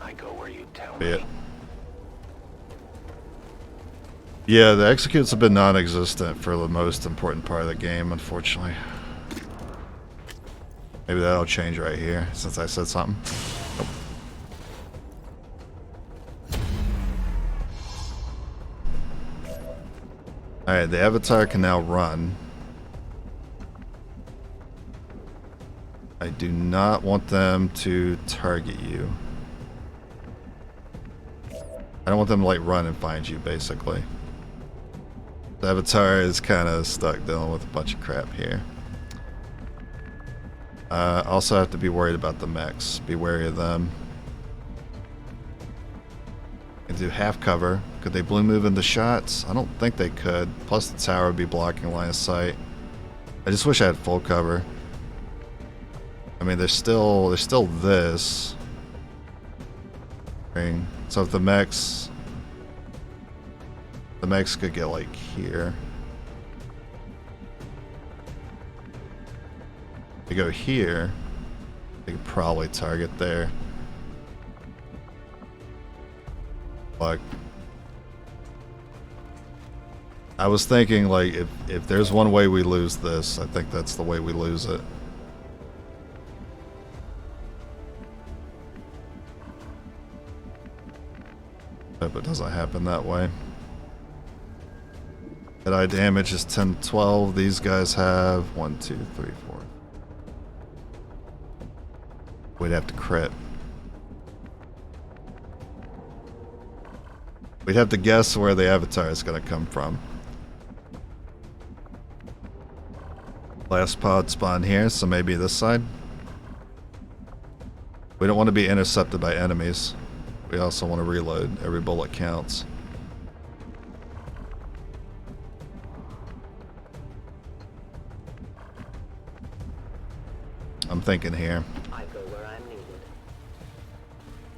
I go where you tell Be me. it. Yeah, the executes have been non-existent for the most important part of the game, unfortunately. Maybe that'll change right here, since I said something. Nope. Alright, the Avatar can now run. I do not want them to target you. I don't want them to like run and find you, basically. The Avatar is kind of stuck dealing with a bunch of crap here. Also have to be worried about the mechs. Be wary of them. And do half cover. Could they blue move into shots? I don't think they could. Plus the tower would be blocking line of sight. I just wish I had full cover. I mean, there's still this ring. So if the mechs could get like here. They go here. They could probably target there. Like, I was thinking, like, if there's one way we lose this, I think that's the way we lose it. Hope it doesn't happen that way. Eye damage is 10, 12. These guys have 1, 2, 3, 4. We'd have to crit. We'd have to guess where the avatar is going to come from. Last pod spawn here, so maybe this side. We don't want to be intercepted by enemies. We also want to reload. Every bullet counts. I'm thinking here. I go where I'm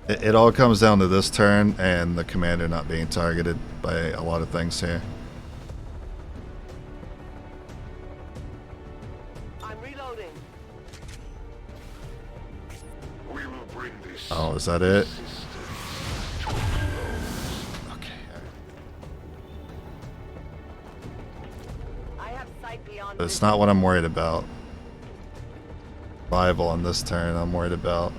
needed. It all comes down to this turn and the commander not being targeted by a lot of things here. I'm reloading. We will bring this. Oh, is that it? Okay. I have sight beyond. But it's not what I'm worried about. Survival on this turn I'm worried about.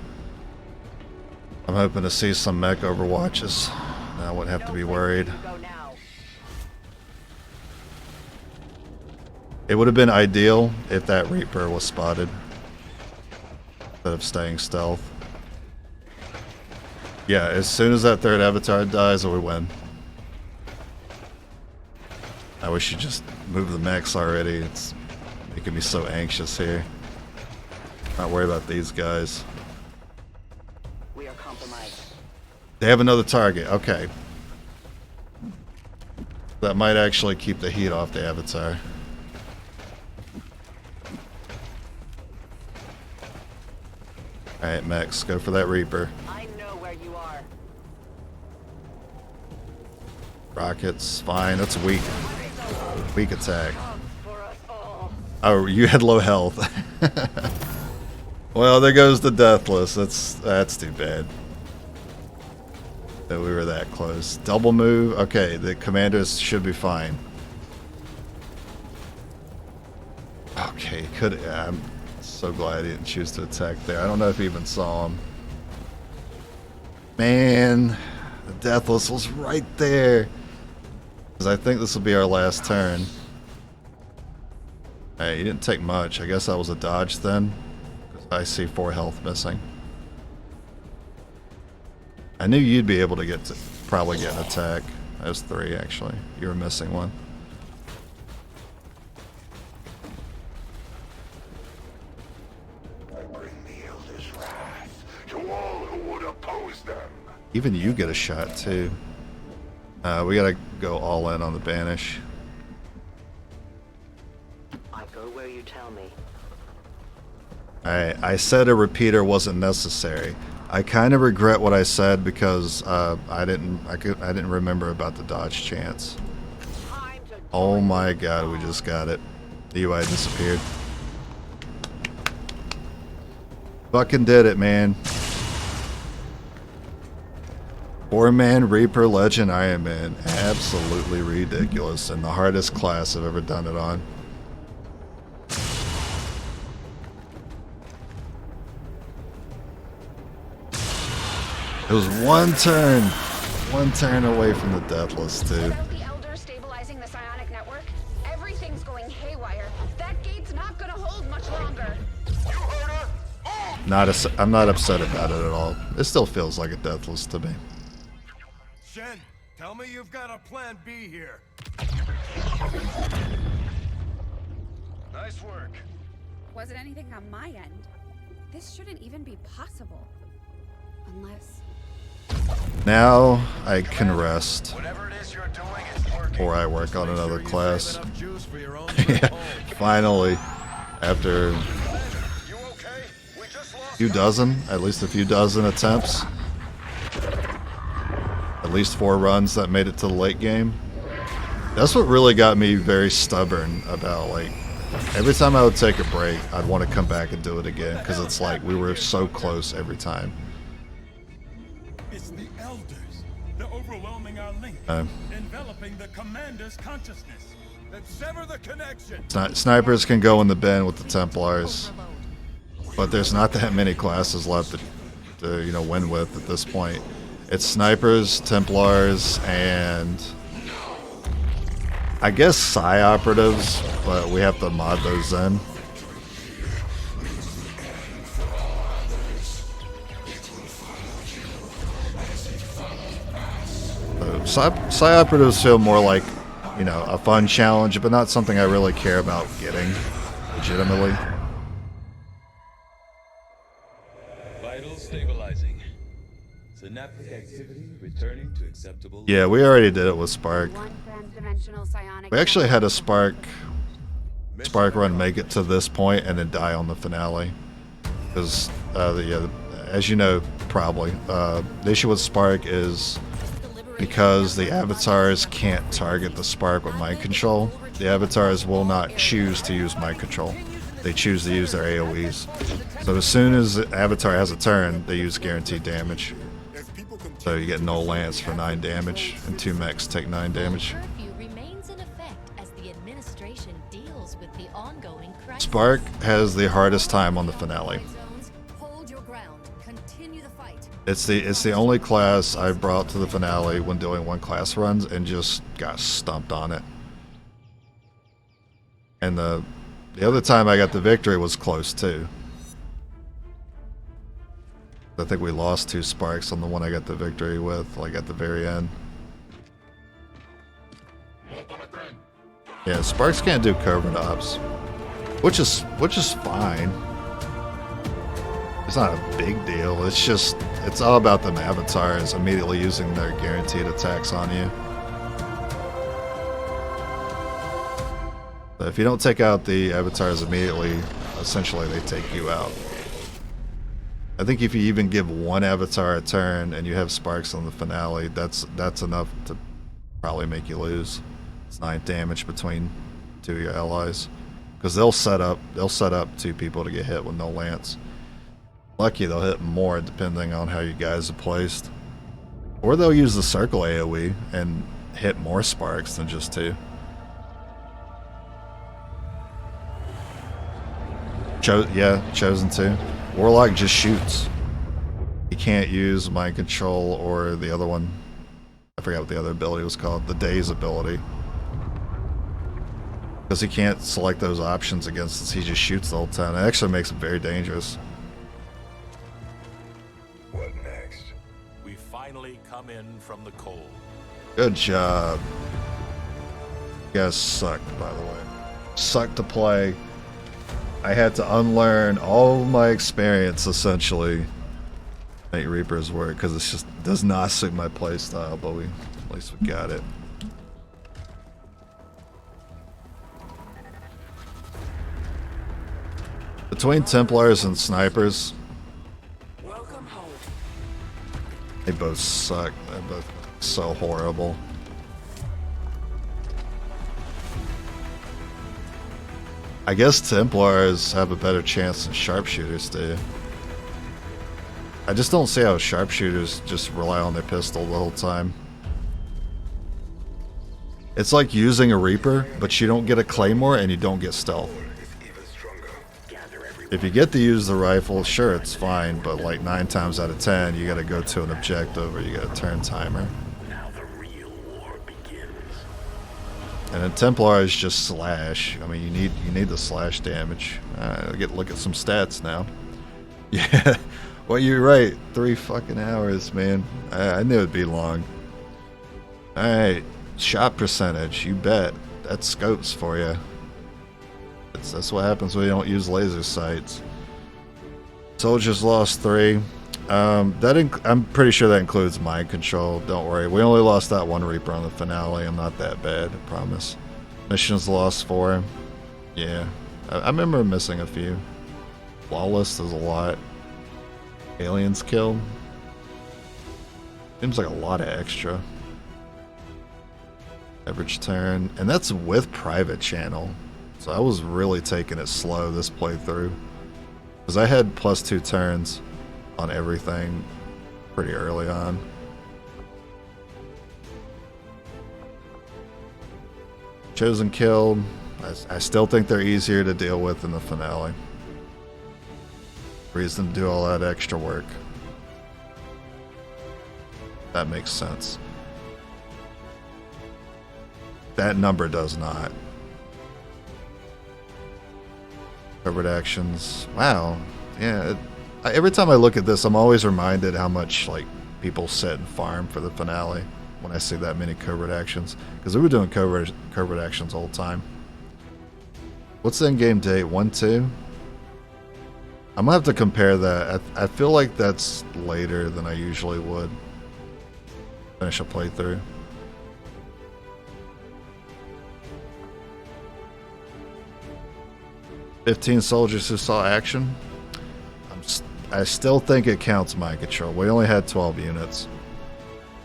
I'm hoping to see some mech overwatches. I wouldn't have to be worried. Go now. It would have been ideal if that Reaper was spotted instead of staying stealth. Yeah, as soon as that third avatar dies, we win. I wish you just moved the mechs already. It's making me so anxious here. Not worry about these guys. We are compromised. They have another target. Okay. That might actually keep the heat off the avatar. Alright, Max, go for that Reaper. I know where you are. Rockets, fine. That's weak. Weak attack. For us all. Oh, you had low health. Well, there goes the Deathless. That's too bad. That we were that close. Double move. Okay, the commanders should be fine. Okay, could. I'm so glad he didn't choose to attack there. I don't know if he even saw him. Man, the Deathless was right there. Because I think this will be our last turn. Hey, he didn't take much. I guess that was a dodge then. I see 4 health missing. I knew you'd be able to get to probably get an attack. That was 3 actually. You were missing 1. I bring the Elder's wrath to all who would oppose them. Even you get a shot too. We gotta go all in on the banish. I go where you tell me. I said a repeater wasn't necessary. I kind of regret what I said because I didn't remember about the dodge chance. Oh my god, we just got it. The UI disappeared. Fucking did it, man. 4-man Reaper Legend Ironman. Absolutely ridiculous and the hardest class I've ever done it on. It was one turn away from the Deathless too. Without the Elder stabilizing the psionic network, everything's going haywire. That gate's not gonna hold much longer. I'm not upset about it at all. It still feels like a Deathless to me. Shen, tell me you've got a plan B here. Nice work. Wasn't anything on my end. This shouldn't even be possible. Unless... Now I can rest. Whatever it is you're doing is working. Or I work on another class. Enough juice for your own Yeah, finally. After You okay? We just lost at least a few dozen attempts. At least 4 runs that made it to the late game. That's what really got me very stubborn about like Every time I would take a break, I'd want to come back and do it again because it's like we were so close every time. It's the elders. They're overwhelming our link, enveloping the commander's consciousness. Then sever the connection. Snipers can go in the bin with the Templars, but there's not that many classes left to you know, win with at this point. It's snipers, Templars, and I guess Psi operatives, but we have to mod those in. So Psi operatives feel more like, you know, a fun challenge, but not something I really care about getting legitimately. Vitals stabilizing. Synaptic activity returning to acceptable. Yeah, we already did it with Spark. One transdimensional psionic We actually had a network. Spark run make it to this point and then die on the finale. Because, as you know, probably, the issue with Spark is because the avatars can't target the Spark with mind control, the avatars will not choose to use mind control. They choose to use their AoEs. So as soon as the avatar has a turn, they use guaranteed damage. So you get no lance for 9 damage, and 2 mechs take 9 damage. Curfew remains in effect as the administration deals with the ongoing crisis. Spark has the hardest time on the finale. Hold your ground. Continue the fight. It's the only class I brought to the finale when doing one class runs and just got stumped on it. And the other time I got the victory was close too. I think we lost 2 Sparks on the one I got the victory with, like at the very end. Yeah, Sparks can't do covert ops, which is fine. It's not a big deal. It's just, it's all about them avatars immediately using their guaranteed attacks on you. But if you don't take out the avatars immediately, essentially they take you out. I think if you even give one avatar a turn and you have Sparks on the finale, that's enough to probably make you lose. It's 9 damage between 2 of your allies, because they'll set up 2 people to get hit with no lance. Lucky they'll hit more depending on how you guys are placed, or they'll use the circle AoE and hit more Sparks than just 2. Chosen 2. Warlock just shoots. He can't use mind control or the other one. I forgot what the other ability was called. The Daze ability. Because he can't select those options against us. He just shoots the whole time. It actually makes him very dangerous. What next? We finally come in from the cold. Good job. You guys sucked, by the way. Sucked to play. I had to unlearn all my experience, essentially. Make Reapers work, because it just does not suit my playstyle, but at least we got it. Between Templars and Snipers, they both suck. They're both so horrible. I guess Templars have a better chance than Sharpshooters do. I just don't see how Sharpshooters just rely on their pistol the whole time. It's like using a Reaper, but you don't get a Claymore and you don't get stealth. If you get to use the rifle, sure, it's fine, but like 9 times out of 10, you gotta go to an objective or you got a turn timer. And then Templars just slash. I mean, you need the slash damage. Look at some stats now. Yeah, well, you're right. 3 fucking hours, man. I knew it'd be long. All right, shot percentage. You bet. That's scopes for you. That's what happens when you don't use laser sights. Soldiers lost 3. I'm pretty sure that includes mind control. Don't worry. We only lost that one Reaper on the finale. I'm not that bad, I promise. Missions lost 4. Yeah. I remember missing a few. Flawless is a lot. Aliens killed. Seems like a lot of extra. Average turn. And that's with private channel. So I was really taking it slow this playthrough. Because I had +2 turns on everything pretty early on. Chosen killed. I still think they're easier to deal with in the finale. Reason to do all that extra work. That makes sense. That number does not. Covert actions. Wow. Yeah. Every time I look at this, I'm always reminded how much like people sit and farm for the finale when I see that many covert actions. Because we were doing covert actions all the time. What's the in-game date? 1-2? I'm gonna have to compare that. I feel like that's later than I usually would. Finish a playthrough. "15 soldiers who saw action." I still think it counts mind control. We only had 12 units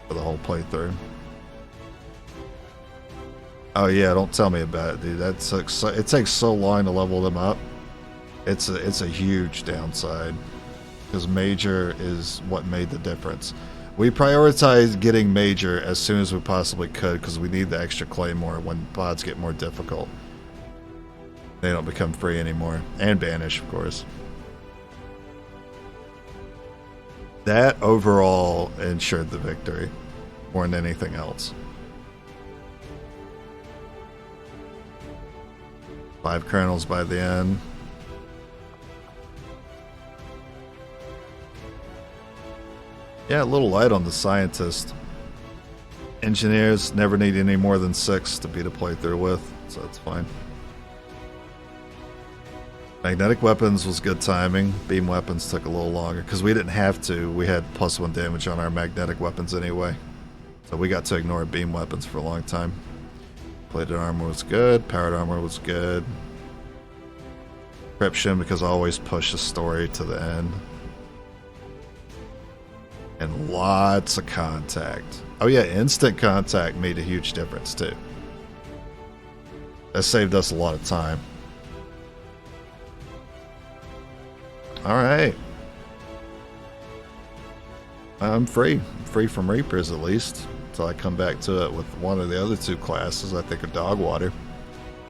for the whole playthrough. Oh yeah, don't tell me about it, dude. It takes so long to level them up. It's a huge downside because major is what made the difference. We prioritized getting major as soon as we possibly could because we need the extra claymore when pods get more difficult. They don't become free anymore. And banish, of course. That overall ensured the victory more than anything else. 5 colonels by the end. Yeah, a little light on the scientist. Engineers never need any more than 6 to beat a playthrough with, so that's fine. Magnetic weapons was good timing. Beam weapons took a little longer because we didn't have to. We had +1 damage on our magnetic weapons anyway. So we got to ignore beam weapons for a long time. Plated armor was good. Powered armor was good. Encryption because I always push the story to the end. And lots of contact. Oh yeah, instant contact made a huge difference too. That saved us a lot of time. Alright. I'm free. I'm free from Reapers at least. Until I come back to it with one of the other 2 classes, I think of Dog Water.